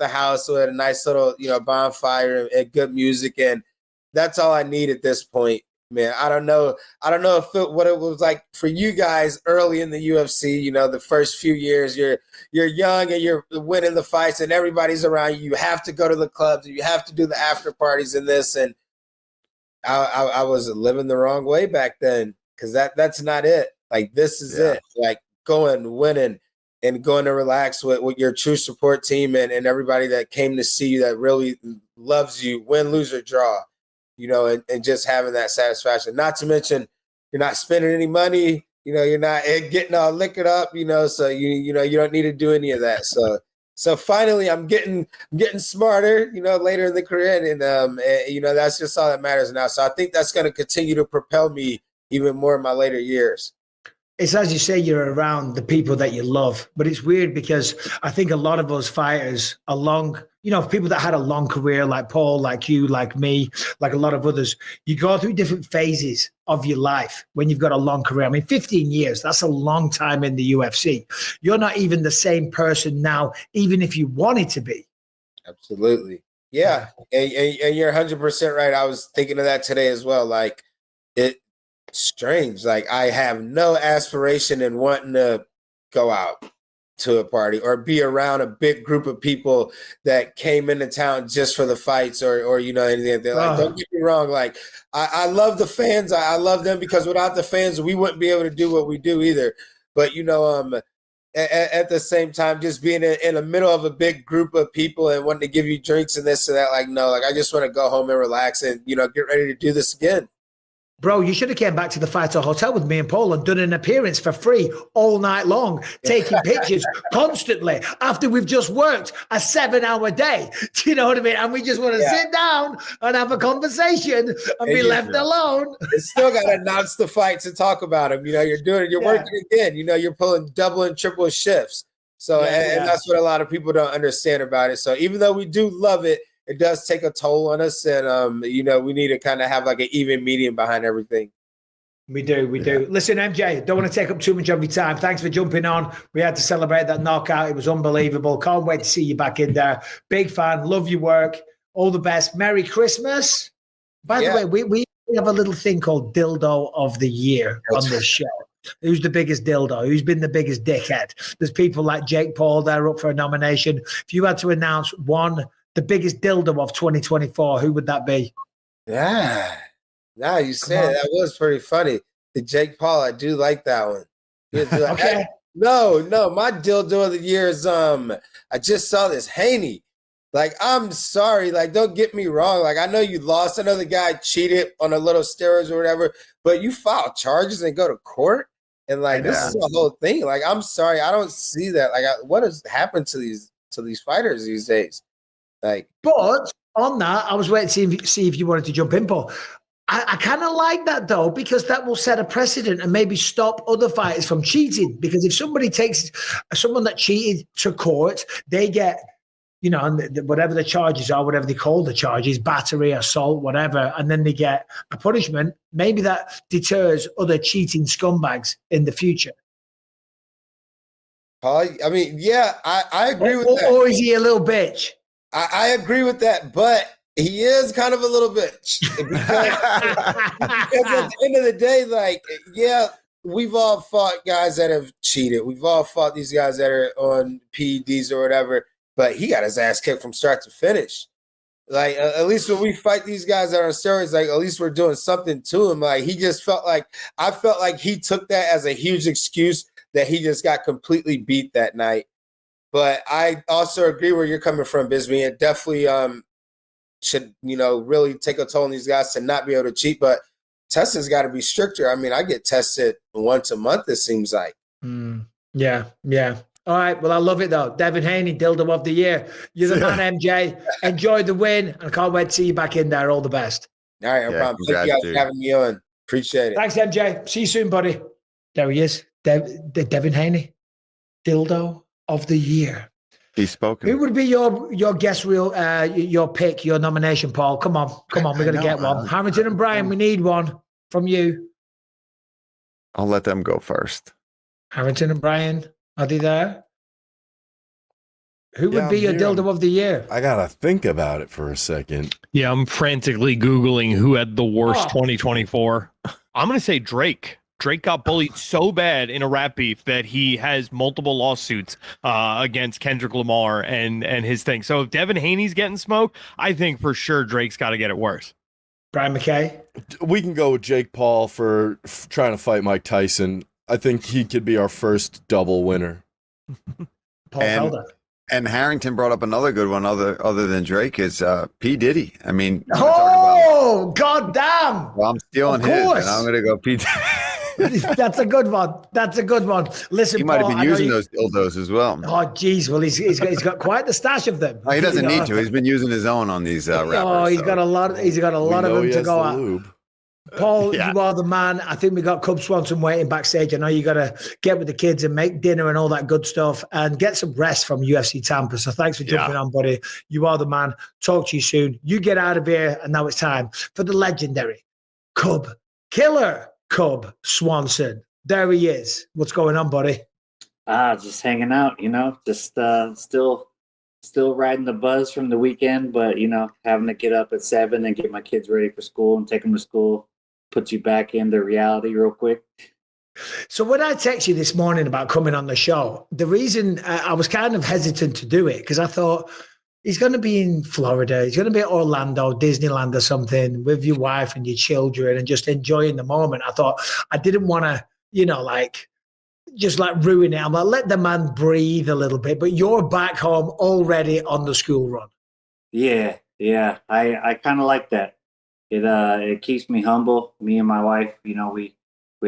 [SPEAKER 10] house with a nice little bonfire and good music, and that's all I need at this point. Man, I don't know what it was like for you guys early in the UFC. The first few years, you're young and you're winning the fights, and everybody's around you. You have to go to the clubs, you have to do the after parties and this. And I was living the wrong way back then, because that's not it. Like, this is it. Like, going, winning, and going to relax with your true support team and everybody that came to see you, that really loves you, win, lose, or draw. And just having that satisfaction. Not to mention, you're not spending any money. You're not getting all liquored up. So you don't need to do any of that. So finally, I'm getting smarter. Later in the career, and that's just all that matters now. So I think that's going to continue to propel me even more in my later years.
[SPEAKER 3] It's as you say, you're around the people that you love, but it's weird because I think a lot of us fighters people that had a long career, like Paul, like you, like me, like a lot of others, you go through different phases of your life when you've got a long career. I mean, 15 years, that's a long time in the UFC. You're not even the same person now, even if you wanted to be.
[SPEAKER 10] Absolutely. Yeah. And you're 100% right. I was thinking of that today as well. Like, it's strange. Like, I have no aspiration in wanting to go out. to a party or be around a big group of people that came into town just for the fights or you know, anything. They're like, don't get me wrong. Like, I love the fans. I love them because without the fans, we wouldn't be able to do what we do either. But, you know, at the same time, just being in the middle of a big group of people and wanting to give you drinks and this and that, like, no, like, I just want to go home and relax and, you know, get ready to do this again.
[SPEAKER 3] Bro, you should have came back to the Fighter Hotel with me and Paul and done an appearance for free all night long, taking pictures constantly after we've just worked a 7-hour day. Do you know what I mean? And we just want to sit down and have a conversation and be left alone.
[SPEAKER 10] It's still got to announce the fights and talk about them. You know, you're working again. You know, you're pulling double and triple shifts. So, and that's what a lot of people don't understand about it. So even though we do love it, it does take a toll on us, and you know, we need to kind of have like an even medium behind everything.
[SPEAKER 3] We do. Listen, MJ, don't want to take up too much of your time. Thanks for jumping on. We had to celebrate that knockout. It was unbelievable. Can't wait to see you back in there. Big fan. Love your work. All the best. Merry Christmas. By the way, we have a little thing called Dildo of the Year on this show. Who's the biggest dildo? Who's been the biggest dickhead? There's people like Jake Paul. They're up for a nomination. If you had to announce the biggest dildo of 2024, who would that be?
[SPEAKER 10] Yeah. Now you said that was pretty funny. The Jake Paul, I do like that one. Okay. No, my dildo of the year is I just saw this Haney. Like, I'm sorry, like, don't get me wrong. Like, I know you lost. I know the guy cheated on a little steroids or whatever, but you file charges and go to court. And like, this is the whole thing. Like, I'm sorry, I don't see that. Like, what has happened to these fighters these days? Like,
[SPEAKER 3] but on that, I was waiting to see if you wanted to jump in, Paul. I kind of like that, though, because that will set a precedent and maybe stop other fighters from cheating. Because if somebody takes someone that cheated to court, they get, you know, whatever the charges are, whatever they call the charges, battery, assault, whatever, and then they get a punishment. Maybe that deters other cheating scumbags in the future.
[SPEAKER 10] Paul, I mean, yeah, I agree with that.
[SPEAKER 3] Or is he a little bitch?
[SPEAKER 10] I agree with that, but he is kind of a little bitch. Because at the end of the day, like, yeah, we've all fought guys that have cheated. We've all fought these guys that are on PEDs or whatever, but he got his ass kicked from start to finish. Like, at least when we fight these guys that are on steroids, like, at least we're doing something to him. Like, he just I felt like he took that as a huge excuse that he just got completely beat that night. But I also agree where you're coming from, Bisping. It definitely should, you know, really take a toll on these guys to not be able to cheat. But testing's got to be stricter. I mean, I get tested once a month, it seems like.
[SPEAKER 3] Yeah. All right. Well, I love it, though. Devin Haney, dildo of the year. You're the man, MJ. Enjoy the win. And I can't wait to see you back in there. All the best.
[SPEAKER 10] All right. No problem. Thank you guys for having me on. Appreciate it.
[SPEAKER 3] Thanks, MJ. See you soon, buddy. There he is. Devin Haney, dildo of the year.
[SPEAKER 4] He's spoken.
[SPEAKER 3] Who would be your guest your pick, your nomination, Paul? Come on. We're going to get one. Harrington and Brian, we need one from you.
[SPEAKER 4] I'll let them go first.
[SPEAKER 3] Harrington and Brian, are they there? Who would be your dildo of the year?
[SPEAKER 5] I got to think about it for a second.
[SPEAKER 6] Yeah, I'm frantically Googling who had the worst 2024. I'm going to say Drake. Drake got bullied so bad in a rap beef that he has multiple lawsuits against Kendrick Lamar and his thing. So if Devin Haney's getting smoked, I think for sure Drake's got to get it worse.
[SPEAKER 3] Brian McKay?
[SPEAKER 5] We can go with Jake Paul for trying to fight Mike Tyson. I think he could be our first double winner.
[SPEAKER 3] Paul Felder.
[SPEAKER 4] And Harrington brought up another good one other than Drake is P. Diddy. I mean,
[SPEAKER 3] God damn.
[SPEAKER 4] Well, I'm stealing his, and I'm going to go P.
[SPEAKER 3] That's a good one. Listen,
[SPEAKER 4] he might
[SPEAKER 3] Paul,
[SPEAKER 4] have been using those dildos as well.
[SPEAKER 3] Oh, geez. Well, he's got quite the stash of them.
[SPEAKER 4] No, he doesn't need to. He's been using his own on these rappers.
[SPEAKER 3] Oh, he's got a lot. He's got a lot of them to go at. Paul, you are the man. I think we got Cub Swanson waiting backstage. I know you got to get with the kids and make dinner and all that good stuff and get some rest from UFC Tampa. So thanks for jumping on, buddy. You are the man. Talk to you soon. You get out of here, and now it's time for the legendary Cub Killer. Cub Swanson. There he is. What's going on, buddy?
[SPEAKER 11] Just hanging out, you know, just still riding the buzz from the weekend, but, you know, having to get up at 7 and get my kids ready for school and take them to school puts you back into reality real quick.
[SPEAKER 3] So when I texted you this morning about coming on the show, the reason I was kind of hesitant to do it, because I thought he's going to be in Florida, he's going to be at Orlando, Disneyland or something with your wife and your children and just enjoying the moment. I thought I didn't want to, just ruin it. I'm like, let the man breathe a little bit, but you're back home already on the school run.
[SPEAKER 11] Yeah. I kind of like that. It keeps me humble. Me and my wife, we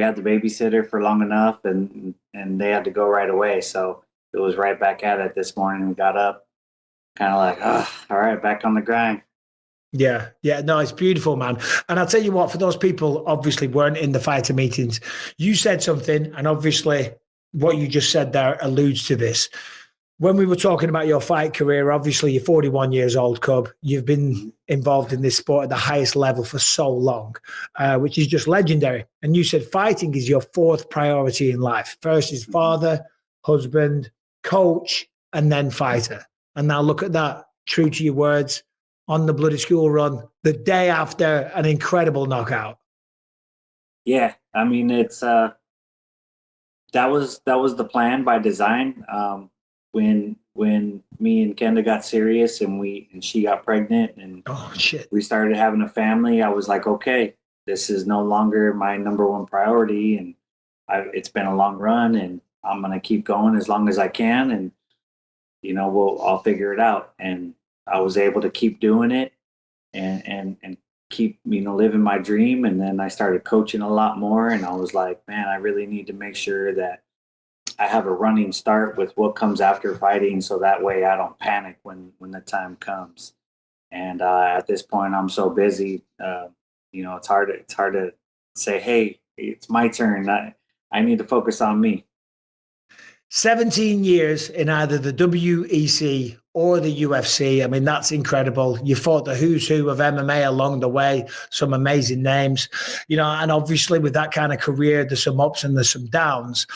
[SPEAKER 11] had the babysitter for long enough, and they had to go right away. So it was right back at it this morning. We got up, kind of like, all right, back on the grind.
[SPEAKER 3] Yeah, no, it's beautiful, man. And I'll tell you what, for those people obviously weren't in the fighter meetings, you said something, and obviously what you just said there alludes to this. When we were talking about your fight career, obviously you're 41 years old, Cub. You've been involved in this sport at the highest level for so long, which is just legendary. And you said fighting is your fourth priority in life. First is father, husband, coach, and then fighter. And now look at that, true to your words, on the bloody school run, the day after an incredible knockout.
[SPEAKER 11] Yeah, I mean, it's that was the plan by design. When me and Kenda got serious and she got pregnant and we started having a family, I was like, okay, this is no longer my number one priority, and it's been a long run, and I'm gonna keep going as long as I can, and I'll figure it out. And I was able to keep doing it and keep living my dream. And then I started coaching a lot more, and I was like, man, I really need to make sure that I have a running start with what comes after fighting, so that way I don't panic when the time comes. And at this point, I'm so busy. It's hard to say, hey, it's my turn. I need to focus on me.
[SPEAKER 3] 17 years in either the WEC or the UFC. I mean, that's incredible. You fought the who's who of MMA along the way, some amazing names, and obviously with that kind of career, there's some ups and there's some downs.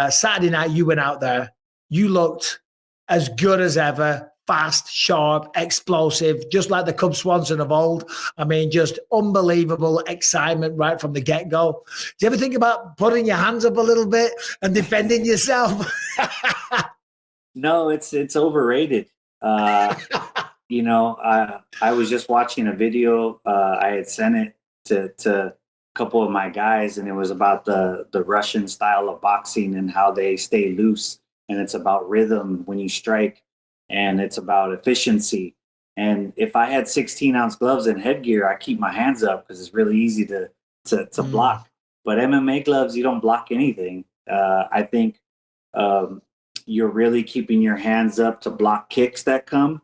[SPEAKER 3] Saturday night, you went out there. You looked as good as ever, fast, sharp, explosive, just like the Cub Swanson of old. I mean, just unbelievable excitement right from the get-go. Do you ever think about putting your hands up a little bit and defending yourself?
[SPEAKER 11] No, it's overrated. I was just watching a video. I had sent it to a couple of my guys, and it was about the Russian style of boxing and how they stay loose. And it's about rhythm when you strike, and it's about efficiency. And if I had 16-ounce gloves and headgear, I keep my hands up because it's really easy to block. But MMA gloves, you don't block anything. I think you're really keeping your hands up to block kicks that come,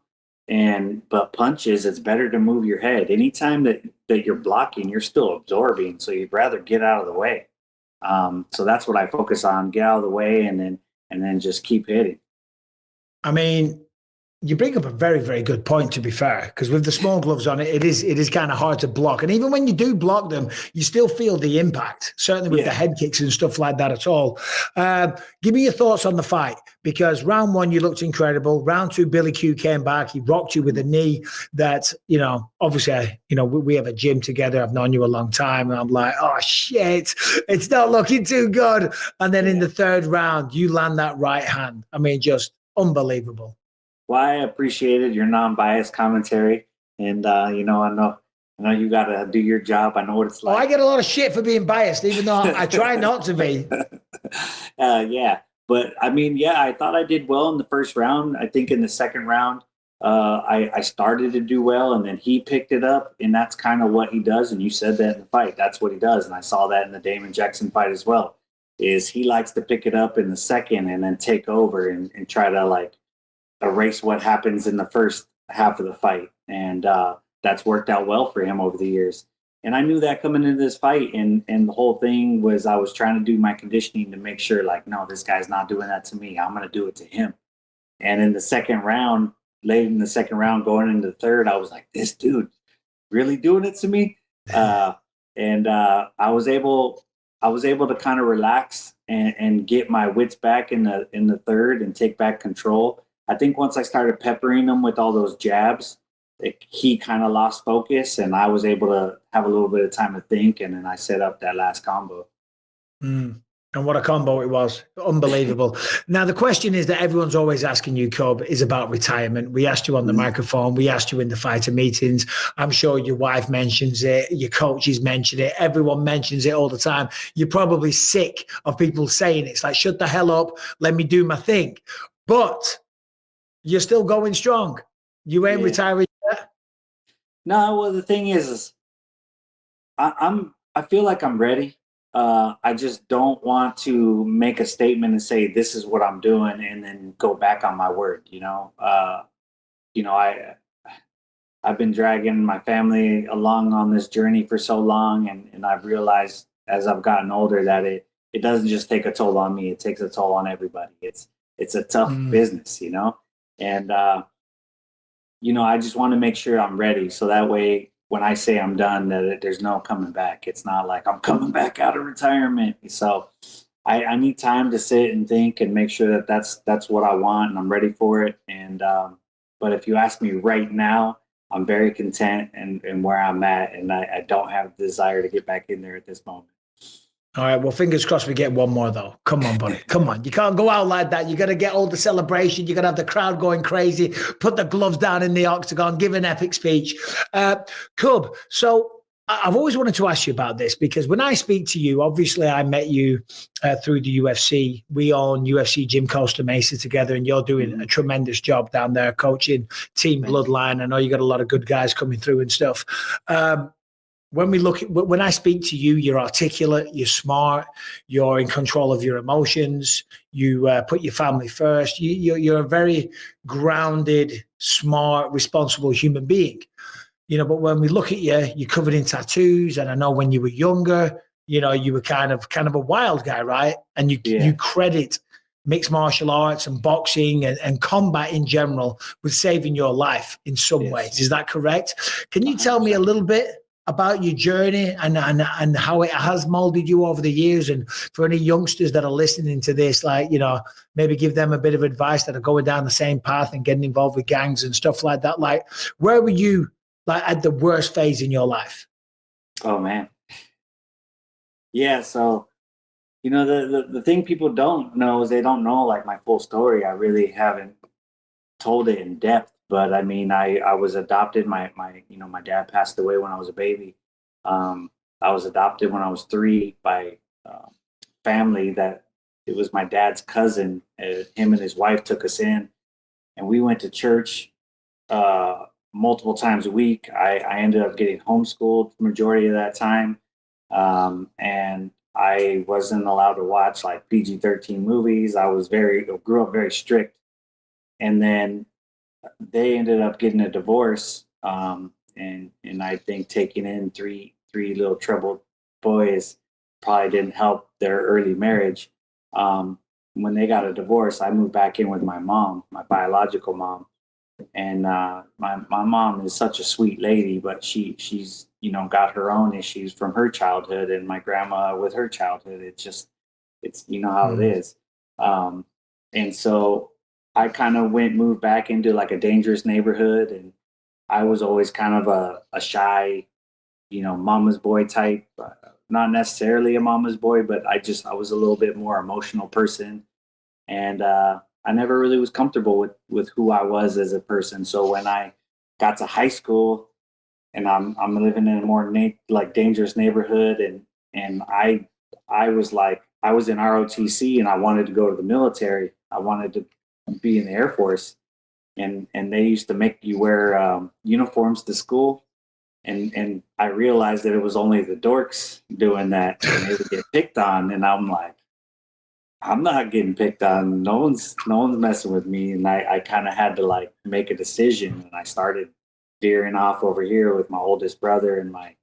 [SPEAKER 11] but punches, it's better to move your head. Anytime that you're blocking, you're still absorbing, so you'd rather get out of the way. So that's what I focus on: get out of the way, and then just keep hitting.
[SPEAKER 3] I mean, you bring up a very, very good point, to be fair, because with the small gloves on it is kind of hard to block. And even when you do block them, you still feel the impact, certainly with the head kicks and stuff like that at all. Give me your thoughts on the fight, because round one, you looked incredible. Round two, Billy Q came back. He rocked you with a knee that, obviously, we have a gym together. I've known you a long time. And I'm like, oh, shit, it's not looking too good. And then in the third round, you land that right hand. I mean, just unbelievable.
[SPEAKER 11] Well, I appreciated your non-biased commentary, and I know you got to do your job. I know what it's like.
[SPEAKER 3] I get a lot of shit for being biased, even though I try not to be.
[SPEAKER 11] Yeah, but I mean, I thought I did well in the first round. I think in the second round, I started to do well, and then he picked it up, and that's kind of what he does. And you said that in the fight, that's what he does, and I saw that in the Damon Jackson fight as well. Is he likes to pick it up in the second and then take over and try to erase what happens in the first half of the fight. And that's worked out well for him over the years. And I knew that coming into this fight, and the whole thing was I was trying to do my conditioning to make sure, no, this guy's not doing that to me. I'm going to do it to him. And in the second round, late in the second round, going into the third, I was like, this dude really doing it to me? And I was able to kind of relax and get my wits back in the third and take back control. I think once I started peppering him with all those jabs, he kind of lost focus, and I was able to have a little bit of time to think, and then I set up that last combo.
[SPEAKER 3] And what a combo it was. Unbelievable. Now, the question is that everyone's always asking you, Cub, is about retirement. We asked you on the microphone. We asked you in the fighter meetings. I'm sure your wife mentions it. Your coaches mention it. Everyone mentions it all the time. You're probably sick of people saying it. It's like, shut the hell up. Let me do my thing. But you're still going strong. You ain't retiring yet?
[SPEAKER 11] No, well, the thing is I feel like I'm ready. I just don't want to make a statement and say this is what I'm doing and then go back on my word. I've been dragging my family along on this journey for so long, and I've realized as I've gotten older that it doesn't just take a toll on me; it takes a toll on everybody. It's a tough business, and I just want to make sure I'm ready, so that way, when I say I'm done, that there's no coming back. It's not like I'm coming back out of retirement. So I need time to sit and think and make sure that that's what I want and I'm ready for it. And but if you ask me right now, I'm very content and where I'm at, and I don't have the desire to get back in there at this moment.
[SPEAKER 3] All right, well, fingers crossed we get one more, though. Come on, buddy. Come on. You can't go out like that. You got to get all the celebration. You got to have the crowd going crazy. Put the gloves down in the octagon. Give an epic speech. Cub, so I've always wanted to ask you about this because when I speak to you, obviously I met you through the UFC. We own UFC Gym Costa Mesa together, and you're doing a tremendous job down there coaching Team Bloodline. I know you got a lot of good guys coming through and stuff. When I speak to you, you're articulate, you're smart, you're in control of your emotions, you put your family first. You're a very grounded, smart, responsible human being. But when we look at you, you're covered in tattoos, and I know when you were younger, you were kind of a wild guy, right? And you credit mixed martial arts and boxing and combat in general with saving your life in some ways. Is that correct? Can you tell me a little bit about your journey and how it has molded you over the years? And for any youngsters that are listening to this, maybe give them a bit of advice that are going down the same path and getting involved with gangs and stuff like that. Like, where were you at the worst phase in your life?
[SPEAKER 11] Oh, man. Yeah. So, the thing people don't know is they don't know like my full story. I really haven't told it in depth. But I mean, I was adopted. My dad passed away when I was a baby. I was adopted when I was 3 by family that it was my dad's cousin. Him and his wife took us in, and we went to church multiple times a week. I ended up getting homeschooled the majority of that time, and I wasn't allowed to watch like PG-13 movies. I grew up very strict, and then they ended up getting a divorce, and I think taking in three little troubled boys probably didn't help their early marriage. When they got a divorce, I moved back in with my mom, my biological mom, and my mom is such a sweet lady, but she's got her own issues from her childhood, and my grandma with her childhood. It's how it is, and so I kind of moved back into like a dangerous neighborhood, and I was always kind of a shy, mama's boy type, not necessarily a mama's boy, but I was a little bit more emotional person. And I never really was comfortable with who I was as a person. So when I got to high school and I'm living in a more dangerous neighborhood, and I was in ROTC and I wanted to go to the military. I wanted to be in the Air Force, and they used to make you wear uniforms to school, and I realized that it was only the dorks doing that, and they would get picked on, and I'm like, I'm not getting picked on. No one's messing with me, and I kind of had to make a decision, and I started veering off over here with my oldest brother and my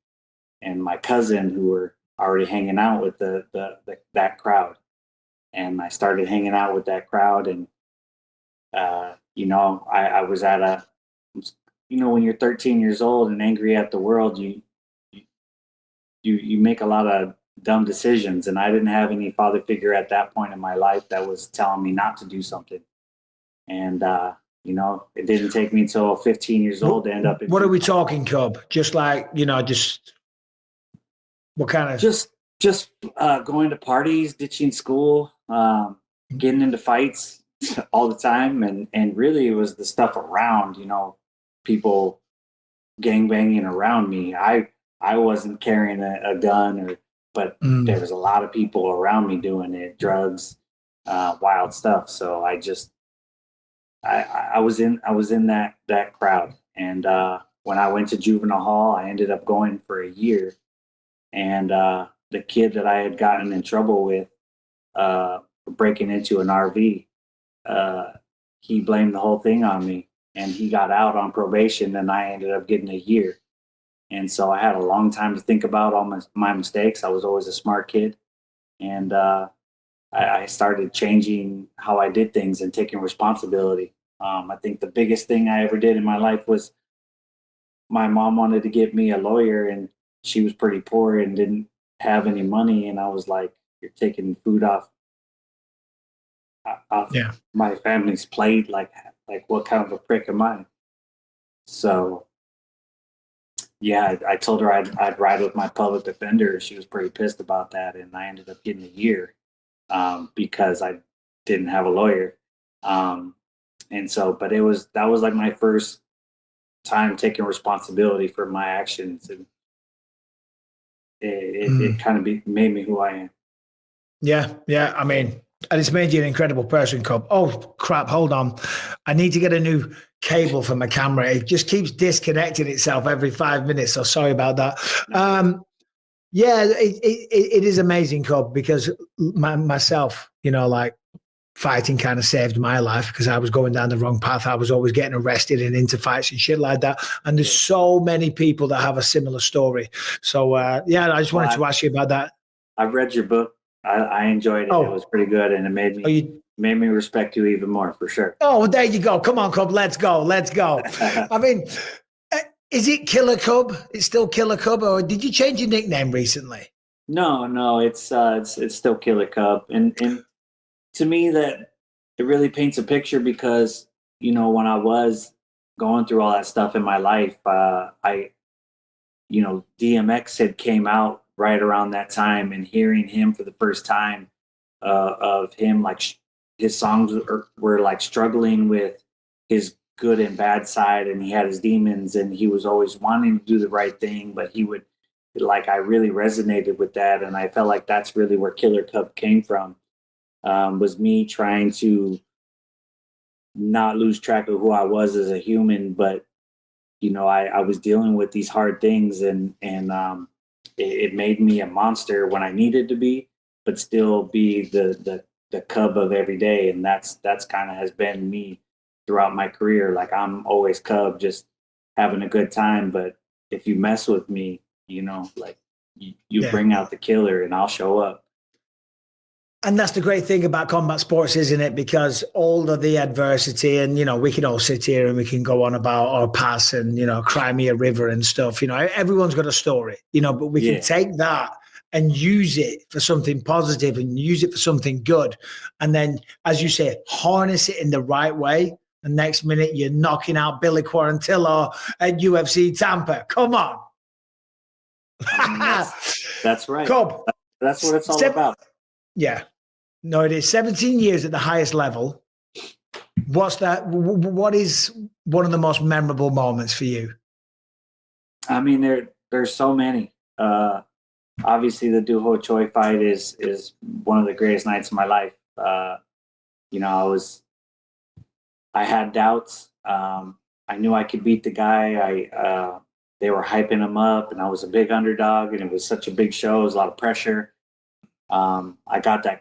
[SPEAKER 11] cousin, who were already hanging out with that crowd, and I started hanging out with that crowd, and I was at when you're 13 years old and angry at the world, you make a lot of dumb decisions. And I didn't have any father figure at that point in my life that was telling me not to do something. And, it didn't take me until 15 years old to end up in.
[SPEAKER 3] What are we talking, Cub? Just what kind of?
[SPEAKER 11] Just Just going to parties, ditching school, getting into fights all the time, and really it was the stuff around, people gangbanging around me. I wasn't carrying a gun, but there was a lot of people around me doing it, drugs, wild stuff. So I was in that crowd. And when I went to juvenile hall, I ended up going for a year. And the kid that I had gotten in trouble with breaking into an RV, he blamed the whole thing on me, and he got out on probation, and I ended up getting a year. And so I had a long time to think about all my mistakes. I was always a smart kid. And I started changing how I did things and taking responsibility. I think the biggest thing I ever did in my life was my mom wanted to get me a lawyer, and she was pretty poor and didn't have any money. And I was like, you're taking food off my family's plate. Like what kind of a prick am I? So yeah, I told her I'd ride with my public defender. She was pretty pissed about that, and I ended up getting a year because I didn't have a lawyer. And so, but that was like my first time taking responsibility for my actions, and it kind of made me who I am.
[SPEAKER 3] Yeah. I mean, and it's made you an incredible person, Cub. Oh, crap. Hold on. I need to get a new cable for my camera. It just keeps disconnecting itself every 5 minutes. So sorry about that. Yeah, it is amazing, Cub, because myself, like fighting kind of saved my life because I was going down the wrong path. I was always getting arrested and into fights and shit like that. And there's so many people that have a similar story. So, I just wanted to ask you about that.
[SPEAKER 11] I've read your book. I enjoyed it. It was pretty good, and it made me respect you even more, for sure.
[SPEAKER 3] Oh, there you go. Come on, Cub. Let's go. I mean, is it Killer Cub? It's still Killer Cub, or did you change your nickname recently?
[SPEAKER 11] No, it's still Killer Cub, and to me that it really paints a picture because when I was going through all that stuff in my life, DMX had came out right around that time, and hearing him for the first time of him, like his songs were like struggling with his good and bad side, and he had his demons, and he was always wanting to do the right thing, but he would I really resonated with that, and I felt like that's really where Killer Cub came from, was me trying to not lose track of who I was as a human, but I was dealing with these hard things, and it made me a monster when I needed to be, but still be the Cub of every day. And that's kind of has been me throughout my career. Like, I'm always Cub, just having a good time. But if you mess with me, you bring out the killer, and I'll show up.
[SPEAKER 3] And that's the great thing about combat sports, isn't it? Because all of the adversity, and, we can all sit here and we can go on about our past and, cry me a river and stuff. Everyone's got a story, but we can take that and use it for something positive and use it for something good. And then, as you say, harness it in the right way. The next minute you're knocking out Billy Quarantillo at UFC Tampa. Come on.
[SPEAKER 11] That's right.
[SPEAKER 3] Cub.
[SPEAKER 11] That's what it's all about.
[SPEAKER 3] Yeah. No, it is 17 years at the highest level. What's that? What is one of the most memorable moments for you? I
[SPEAKER 11] mean, there's so many. Obviously, the Doo Ho Choi fight is one of the greatest nights of my life. I had doubts. I knew I could beat the guy. They were hyping him up, and I was a big underdog, and it was such a big show. It was a lot of pressure. I got that.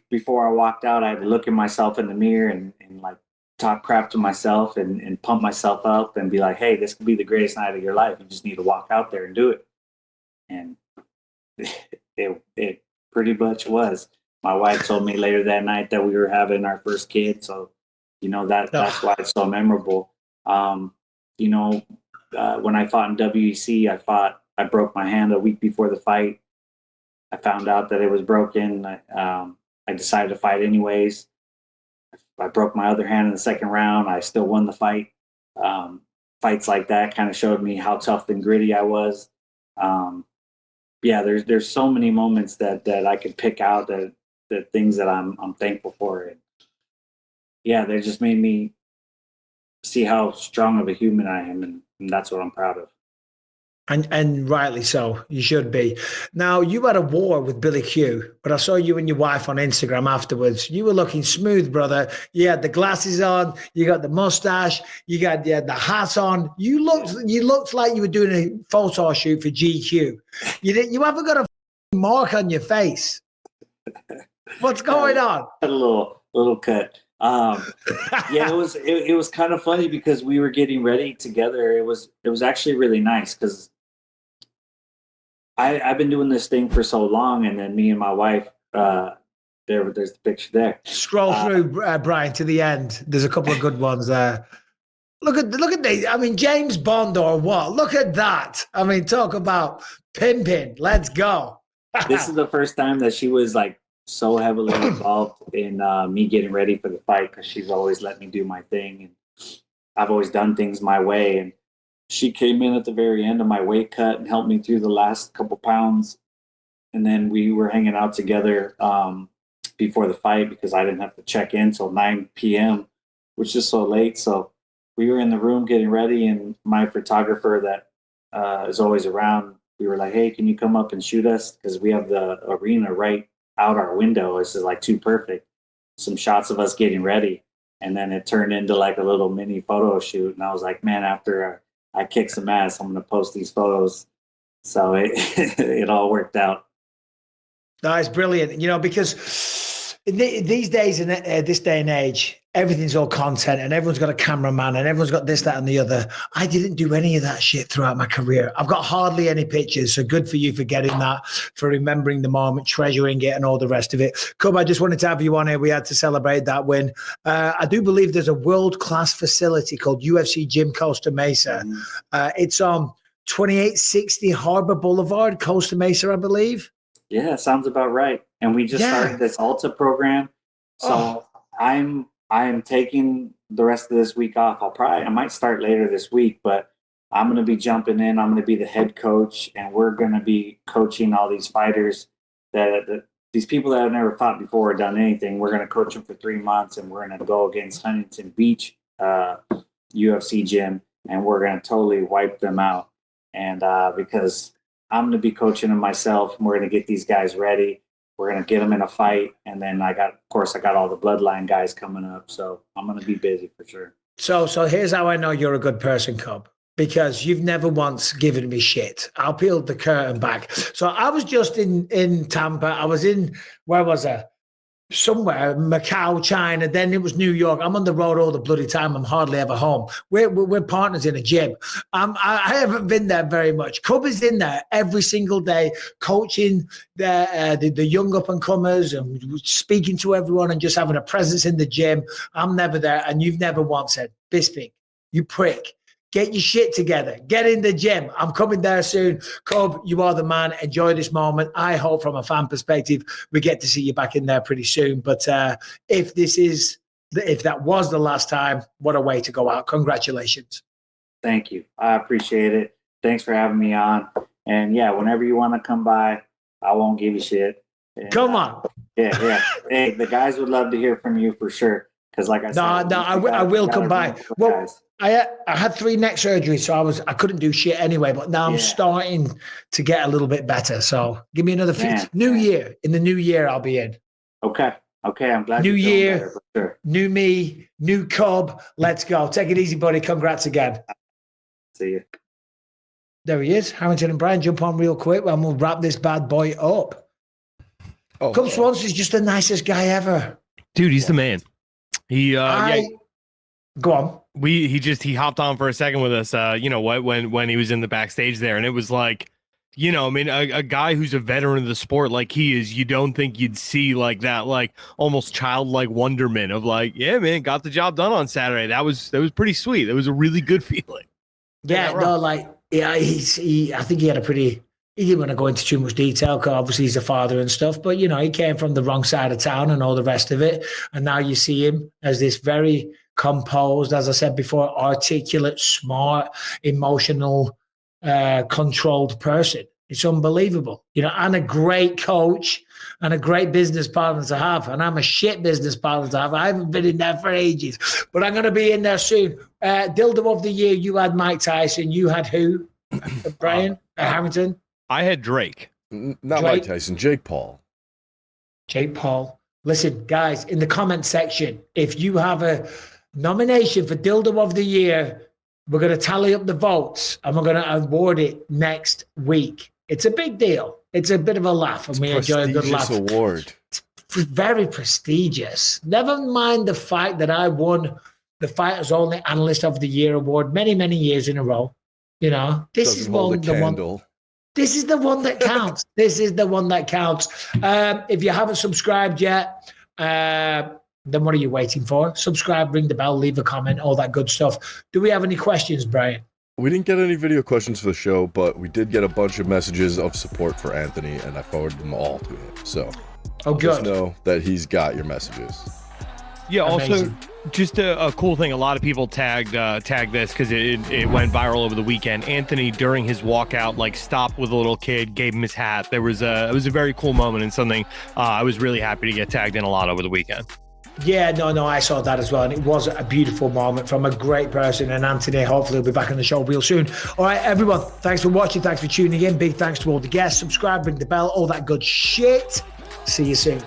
[SPEAKER 11] Before I walked out, I had to look at myself in the mirror and like talk crap to myself and pump myself up and be like, hey, this could be the greatest night of your life. You just need to walk out there and do it. And it pretty much was. My wife told me later that night that we were having our first kid. So, that's why it's so memorable. When I fought in WEC, I broke my hand a week before the fight. I found out that it was broken. I decided to fight anyways. I broke my other hand in the second round. I still won the fight. Fights like that kind of showed me how tough and gritty I was. yeah, there's so many moments that I could pick out that things that I'm thankful for. And yeah, they just made me see how strong of a human I am, and that's what I'm proud of.
[SPEAKER 3] And rightly so. You should be. Now, you had a war with Billy Q, but I saw you and your wife on Instagram afterwards. You were looking smooth, brother. You had the glasses on. You got the mustache. You got the hat on. You looked like you were doing a photo shoot for GQ. You haven't got a mark on your face. What's going on?
[SPEAKER 11] A little cut. Yeah, it was kind of funny because we were getting ready together. It was actually really nice because I've been doing this thing for so long, and then me and my wife, there's the picture there.
[SPEAKER 3] Scroll through, Brian, to the end. There's a couple of good ones there. Look at these. I mean, James Bond or what? Look at that. I mean, talk about pimping. Let's go.
[SPEAKER 11] This is the first time that she was like so heavily involved in me getting ready for the fight, because she's always let me do my thing, and I've always done things my way. And she came in at the very end of my weight cut and helped me through the last couple pounds. And then we were hanging out together before the fight because I didn't have to check in till 9 p.m., which is so late. So we were in the room getting ready, and my photographer that is always around, we were like, hey, can you come up and shoot us? Because we have the arena right out our window. This is like too perfect. Some shots of us getting ready. And then it turned into like a little mini photo shoot. And I was like, man, after I kick some ass, I'm going to post these photos. So it all worked out.
[SPEAKER 3] That's brilliant. Because these days, in this day and age, everything's all content and everyone's got a cameraman and everyone's got this, that, and the other. I didn't do any of that shit throughout my career. I've got hardly any pictures. So good for you for getting that, for remembering the moment, treasuring it, and all the rest of it. Cub, I just wanted to have you on here. We had to celebrate that win. I do believe there's a world-class facility called UFC Gym Costa Mesa. It's on 2860 Harbor Boulevard, Costa Mesa, I believe.
[SPEAKER 11] Yeah, sounds about right. And we just started this Alta program. So I am taking the rest of this week off. I might start later this week, but I'm going to be jumping in. I'm going to be the head coach, and we're going to be coaching all these fighters that these people that have never fought before or done anything. We're going to coach them for 3 months, and we're going to go against Huntington Beach UFC gym, and we're going to totally wipe them out. And because I'm going to be coaching them myself, and we're going to get these guys ready. We're going to get them in a fight. And then I got all the bloodline guys coming up. So I'm going to be busy for sure.
[SPEAKER 3] So here's how I know you're a good person, Cub, because you've never once given me shit. I'll peel the curtain back. So I was just in Tampa. I was where was I? Somewhere, Macau, China, then it was New York. I'm on the road all the bloody time. I'm hardly ever home. We're partners in a gym. I haven't been there very much. Cub is in there every single day, coaching the young up-and-comers and speaking to everyone and just having a presence in the gym. I'm never there, and you've never once said, Bisping, you prick. Get your shit together. Get in the gym. I'm coming there soon. Cub, you are the man. Enjoy this moment. I hope from a fan perspective, we get to see you back in there pretty soon. But if that was the last time, what a way to go out. Congratulations.
[SPEAKER 11] Thank you. I appreciate it. Thanks for having me on. And yeah, whenever you want to come by, I won't give you shit. And,
[SPEAKER 3] come on.
[SPEAKER 11] Yeah. Hey, the guys would love to hear from you for sure. Because like I said,
[SPEAKER 3] I will come by. Well, I had 3 neck surgeries, so I couldn't do shit anyway. But now I'm starting to get a little bit better. So give me another few. Year. In the new year, I'll be in.
[SPEAKER 11] Okay. I'm glad.
[SPEAKER 3] New year,
[SPEAKER 11] better, for sure.
[SPEAKER 3] New me, new Cub. Let's go. Take it easy, buddy. Congrats again.
[SPEAKER 11] See you.
[SPEAKER 3] There he is. Harrington and Brian, jump on real quick and we'll wrap this bad boy up. Cub Swanson's just the nicest guy ever.
[SPEAKER 6] Dude, he's the man. He
[SPEAKER 3] go on.
[SPEAKER 6] He hopped on for a second with us, when he was in the backstage there, and it was like, a guy who's a veteran of the sport like he is, you don't think you'd see like that, like almost childlike wonderment of like, yeah, man, got the job done on Saturday. That was pretty sweet. That was a really good feeling.
[SPEAKER 3] Yeah, I think he had he didn't want to go into too much detail because obviously he's a father and stuff, but he came from the wrong side of town and all the rest of it. And now you see him as this very composed, as I said before, articulate, smart, emotional, controlled person. It's unbelievable, you know, and a great coach and a great business partner to have. And I'm a shit business partner to have. I haven't been in there for ages, but I'm going to be in there soon. Dildo of the year, you had Mike Tyson. You had who? Brian Harrington?
[SPEAKER 5] I had Drake. Not Mike Tyson, Jake Paul.
[SPEAKER 3] Jake Paul. Listen, guys, in the comment section, if you have a nomination for Dildo of the Year, we're going to tally up the votes and we're going to award it next week. It's a big deal. It's a bit of a laugh, and we enjoy a good laugh.
[SPEAKER 5] Award.
[SPEAKER 3] It's very prestigious. Never mind the fact that I won the Fighters Only Analyst of the Year award many, many years in a row. You know, this is the one. This is the one that counts. This is the one that counts. If you haven't subscribed yet, then what are you waiting for? Subscribe, ring the bell, leave a comment, all that good stuff. Do we have any questions, Brian?
[SPEAKER 5] We didn't get any video questions for the show, but we did get a bunch of messages of support for Anthony, and I forwarded them all to him. So just know that he's got your messages.
[SPEAKER 6] Yeah, also, just a cool thing, a lot of people tagged this because it went viral over the weekend. Anthony, during his walkout, like stopped with a little kid, gave him his hat. It was a very cool moment and something I was really happy to get tagged in a lot over the weekend.
[SPEAKER 3] Yeah, no, I saw that as well. And it was a beautiful moment from a great person. And Anthony, hopefully, will be back on the show real soon. All right, everyone, thanks for watching. Thanks for tuning in. Big thanks to all the guests. Subscribe, ring the bell, all that good shit. See you soon.